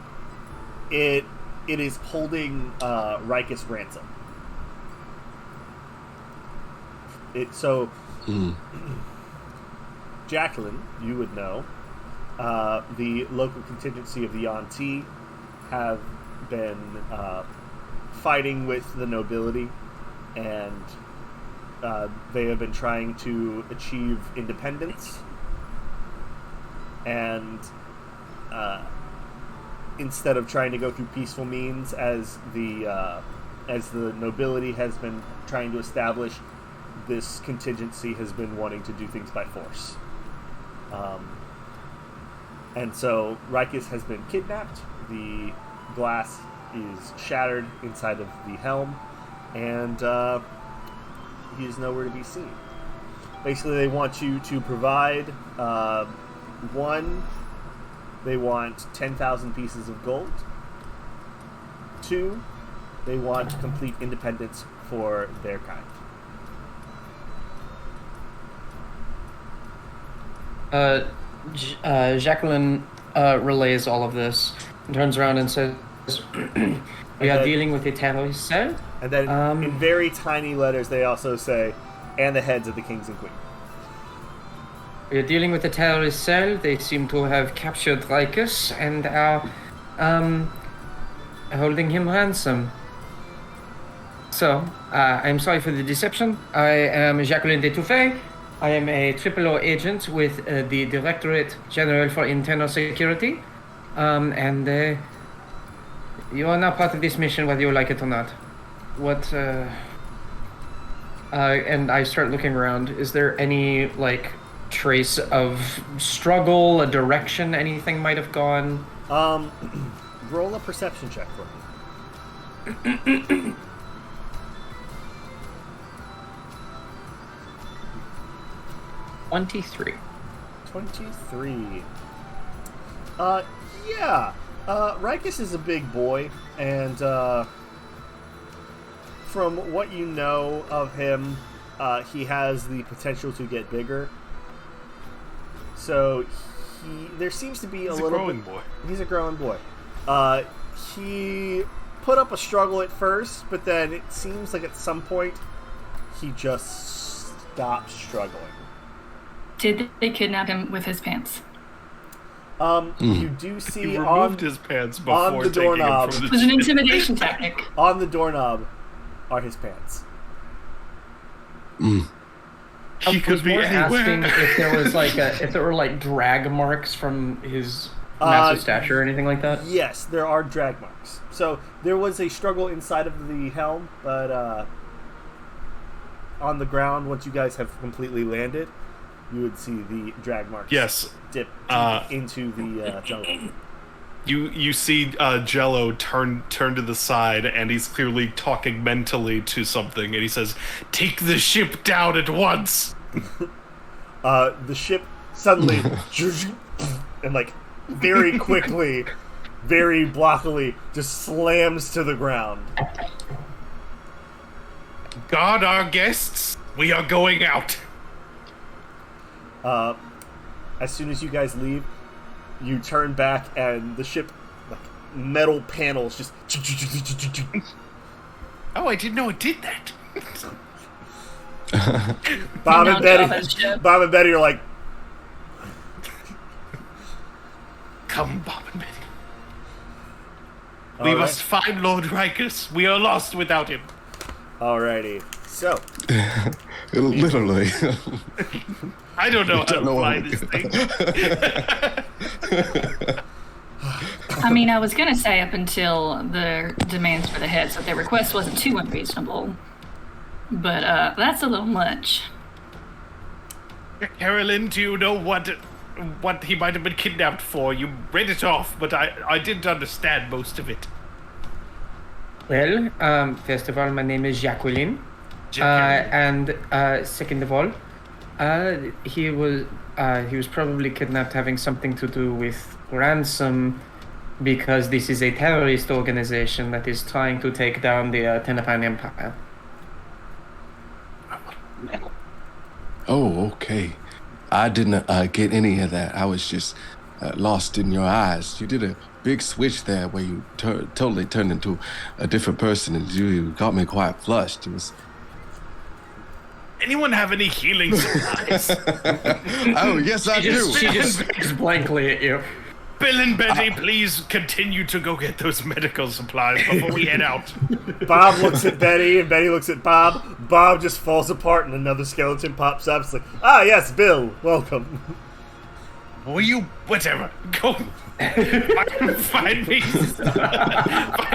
it is holding Rikus ransom. Jacqueline, you would know, the local contingency of the Yanti have been fighting with the nobility, and they have been trying to achieve independence. And instead of trying to go through peaceful means, as the nobility has been trying to establish, this contingency has been wanting to do things by force. And so Rikus has been kidnapped. The glass is shattered inside of the helm, and he is nowhere to be seen. Basically, they want you to provide one, they want 10,000 pieces of gold. Two, they want complete independence for their kind. Jacqueline relays all of this and turns around and says, we are dealing with a terrorist cell. And then in very tiny letters they also say, and the heads of the kings and queens. We are dealing with a terrorist cell. They seem to have captured Rikus and are holding him ransom. So, I'm sorry for the deception. I am Jacqueline de Touffet. I am a O agent with the Directorate General for Internal Security. And you are now part of this mission, whether you like it or not. What, and I start looking around. Is there any, like, trace of struggle, a direction anything might have gone? Roll a perception check for me. 23. 23. Yeah. Rikus is a big boy, and from what you know of him, he has the potential to get bigger. So there seems to be He's a little growing boy. He's a growing boy. He put up a struggle at first, but then it seems like at some point he just stopped struggling. Did they kidnap him with his pants? You do see He removed his pants before on the taking doorknob. him from It the was an intimidation tactic. On the doorknob are his pants. He could be asking anywhere. if there was like if there were like drag marks from his massive stature or anything like that. Yes, there are drag marks. So there was a struggle inside of the helm, but on the ground, once you guys have completely landed, you would see the drag marks. Yes. Dip deep into the jungle. You see Jello turn to the side, and he's clearly talking mentally to something, and he says, "Take the ship down at once." The ship suddenly and like very quickly, very blockily, just slams to the ground. Guard our guests. We are going out. As soon as you guys leave, you turn back and the ship, like metal panels, just. Oh, I didn't know it did that. Bob and Betty are like, Come, Bob and Betty. We must find Lord Rikus. We are lost without him. Alrighty. So. Literally. I don't know how to fly this thing. I mean, I was gonna say up until the demands for the heads that their request wasn't too unreasonable, but that's a little much. Carolyn, do you know what he might have been kidnapped for? You read it off, but I didn't understand most of it. Well, first of all, my name is Jacqueline. And second of all, he was probably kidnapped having something to do with ransom, because this is a terrorist organization that is trying to take down the Tenepan Empire. Oh, okay. I didn't get any of that. I was just lost in your eyes. You did a big switch there where you totally turned into a different person, and you got me quite flushed. It was Anyone have any healing supplies? Oh, yes, I do. She just looks blankly at you. Bill and Betty, please continue to go get those medical supplies before we head out. Bob looks at Betty, and Betty looks at Bob. Bob just falls apart, and another skeleton pops up. It's like, ah, yes, Bill, welcome. Will you, whatever, go find me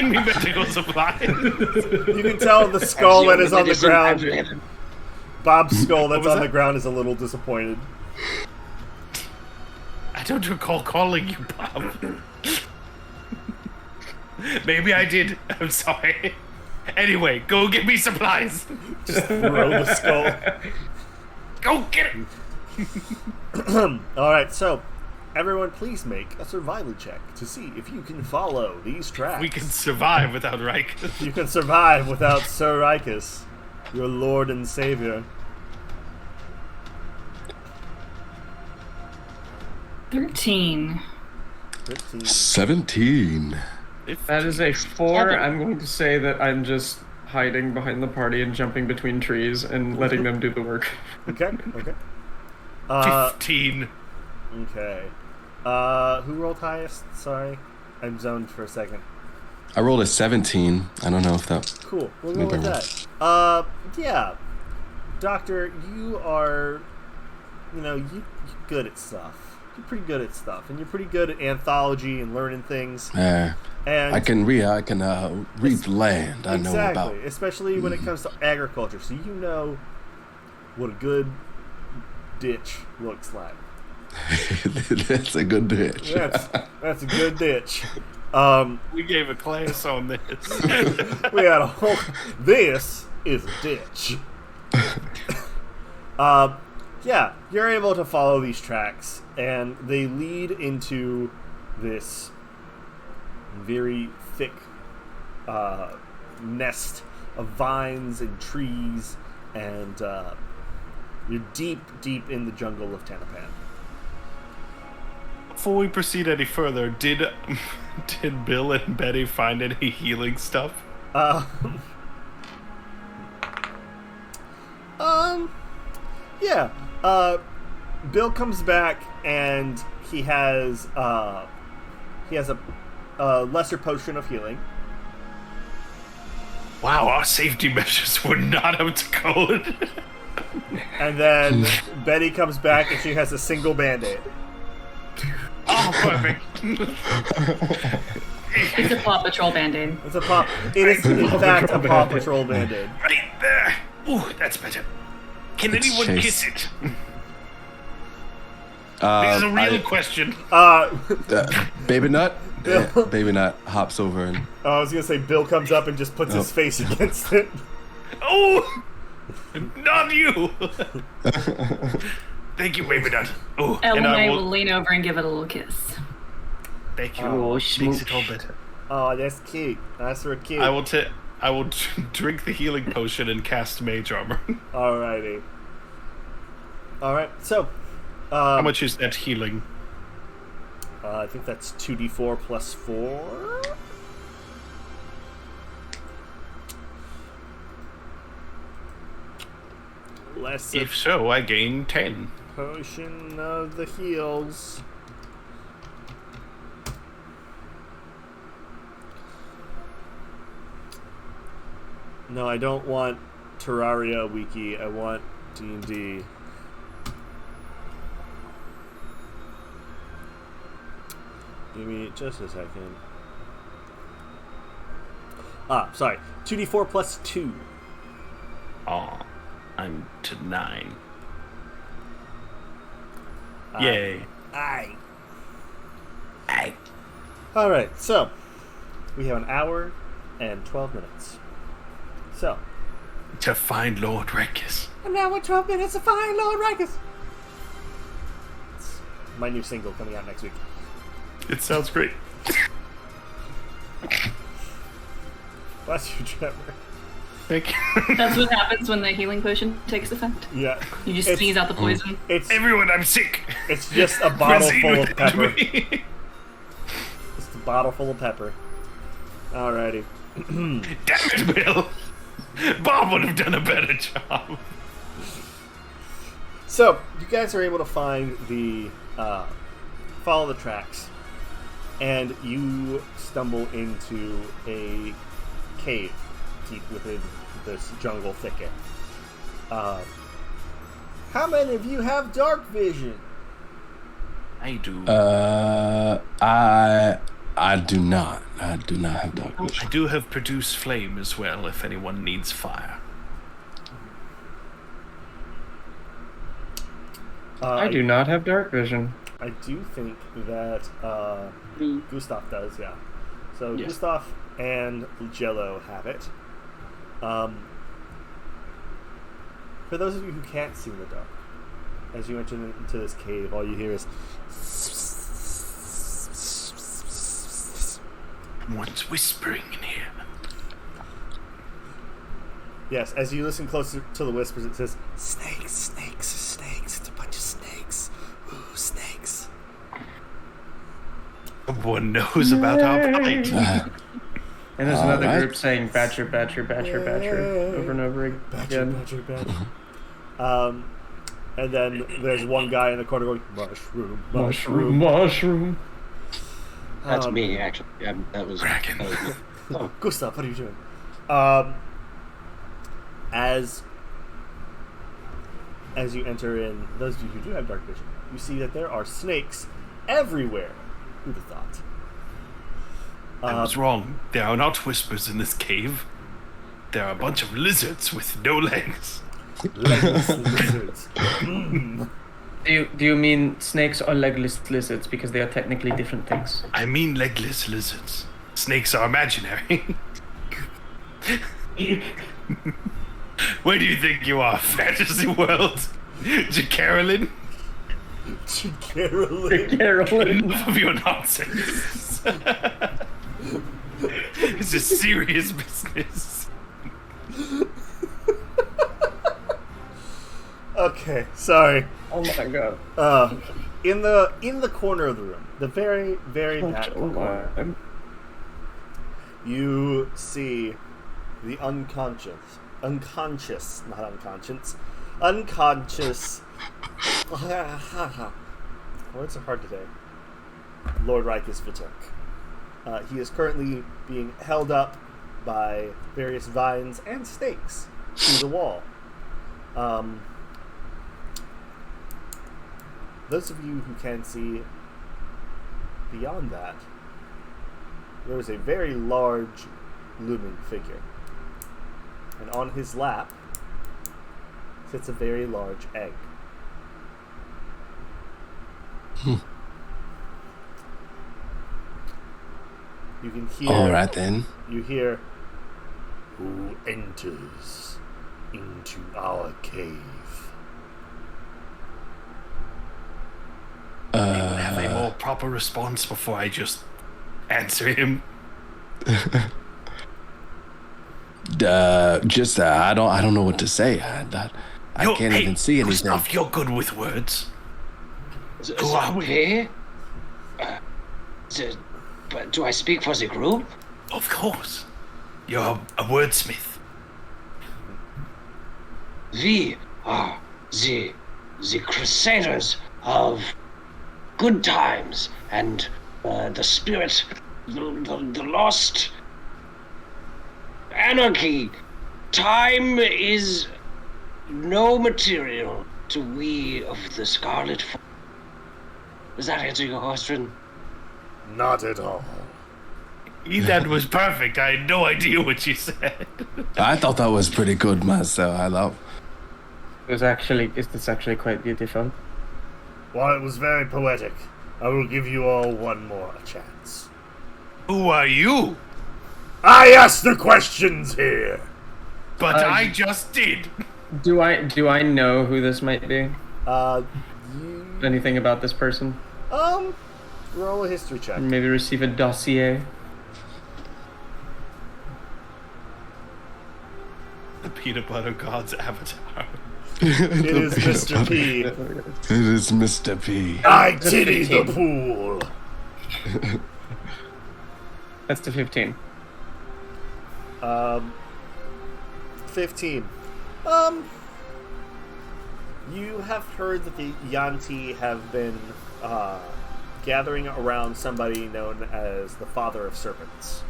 medical supplies. You can tell the skull that is on the ground. Bob's skull that's on the ground is a little disappointed. I don't recall calling you Bob. Maybe I did. I'm sorry. Anyway, go get me supplies. Just throw the skull. Go get it. Alright, so everyone please make a survival check to see if you can follow these tracks. We can survive without Rikus. You can survive without Sir Rikus, your lord and savior. 13. 17. That is a 4. I'm going to say that I'm just hiding behind the party and jumping between trees and letting them do the work. Okay, okay. 15. Okay. Who rolled highest? Sorry. I'm zoned for a second. I rolled a 17. I don't know if that... Cool. We'll go with that. Yeah. Doctor, you are, you're good at stuff. You're pretty good at stuff, and you're pretty good at anthology and learning things. And I can read the land. I know about. Exactly, especially when it comes to agriculture. So you know what a good ditch looks like. That's a good ditch. That's a good ditch. We gave a class on this. We had a whole. This is a ditch. Yeah, you're able to follow these tracks, and they lead into this very thick nest of vines and trees, and you're deep, deep in the jungle of Tanapan. Before we proceed any further, did Bill and Betty find any healing stuff? Yeah. Bill comes back and he has a lesser potion of healing. Wow, our safety measures were not up to code. And then Betty comes back and she has a single band-aid. Oh, perfect. It's a Paw Patrol Band-Aid. It is in fact a Paw Patrol band-aid. Right there. Ooh, that's better. Can anyone kiss it? This is a real question. Baby Nut? Yeah, Baby Nut hops over and... I was going to say Bill comes up and just puts his face against it. Oh! Not you! Thank you, Baby Nut. Oh, Elway will lean over and give it a little kiss. Thank you. Oh, Makes it all better. Oh, that's cute. That's real cute. I will drink the healing potion and cast Mage Armor. Alrighty. Alright, so... how much is that healing? I think that's 2d4 plus 4. If so, I gain 10. Potion of the heals. No, I don't want Terraria Wiki. I want D&D. Give me just a second. Sorry. 2d4 plus 2. Aw, I'm to 9. Yay. Aye. Alright, so we have an hour and 12 minutes. So. To find Lord Rikus. An hour and 12 minutes to find Lord Rikus. It's my new single coming out next week. It sounds great. Bless you, Trevor. Thank you. That's what happens when the healing potion takes effect. Yeah. You just sneeze out the poison. Everyone, I'm sick. It's just a bottle full of pepper. Me. Just a bottle full of pepper. Alrighty. Damn it, Bill. Bob would have done a better job. So, you guys are able to find follow the tracks, and you stumble into a cave deep within this jungle thicket. How many of you have dark vision? I do. I do not. I do not have dark I vision. do have produce flame as well if anyone needs fire. I do not have dark vision. I do think that Gustav does, yeah. So Yeah. Gustav and Jello have it. For those of you who can't see in the dark, as you enter into this cave, all you hear is Someone's whispering in here. yes. As you listen closer to the whispers, it says snakes, snakes, snakes. It's a bunch of snakes. Ooh, snakes. Someone knows about our plight. And there's another Alright. group saying Batcher, Batcher, Batcher, Batcher over and over again. Badger, badger. And then there's one guy in the corner going, mushroom, Mushroom, mushroom. That's me, actually. That was Dragon. me. Oh, Gustav, what are you doing? As you enter in, those of you who do have dark vision, you see that there are snakes everywhere. Who'd have thought? I was wrong. There are not whispers in this cave. There are a bunch of lizards with no legs. Legless lizards. Mm. Do you mean snakes or legless lizards? Because they are technically different things. I mean legless lizards. Snakes are imaginary. Where do you think you are, fantasy world? Carolyn? Carolyn. Carolyn. Enough of your nonsense. It's a serious business. Okay, sorry. Oh my god. In the corner of the room, the very back Oh corner, my. you see the unconscious, words are hard today, Lord Rikus Vitek. He is currently being held up by various vines and stakes to the wall. Those of you who can see beyond that, there is a very large looming figure. And on his lap sits a very large egg. You can hear. All right then. You hear. Who enters into our cave? Have a more proper response before I just answer him. I don't know what to say. I can't even see anything. Gustav, you're good with words. Who are we? But do I speak for the group? Of course. You're a wordsmith. We are the crusaders of good times and the spirit, the lost anarchy. Time is no material to we of the Scarlet Force. Does that answer your question? Not at all. That was perfect. I had no idea what you said. I thought that was pretty good myself. It's actually quite beautiful. While it was very poetic, I will give you all one more chance. Who are you? I ask the questions here. But I just did. Do I know who this might be? You Anything about this person? roll a history check. Maybe receive a dossier. The peanut butter god's avatar. It is Mr. P. It is Mr. P. I titty the pool. That's to 15. 15. You have heard that the Yanti have been gathering around somebody known as the Father of Serpents.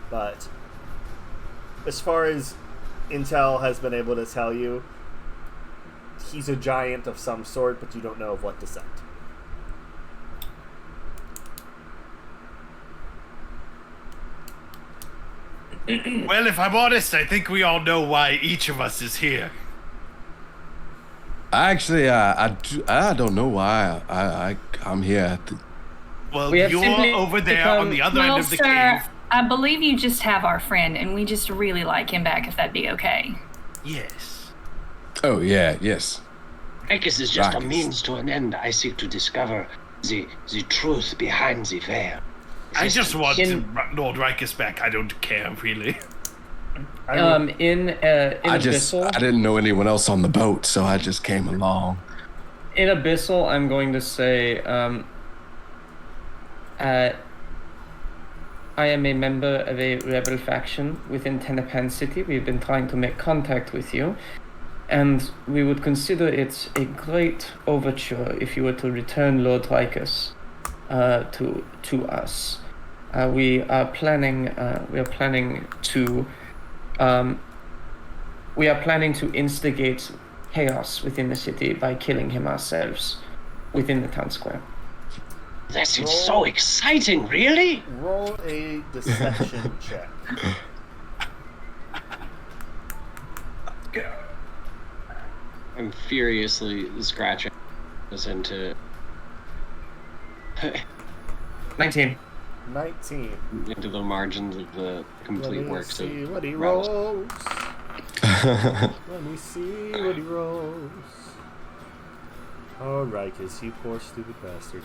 But as far as Intel has been able to tell you, he's a giant of some sort, but you don't know of what descent. Well, if I'm honest, I think we all know why each of us is here. Actually, I don't know why I'm here. Well, We have you're simply over there become- on the other Well, end of the sir, cave. I believe you just have our friend, and we just really like him back, if that'd be okay. Yes. Oh yeah, yes. Ricus is just a Ricus. means to an end. I seek to discover the truth behind the veil. I just want Can- Lord Ricus back. I don't care, really. In Abyssal, I didn't know anyone else on the boat, so I just came along. in Abyssal, I'm going to say, I am a member of a rebel faction within Tenepan City. We've been trying to make contact with you, and we would consider it a great overture if you were to return Lord Ricus to us. We are planning to instigate chaos within the city by killing him ourselves within the town square. That seems so exciting, really? Roll a deception check. I'm furiously scratching this into 19. 19. into the margins of the complete Let me works see of what he Rattlesnake. rolls. Let me see what he rolls. Oh, Ricus, you poor stupid bastard.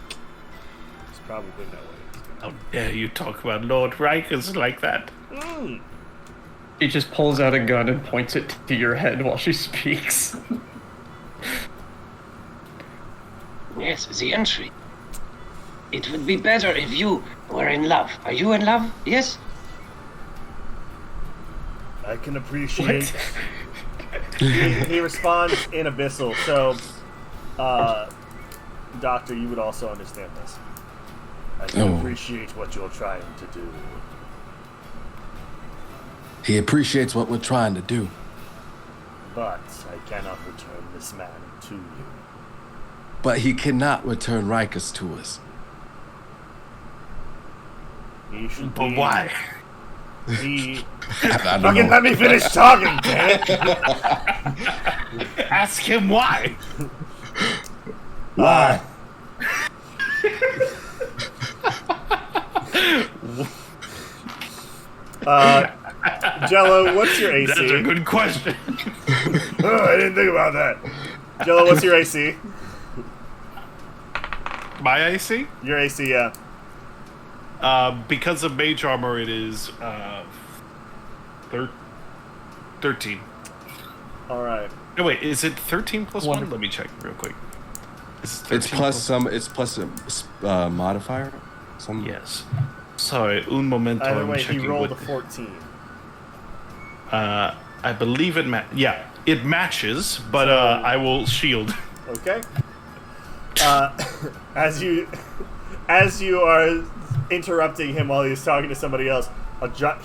There's probably no way. How dare you talk about Lord Ricus like that? She just pulls out a gun and points it to your head while she speaks. Yes, the entry. It would be better if you were in love. Are you in love? Yes? I can appreciate. He responds in Abyssal, so, Doctor, you would also understand this. I can appreciate what you're trying to do. He appreciates what we're trying to do. But I cannot return this man to you. But he cannot return Ricus to us. He should But be. why? He. I don't Fucking know. let me finish talking, damn it! Ask him why. Why? Jello, what's your AC? That's a good question. Oh, I didn't think about that. Jello, what's your AC? My AC? Your AC, yeah. Because of mage armor, it is 13. All right. No, wait, is it 13 plus 1? One. Let me check real quick. It's 13 plus some. It's plus a modifier. Some. Yes. Sorry, un momento. Either I'm way, he checking rolled a with- 14. I believe it yeah, it matches, but So- I will shield. Okay. As you are interrupting him while he's talking to somebody else,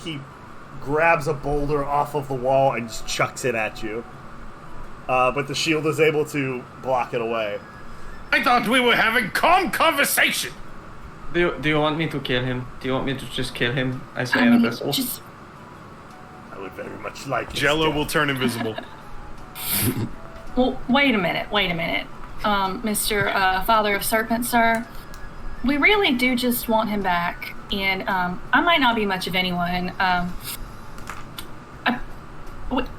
he grabs a boulder off of the wall and just chucks it at you. But the shield is able to block it away. I thought we were having calm conversation. Do you want me to kill him? Do you want me to just kill him? I say I in mean, Abyssal. just I would very much like his Jello death. will turn invisible. well, wait a minute, Mr. Father of Serpents, sir. We really do just want him back, and I might not be much of anyone.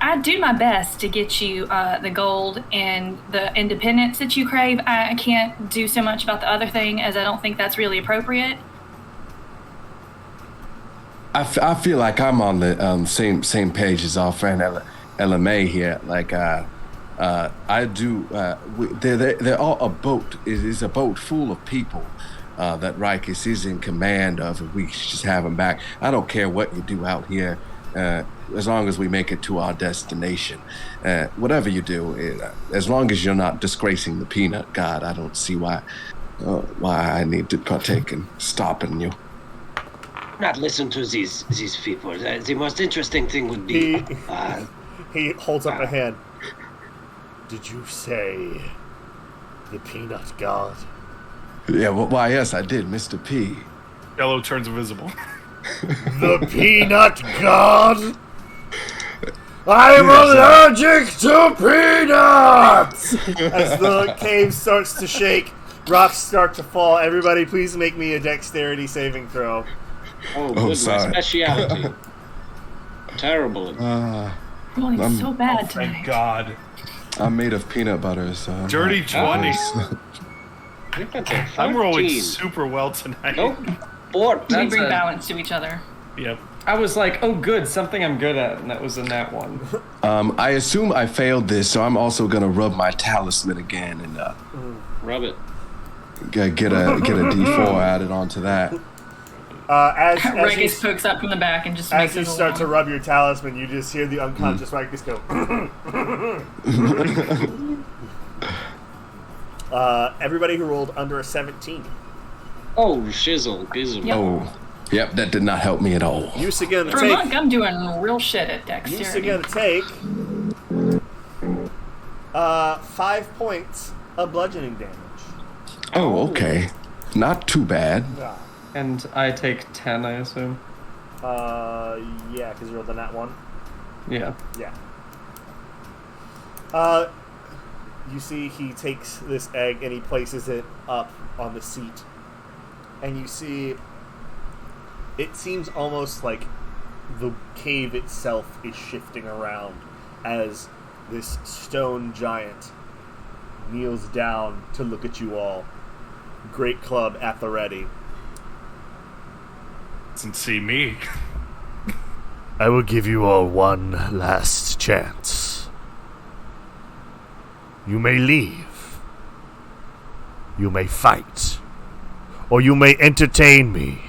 I do my best to get you the gold and the independence that you crave. I can't do so much about the other thing, as I don't think that's really appropriate. I feel like I'm on the same page as our friend LMA here. Like I do. They're all a boat. It is a boat full of people that Ricus is in command of, and we should just have him back. I don't care what you do out here. as long as we make it to our destination. Whatever you do, as long as you're not disgracing the peanut god, I don't see why I need to partake in stopping you. Not listen to these people. The most interesting thing would be... He holds up a hand. Did you say the peanut god? Yeah, well, why, yes, I did, Mr. P. Yellow turns invisible. The peanut god? I'm allergic to peanuts! As the cave starts to shake, rocks start to fall. Everybody, please make me a dexterity saving throw. Oh, good. sorry. My speciality. Terrible. Rolling so bad tonight. Thank God. I'm made of peanut butter, so... Dirty 20. I think that's a 13. I'm rolling super well tonight. Nope. We 14. bring balance to each other. Yep. I was like, oh, good, something I'm good at, and that was in that one. I assume I failed this, so I'm also gonna rub my talisman again and Rub it. get a D4 added onto that. As Ragus pokes up from the back and just makes you his start to alarm. rub your talisman, you just hear the unconscious Ragus go. Everybody who rolled under a 17. Oh, shizzle, gizzle. Yep. Oh, yep, that did not help me at all. Yusa gonna For a monk, I'm doing real shit at Yusa dexterity. gonna take 5 points of bludgeoning damage. Oh, okay. Not too bad. And I take 10, I assume. Yeah, because you rolled the nat 1. Yeah. Yeah. You see he takes this egg and he places it up on the seat. And you see it seems almost like the cave itself is shifting around as this stone giant kneels down to look at you all. Great club at the ready. Doesn't see me. I will give you all one last chance. You may leave. You may fight. Or you may entertain me.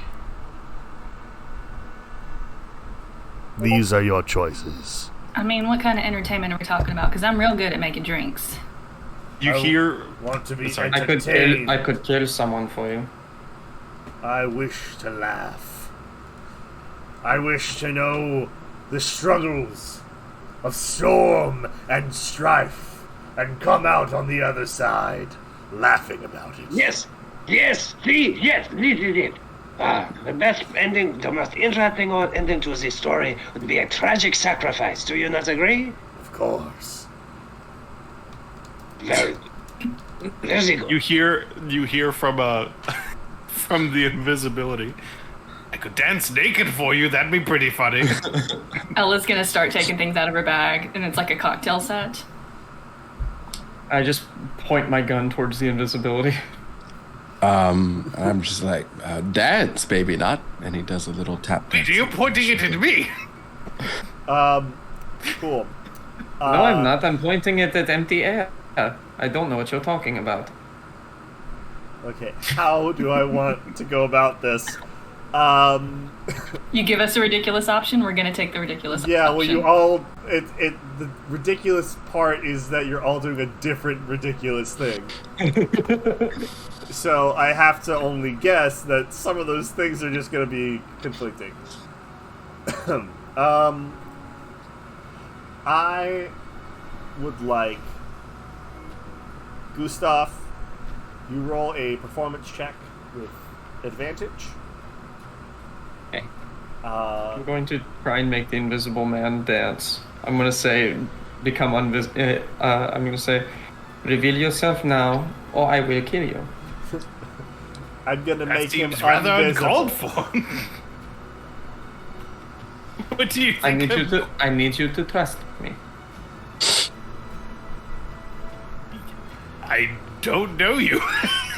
These are your choices. I mean, what kind of entertainment are we talking about? Because I'm real good at making drinks. You hear... Want to be Sorry. I could kill someone for you. I wish to laugh. I wish to know the struggles of storm and strife and come out on the other side laughing about it. Yes, this is it. The best ending, the most interesting ending to this story would be a tragic sacrifice. Do you not agree? Of course. Very good. Very good. You hear from from the invisibility. I could dance naked for you. That'd be pretty funny. Ella's gonna start taking things out of her bag, and it's like a cocktail set. I just point my gun towards the invisibility. I'm just like, dance, baby, not. And he does a little tap. Wait, are you pointing it at me? Cool. No, I'm not. I'm pointing it at empty air. I don't know what you're talking about. Okay, how do I want to go about this? You give us a ridiculous option, we're gonna take the ridiculous option. Yeah, well, you all... the ridiculous part is that you're all doing a different ridiculous thing. So I have to only guess that some of those things are just going to be conflicting. I would like... Gustav, you roll a performance check with advantage. Okay. I'm I'm going to try and make the invisible man dance. I'm going to say, become invisible. I'm going to say, reveal yourself now, or I will kill you. gonna make him seems rather invisible. uncalled for. What do you think? I need you to trust me. I don't know you.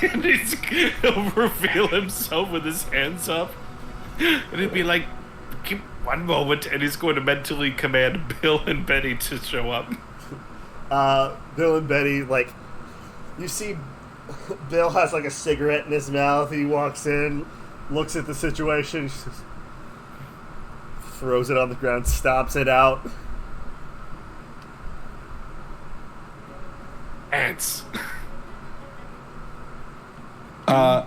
And he'll reveal himself with his hands up. And he'll be like, give one moment, and he's going to mentally command Bill and Betty to show up. Bill and Betty, like, you see Bill has like a cigarette in his mouth. He walks in, looks at the situation. She says, throws it on the ground, stomps it out. Ants. Uh,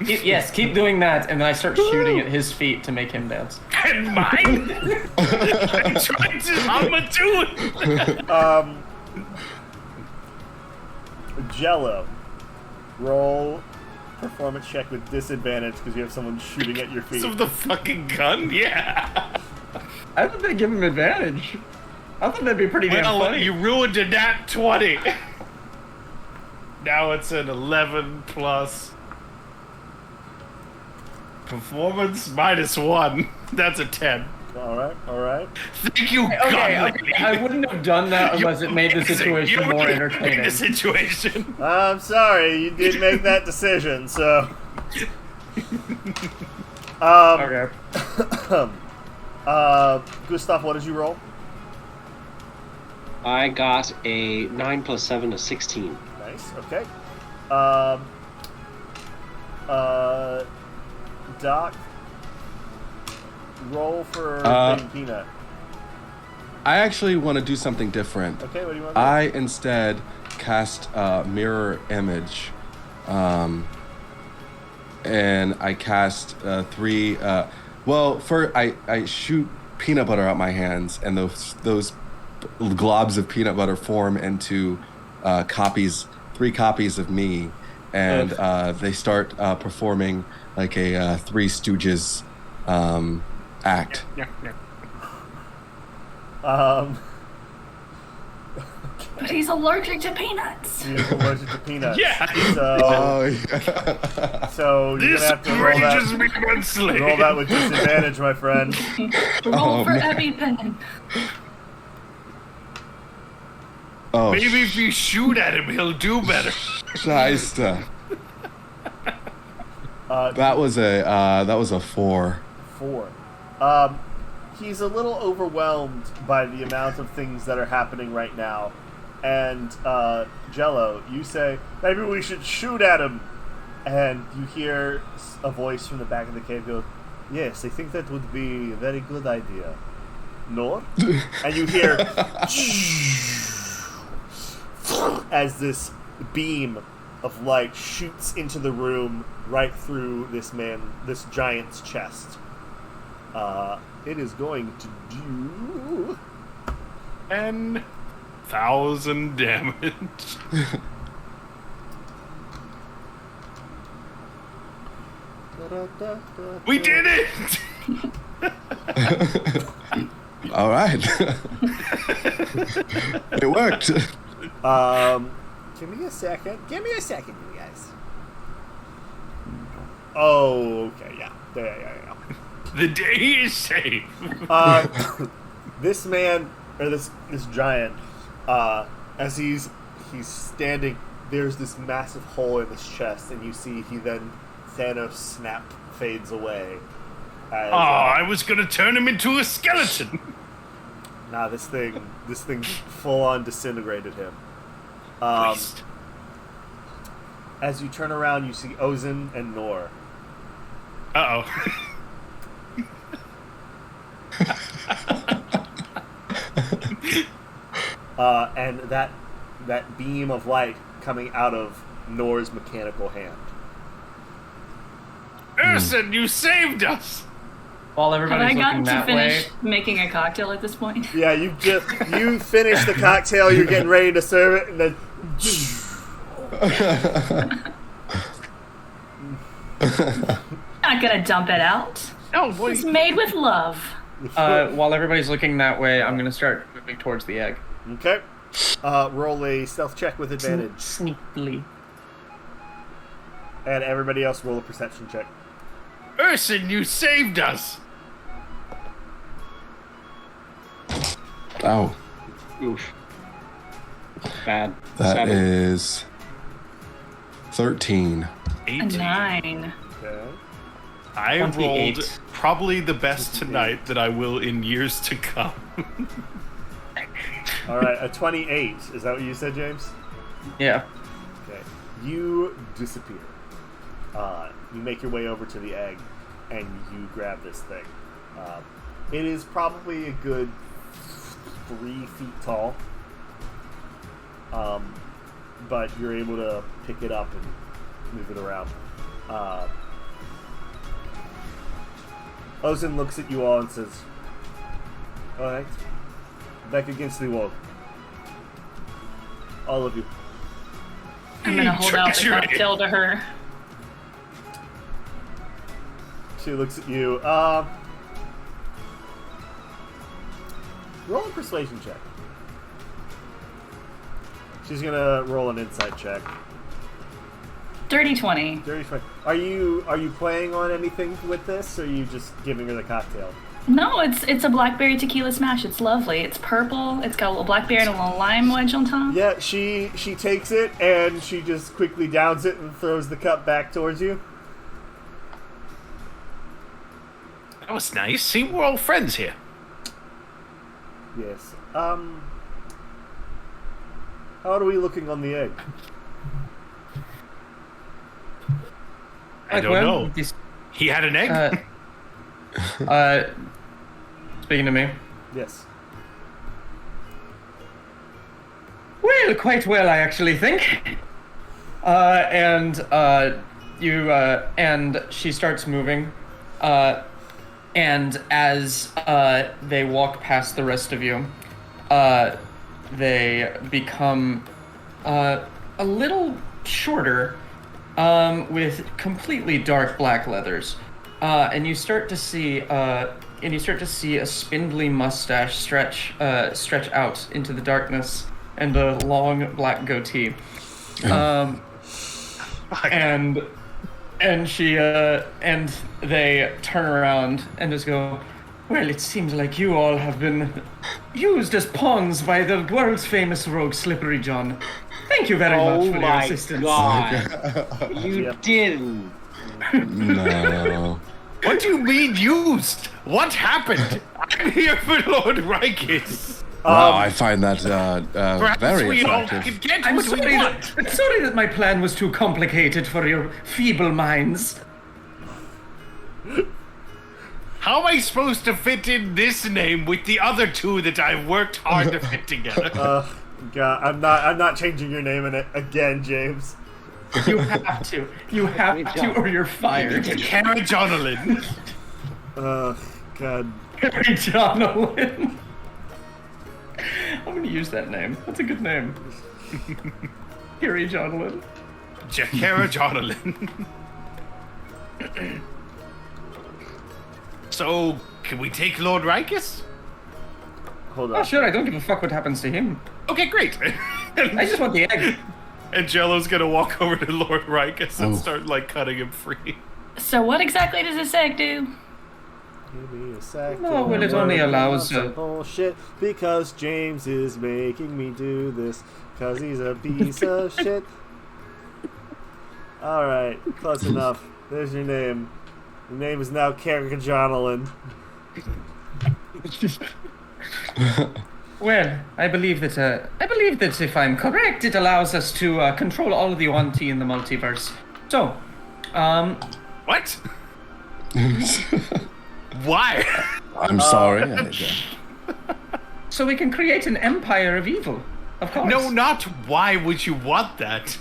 Yes, keep doing that, and then I start shooting at his feet to make him dance. And mine? I'm trying to. I'm a dude. Jello, roll performance check with disadvantage because you have someone shooting at your feet. Of the fucking gun? Yeah. I thought they'd give him advantage. I thought that'd be pretty damn Well, funny. you ruined a nat 20. Now it's an 11 plus performance -1. That's a 10. All right. Thank you, Okay, God. I wouldn't have done that unless it made the situation You more really entertaining. made the situation. I'm sorry, you did make that decision, so. Okay. Gustav, what did you roll? I got a 9 plus 7 is 16. Nice. Okay. Doc, roll for Big Peanut. I actually want to do something different. Okay, what do you want to do? I instead cast mirror image, and I cast 3. First I shoot peanut butter out my hands, and those globs of peanut butter form into 3 copies of me, and they start performing like a Three Stooges act. But he's allergic to peanuts. He's allergic to peanuts. Yeah. So, Oh yeah. so you're This gonna have to ranges me immensely. roll that with disadvantage, my friend. Roll for EpiPen. Oh, Maybe if you shoot at him, he'll do better. nice. That was a 4. 4. He's a little overwhelmed by the amount of things that are happening right now. And, Jello, you say, maybe we should shoot at him. And you hear a voice from the back of the cave go, yes, I think that would be a very good idea. Nor? And you hear, as this beam of light shoots into the room right through this giant's chest. It is going to do 10,000 damage. We did it! All right. It worked. Give me a second, you guys. Oh, okay, yeah. The day is safe. This man, or this giant, as he's standing, there's this massive hole in his chest, and you see he then Thanos snap fades away. As, I was gonna turn him into a skeleton. Nah, this thing full on disintegrated him. Waste. As you turn around, you see Ozin and Nor. Uh-oh. And that beam of light coming out of Nor's mechanical hand. Urson, you saved us! While Have I everybody's gotten looking to that finish way, making a cocktail at this point? Yeah, you finished the cocktail. You're getting ready to serve it, and then Not gonna dump it out. No, boy. It's made with love. while everybody's looking that way, I'm gonna start moving towards the egg. okay. Roll a stealth check with advantage, Sneakily. and everybody else roll a perception check. Urson, you saved us! Oh, Oof. Bad. that 7. is 13. A 18. 9. Okay. I 28. rolled probably the best tonight that I will in years to come. All right, a 28. Is that what you said, James? Yeah. Okay. You disappear. You make your way over to the egg, and you grab this thing. It is probably a good 3 feet tall. But you're able to pick it up and move it around. Ozen looks at you all and says, "Alright, back against the wall. All of you." I'm gonna hold out the Treachery. cocktail to her. She looks at you. Roll a persuasion check. She's gonna roll an insight check. Dirty 20. Dirty 20. Are you playing on anything with this, or are you just giving her the cocktail? No, it's a blackberry tequila smash. It's lovely. It's purple. It's got a little blackberry and a little lime wedge on top. Yeah, she takes it and she just quickly downs it and throws the cup back towards you. That was nice. See, we're all friends here. Yes. How are we looking on the egg? I don't know. He had an egg? Speaking to me. Yes. Well, quite well, I actually think. And she starts moving. And as they walk past the rest of you, they become a little shorter, with completely dark black leathers. And you start to see a spindly mustache stretch out into the darkness, and a long black goatee. And she and they turn around and just go, "Well, it seems like you all have been used as pawns by the world's famous rogue Slippery John. Thank you very much for your assistance." God. You didn't. No. What do you mean used? What happened? I'm here for Lord Rikis. Wow, I find that Perhaps very we all attractive. can get I'm what we sorry want. I'm sorry that my plan was too complicated for your feeble minds. How am I supposed to fit in this name with the other two that I've worked hard to fit together? God, I'm not changing your name in it again, James. You have to. You have to, or you're fired. Kara Jonalyn. God. Harry Jonalyn. I'm gonna use that name. That's a good name. Harry Jonalyn. Kara Jonalyn. So, can we take Lord Rikis? Hold Oh, on. sure, I don't give a fuck what happens to him. Okay, great. I just want the egg. And Jello's gonna walk over to Lord Rikis and Oh. start, cutting him free. So what exactly does this egg do? Give me a second. No, well, it only allows, Some bullshit because James is making me do this because he's a piece of shit. All right, close enough. There's your name. Your name is now Carrigajonalyn. Well, I believe that if I'm correct, it allows us to control all of the Yuan-Ti in the multiverse. So, What? Why? I'm sorry. so we can create an empire of evil. Of course. No, not why would you want that?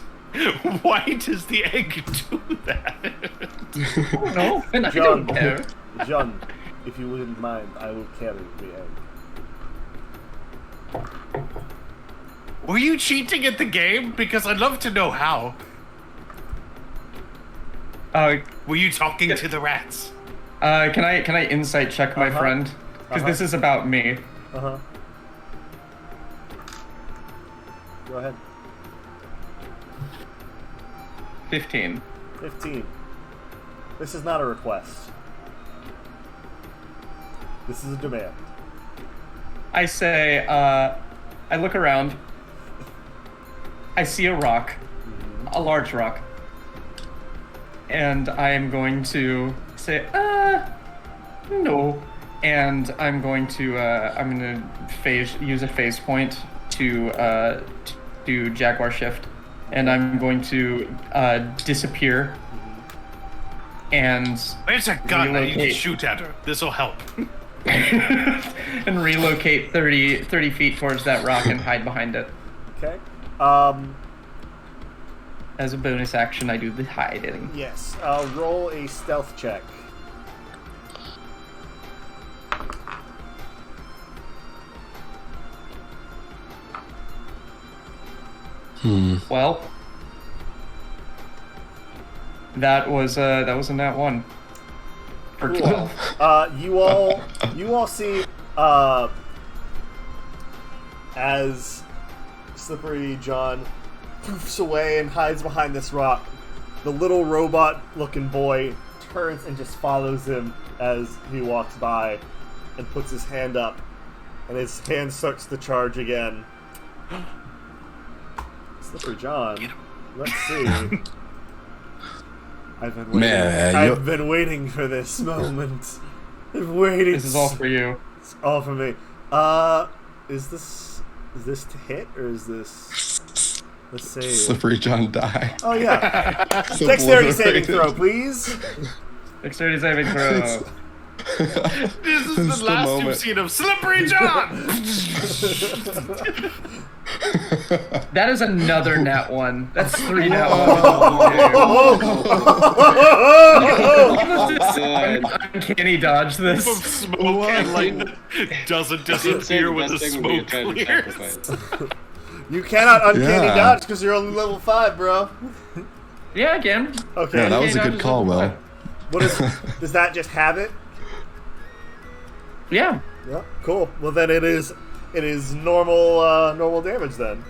Why does the egg do that? No, and I don't care. John, if you wouldn't mind, I will carry the egg. Were you cheating at the game? Because I'd love to know how. Were you talking to the rats? Can I insight check my friend? Because this is about me. Go ahead. 15. 15. This is not a request. This is a demand. I say, I look around. I see a rock, a large rock, and I am going to say, no, and I'm going to use a phase point to Jaguar Shift, and I'm going to disappear. And Where's a gun? I need to relocate. shoot at her. This'll help. And relocate 30 feet towards that rock and hide behind it. Okay. As a bonus action, I do the hiding. Yes. Roll a stealth check. Well, that was a nat 1 for 12. You all see as Slippery John poofs away and hides behind this rock. The little robot-looking boy turns and just follows him as he walks by, and puts his hand up, and his hand starts to charge again. Slippery John, let's see. I've been waiting. Man, I've been waiting for this moment. I've waited. This is all for you. It's all for me. Is this to hit or is this? Let's see. Slippery John die. Oh yeah. So Dexterity obliterated. saving throw, please. Dexterity saving throw. This is It's the the last moment. you've seen of Slippery John! That is another nat 1. That's 3 nat 1s. Uncanny dodge From this. smoke and like doesn't disappear with the smoke clears. You cannot uncanny Yeah. dodge because you're only level 5, bro. Yeah, again. Okay. Yeah, that was a Uncanny good dodge call, is Will. level What is? Does that just have it? 5. Yeah. Yeah. Cool. Well, then it is normal damage then.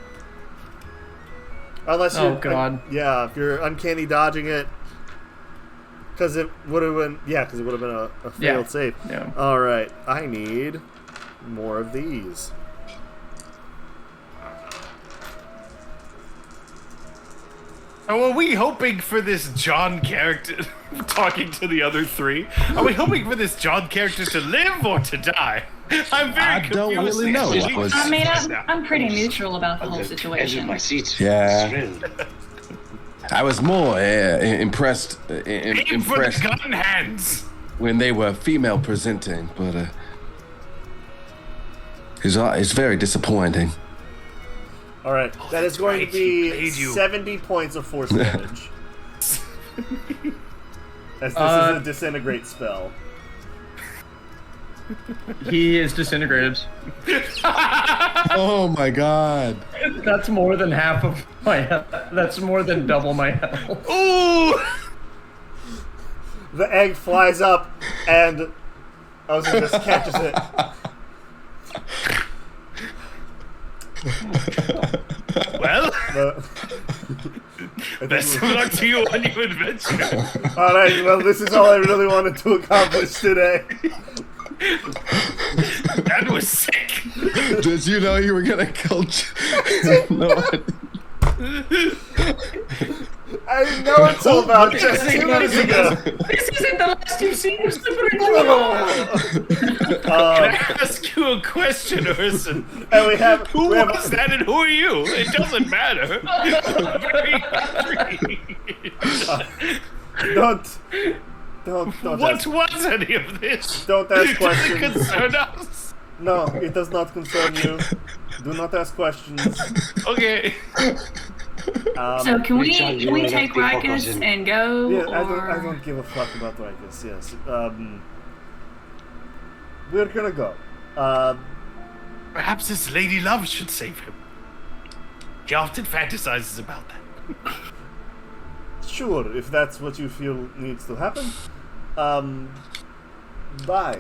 Unless Oh, you're, God. yeah, if you're uncanny dodging it, because it would have been, because it would have been a failed Yeah. save. Yeah. All right, I need more of these. Oh, are we hoping for this John character talking to the other three? Are we hoping for this John character to live or to die? I'm very I confused. don't really know. actually. It was- I mean, I'm pretty neutral about the whole Edge of situation. my seat. Yeah. Thrilled. I was more impressed Aim for the gun hands. when they were female presenting, but it's very disappointing. All right, that is that's going right, to he be paid you. 70 points of force damage. As this is a disintegrate spell. He is disintegrated. Oh my god. That's more than half of my health. That's more than double my health. Ooh! The egg flies up, and Ozzy just catches it. Well, The- best of luck to you on your adventure. all right, well, this is all I really wanted to accomplish today. That was sick. Did you know you were gonna kill? No. I didn't know until about just 2 minutes ago. This isn't the last you've seen of Slippery Can I ask you a question, Urson? And we have Who we have, was that and who are you? It doesn't matter. I'm very intrigued. don't What ask, was any of this? don't ask Does it questions. concern us? No, it does not concern you. Do not ask questions. Okay. So can we Richard, you will take have to focus Ruckus in. and go? Yeah, or... I don't give a fuck about Ruckus. Yes. We're gonna go. Perhaps this lady love should save him. He often fantasizes about that. Sure, if that's what you feel needs to happen. Bye.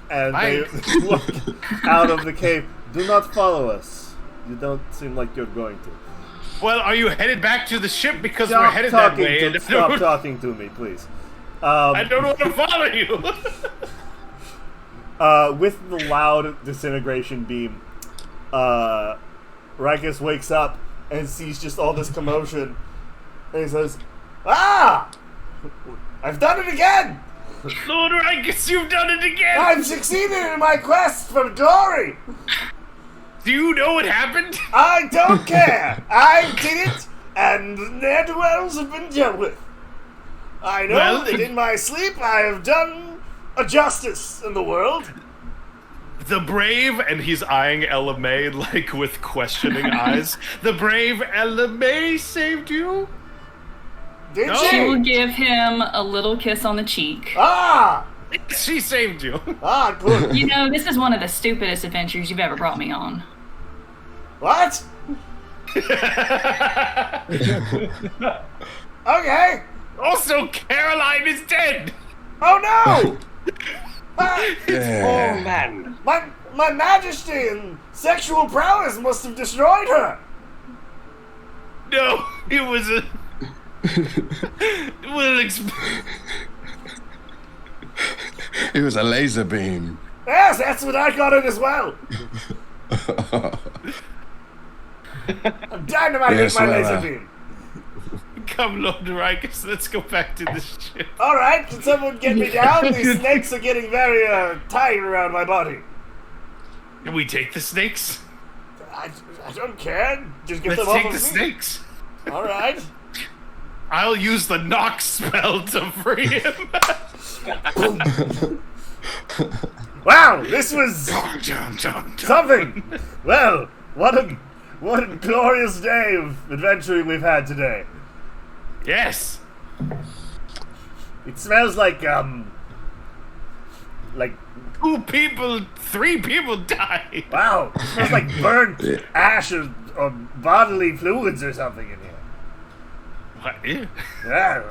And Bye. they walk out of the cave. Do not follow us. You don't seem like you're going to. Well, are you headed back to the ship because we're Stop headed that talking way? to, stop talking to me, please. I don't want to follow you. With the loud disintegration beam, Ruckus wakes up and sees just all this commotion. And he says, "Ah! I've done it again! Lord Rankus, you've done it again. I've succeeded in my quest for glory! Do you know what happened? I don't care. I did it, and the ne'er-do-wells have been dealt with. I know Well, that in my sleep I have done a justice in the world. The brave, and he's eyeing Ella May like with questioning eyes. The brave Ella May saved you? Did No. She will she? give him a little kiss on the cheek. Ah! She saved you. Ah, good. You know, this is one of the stupidest adventures you've ever brought me on. What? Okay. Also, Caroline is dead. Oh no! Ah, Oh Yeah. man. my majesty and sexual prowess must have destroyed her. No, it was a. We'll It was a laser beam. Yes, that's what I got it as well. I'm dynamiting Yes, my well, laser beam. Come, Lord Rikus, let's go back to the ship. All right, can someone get me down? These snakes are getting very tight around my body. Can we take the snakes? I don't care. Just get Let's them off take of the me. snakes. All right. I'll use the knock spell to free him. Wow, this was something. Well, what a glorious day of adventuring we've had today. Yes. It smells like 3 people died. wow. It smells like burnt ash or bodily fluids or something in here. What? Yeah. Yeah.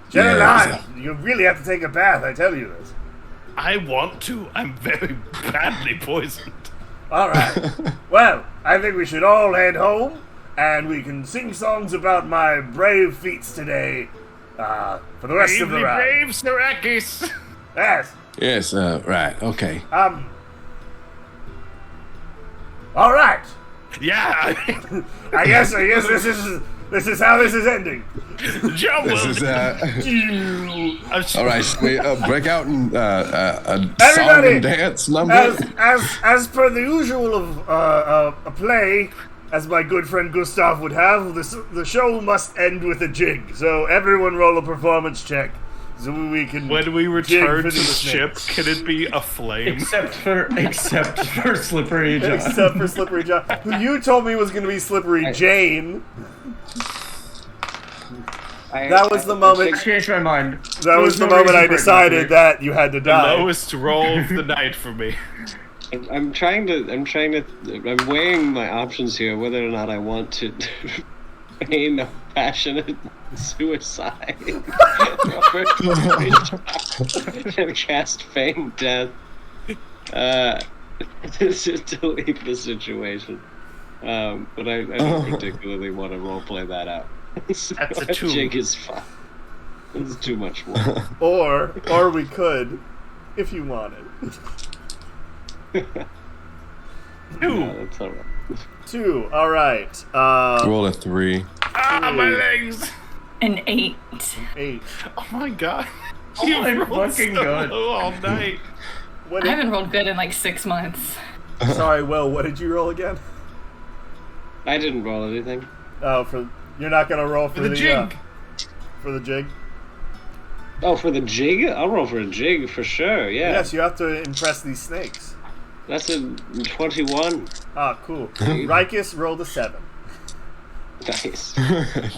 General, you really have to take a bath. I tell you this. I want to. I'm very badly poisoned. All right. Well, I think we should all head home, and we can sing songs about my brave feats today for the rest of the Bravely ride. brave, Sarakis. Yes. Yes, right, okay. All right. Yeah. I guess this is how this is ending. Jump. This is, I'm all right, should we break out in a song Everybody, and dance number? As per the usual of a play, as my good friend Gustav would have, the show must end with a jig. So everyone roll a performance check, so we can. When we jig return for to the ship, snakes. can it be a flame? Except for Slippery John. Except for Slippery John, who you told me was going to be Slippery Jane. That was the moment. I changed my mind. That was the no moment reason I for it decided not to. that you had to The die. lowest roll of the night for me. I'm weighing my options here, whether or not I want to feign a passionate suicide and cast feign death to leave the situation. But I don't particularly want to roleplay that out. So That's a a 2. jig is fine. It's too much work. Or we could, if you wanted. 2. No, that's alright. 2. All right. Roll a 3. Ah, my legs. An 8. 8. Oh my god. Oh You my rolled fucking so God. low all night. What I did, haven't rolled good in like 6 months. sorry, Will. What did you roll again? I didn't roll anything. Oh, you're not gonna roll for The jig. For the jig. Oh, for the jig? I'll roll for a jig for sure, yeah. Yes, you have to impress these snakes. That's a 21. Ah, cool. Rikus rolled a 7. Nice. Can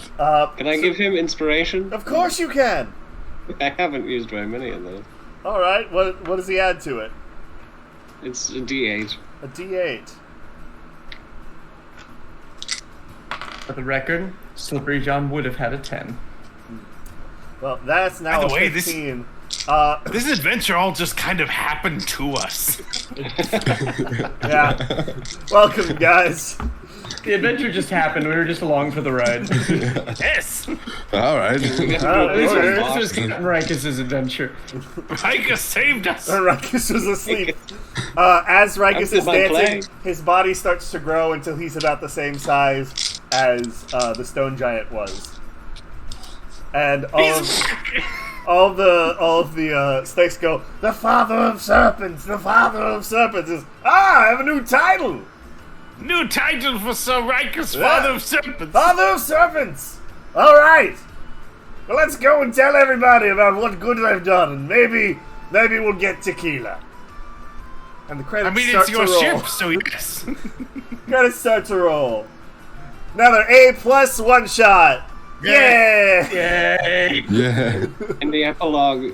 Can I give him inspiration? Of course you can. I haven't used very many of those. All right. What does he add to it? It's a D8. A D8. For the record, Slippery John would have had a 10. Well, that's now By the a way, 15. This adventure all just kind of happened to us. Yeah. Welcome, guys. The adventure just happened. We were just along for the ride. Yes. All right. This was Captain Rikus' adventure. Rikus saved us. Rikus was asleep. As Rikus is my dancing, play. his body starts to grow until he's about the same size as the stone giant was. And all of the snakes go, the father of serpents, the father of serpents is, I have a new title! New title for Sir Riker's Yeah. Father of Serpents. Father of serpents! Alright! Well, let's go and tell everybody about what good I've done, and maybe we'll get tequila. And the credits I mean, start it's your to roll. ship, so yes. Credits start to roll. Another A+ one shot. Yeah! Yay! Yeah. In the epilogue,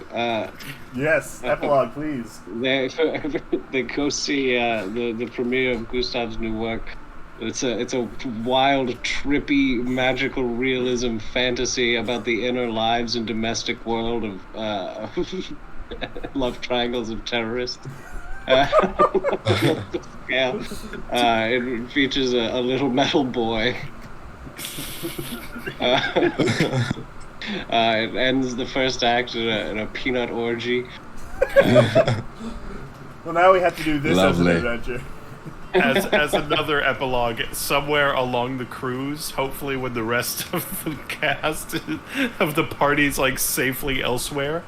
Yes, epilogue, please. they go see the premiere of Gustav's new work. It's a wild, trippy, magical realism fantasy about the inner lives and domestic world of love triangles of terrorists. Yeah. It features a little metal boy. It ends the first act in a peanut orgy. Well, now we have to do this Lovely. as an adventure. As another epilogue, somewhere along the cruise, hopefully when the rest of the cast of the party's like safely elsewhere,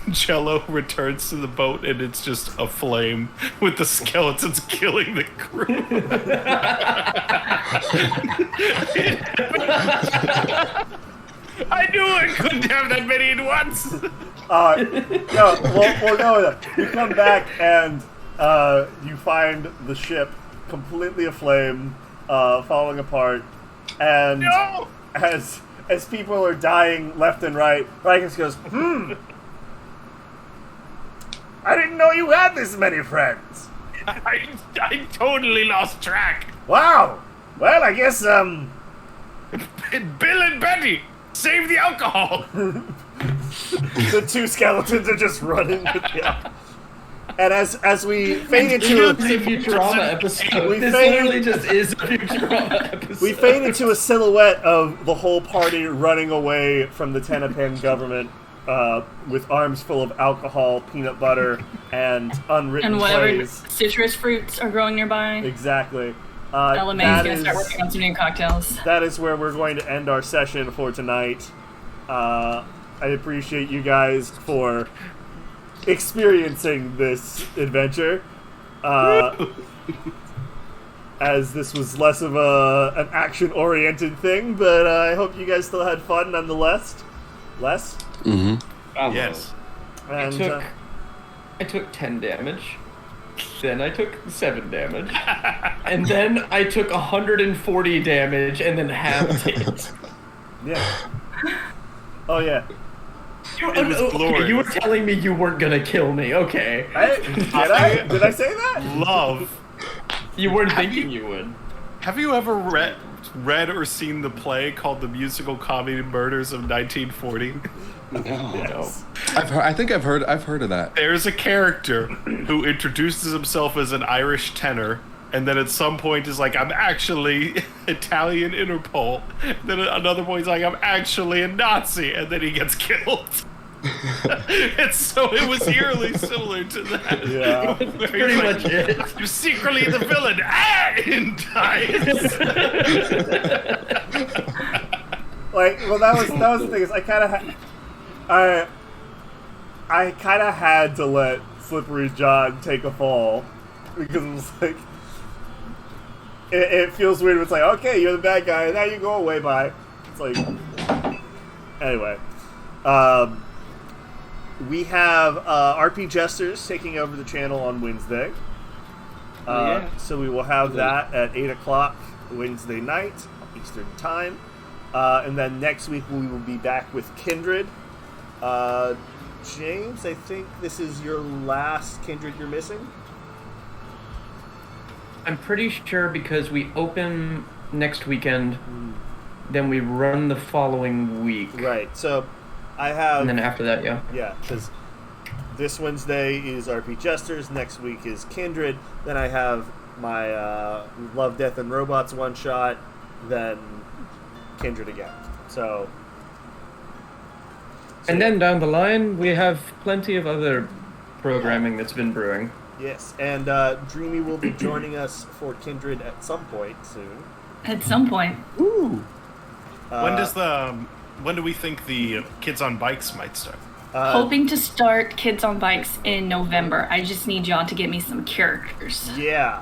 Jello returns to the boat and it's just aflame with the skeletons killing the crew. I knew I couldn't have that many at once. No, well, no. You come back and you find the ship completely aflame, falling apart, and No! as people are dying left and right, Rikus goes, I didn't know you had this many friends. I totally lost track. Wow. Well, I guess Bill and Betty, save the alcohol. the two skeletons are just running with the alcohol. And as we fade into It's a Futurama episode. We This fade- literally just is a Futurama episode. we fade into a silhouette of the whole party running away from the Tenepan government with arms full of alcohol, peanut butter, and unwritten And whatever plays. citrus fruits are growing nearby. Exactly. LMA's that gonna start working on some new cocktails. that is where we're going to end our session for tonight. I appreciate you guys for experiencing this adventure. As this was less of an action-oriented thing, but I hope you guys still had fun nonetheless. Les? Mm-hmm. Bravo. Yes. And I took 10 damage. Then I took 7 damage. And then I took 140 damage and then halved it. yeah. Oh yeah. It was glorious. You were telling me you weren't gonna kill me. Okay. Did I say that? Love. You weren't thinking you would. Have you ever read or seen the play called The Musical Comedy Murders of 1940? No. I think I've heard of that. There's a character who introduces himself as an Irish tenor, and then at some point is like, I'm actually Italian Interpol. Then at another point he's like, I'm actually a Nazi, and then he gets killed. And so it was eerily similar to that. Yeah. Where Pretty he's much it. You're secretly the villain, and dies. Like, well, that was the thing. Is I kind of had to let Slippery John take a fall because it was like it feels weird. It's like, okay, you're the bad guy, now you go away. Bye. It's like, anyway. We have RP Jesters taking over the channel on Wednesday. Yeah. So we will have that at 8 o'clock Wednesday night, Eastern Time. And then next week we will be back with Kindred. James, I think this is your last Kindred you're missing? I'm pretty sure because we open next weekend, then we run the following week. Right, so I have... And then after that, yeah. Yeah, because this Wednesday is RP Jesters, next week is Kindred, then I have my Love, Death, and Robots one-shot, then Kindred again. So And then down the line, we have plenty of other programming that's been brewing. yes, and Dreamy will be joining us for Kindred at some point soon. At some point. Ooh! When do we think the kids on bikes might start? Hoping to start Kids on Bikes in November. I just need y'all to get me some characters Yeah,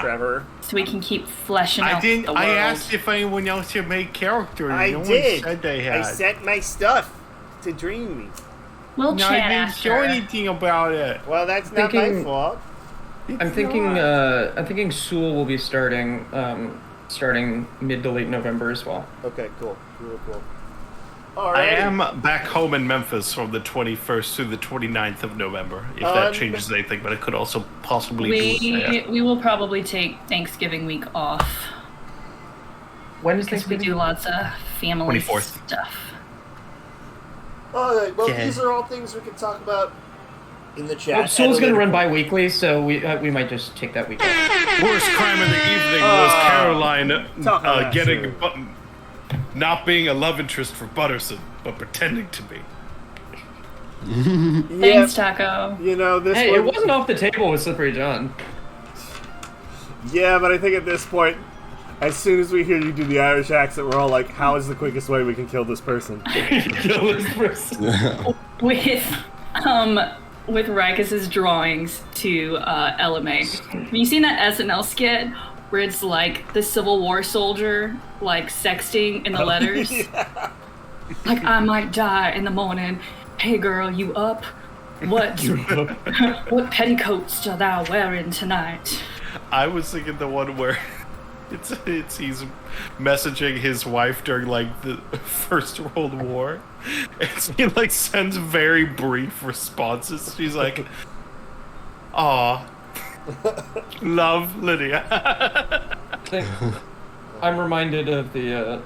Trevor. so we can keep fleshing out the world. I asked if anyone else had made characters. I no did. One said they had. I sent my stuff to Dreamy. We'll No, chat I didn't after. show anything about it. Well, that's not my Thinking- fault. I'm thinking Sewell will be starting mid to late November as well. Okay, cool. All I right. am back home in Memphis from the 21st through the 29th of November, if that changes anything, but it could also possibly be... We will probably take Thanksgiving week off. When is Because we Thanksgiving? do lots of family 24th. stuff. All right. Well, Okay. these are all things we can talk about in the chat. Well, Sewell's going to run bi-weekly, so we might just take that week off. Worst crime of the evening was Caroline talk about getting... that, not being a love interest for Butterson, but pretending to be. Thanks, Taco. You know, this Hey, one... it wasn't off the table with Slippery John. Yeah, but I think at this point, as soon as we hear you do the Irish accent, we're all like, how is the quickest way we can kill this person? Kill this person. With Rikus's drawings to LMA. Have you seen that SNL skit where it's like the Civil War soldier like sexting in the letters? Yeah. Like, I might die in the morning. Hey girl, you up? What what petticoats are thou wearing tonight? I was thinking the one where it's he's messaging his wife during like the First World War, and he like sends very brief responses. She's like, "Aw, love Lydia." I'm reminded of the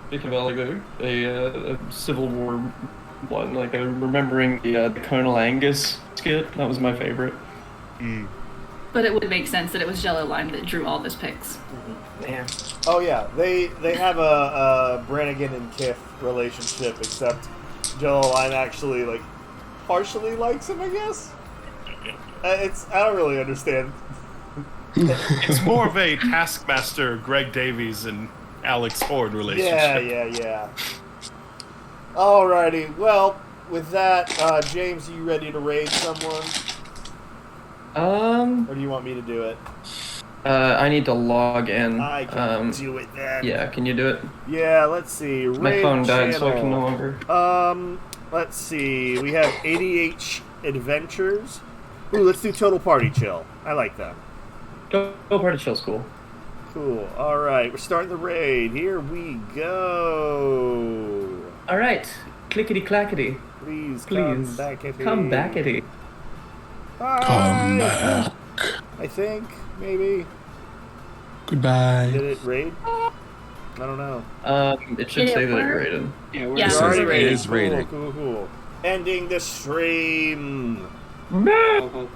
speaking of like a Civil War one. Like I'm remembering the Colonel Angus skit. That was my favorite. But it would make sense that it was Jello Line that drew all those pics. Damn. Oh yeah, they have a Brannigan and Kiff relationship, except Jello Line actually like partially likes him, I guess. I don't really understand. It's more of a Taskmaster, Greg Davies, and Alex Horn relationship. Yeah. Alrighty, well, with that, James, you ready to raid someone? Or do you want me to do it? I need to log in. I can do it then. Yeah, can you do it? Yeah, let's see. My Raid phone died, so I channel. can no longer. Let's see. We have ADH Adventures. Ooh, let's do Total Party Chill. I like that. Go party chill school. Cool. All right, we're starting the raid. Here we go. All right, clickety clackety. Please Please come back at it. Come back. I think maybe. Goodbye. Did it raid? I don't know. It should Did say it that it work? rated. Yeah, we're Yeah. It's already It rated. is rated. Cool. Ending the stream. No.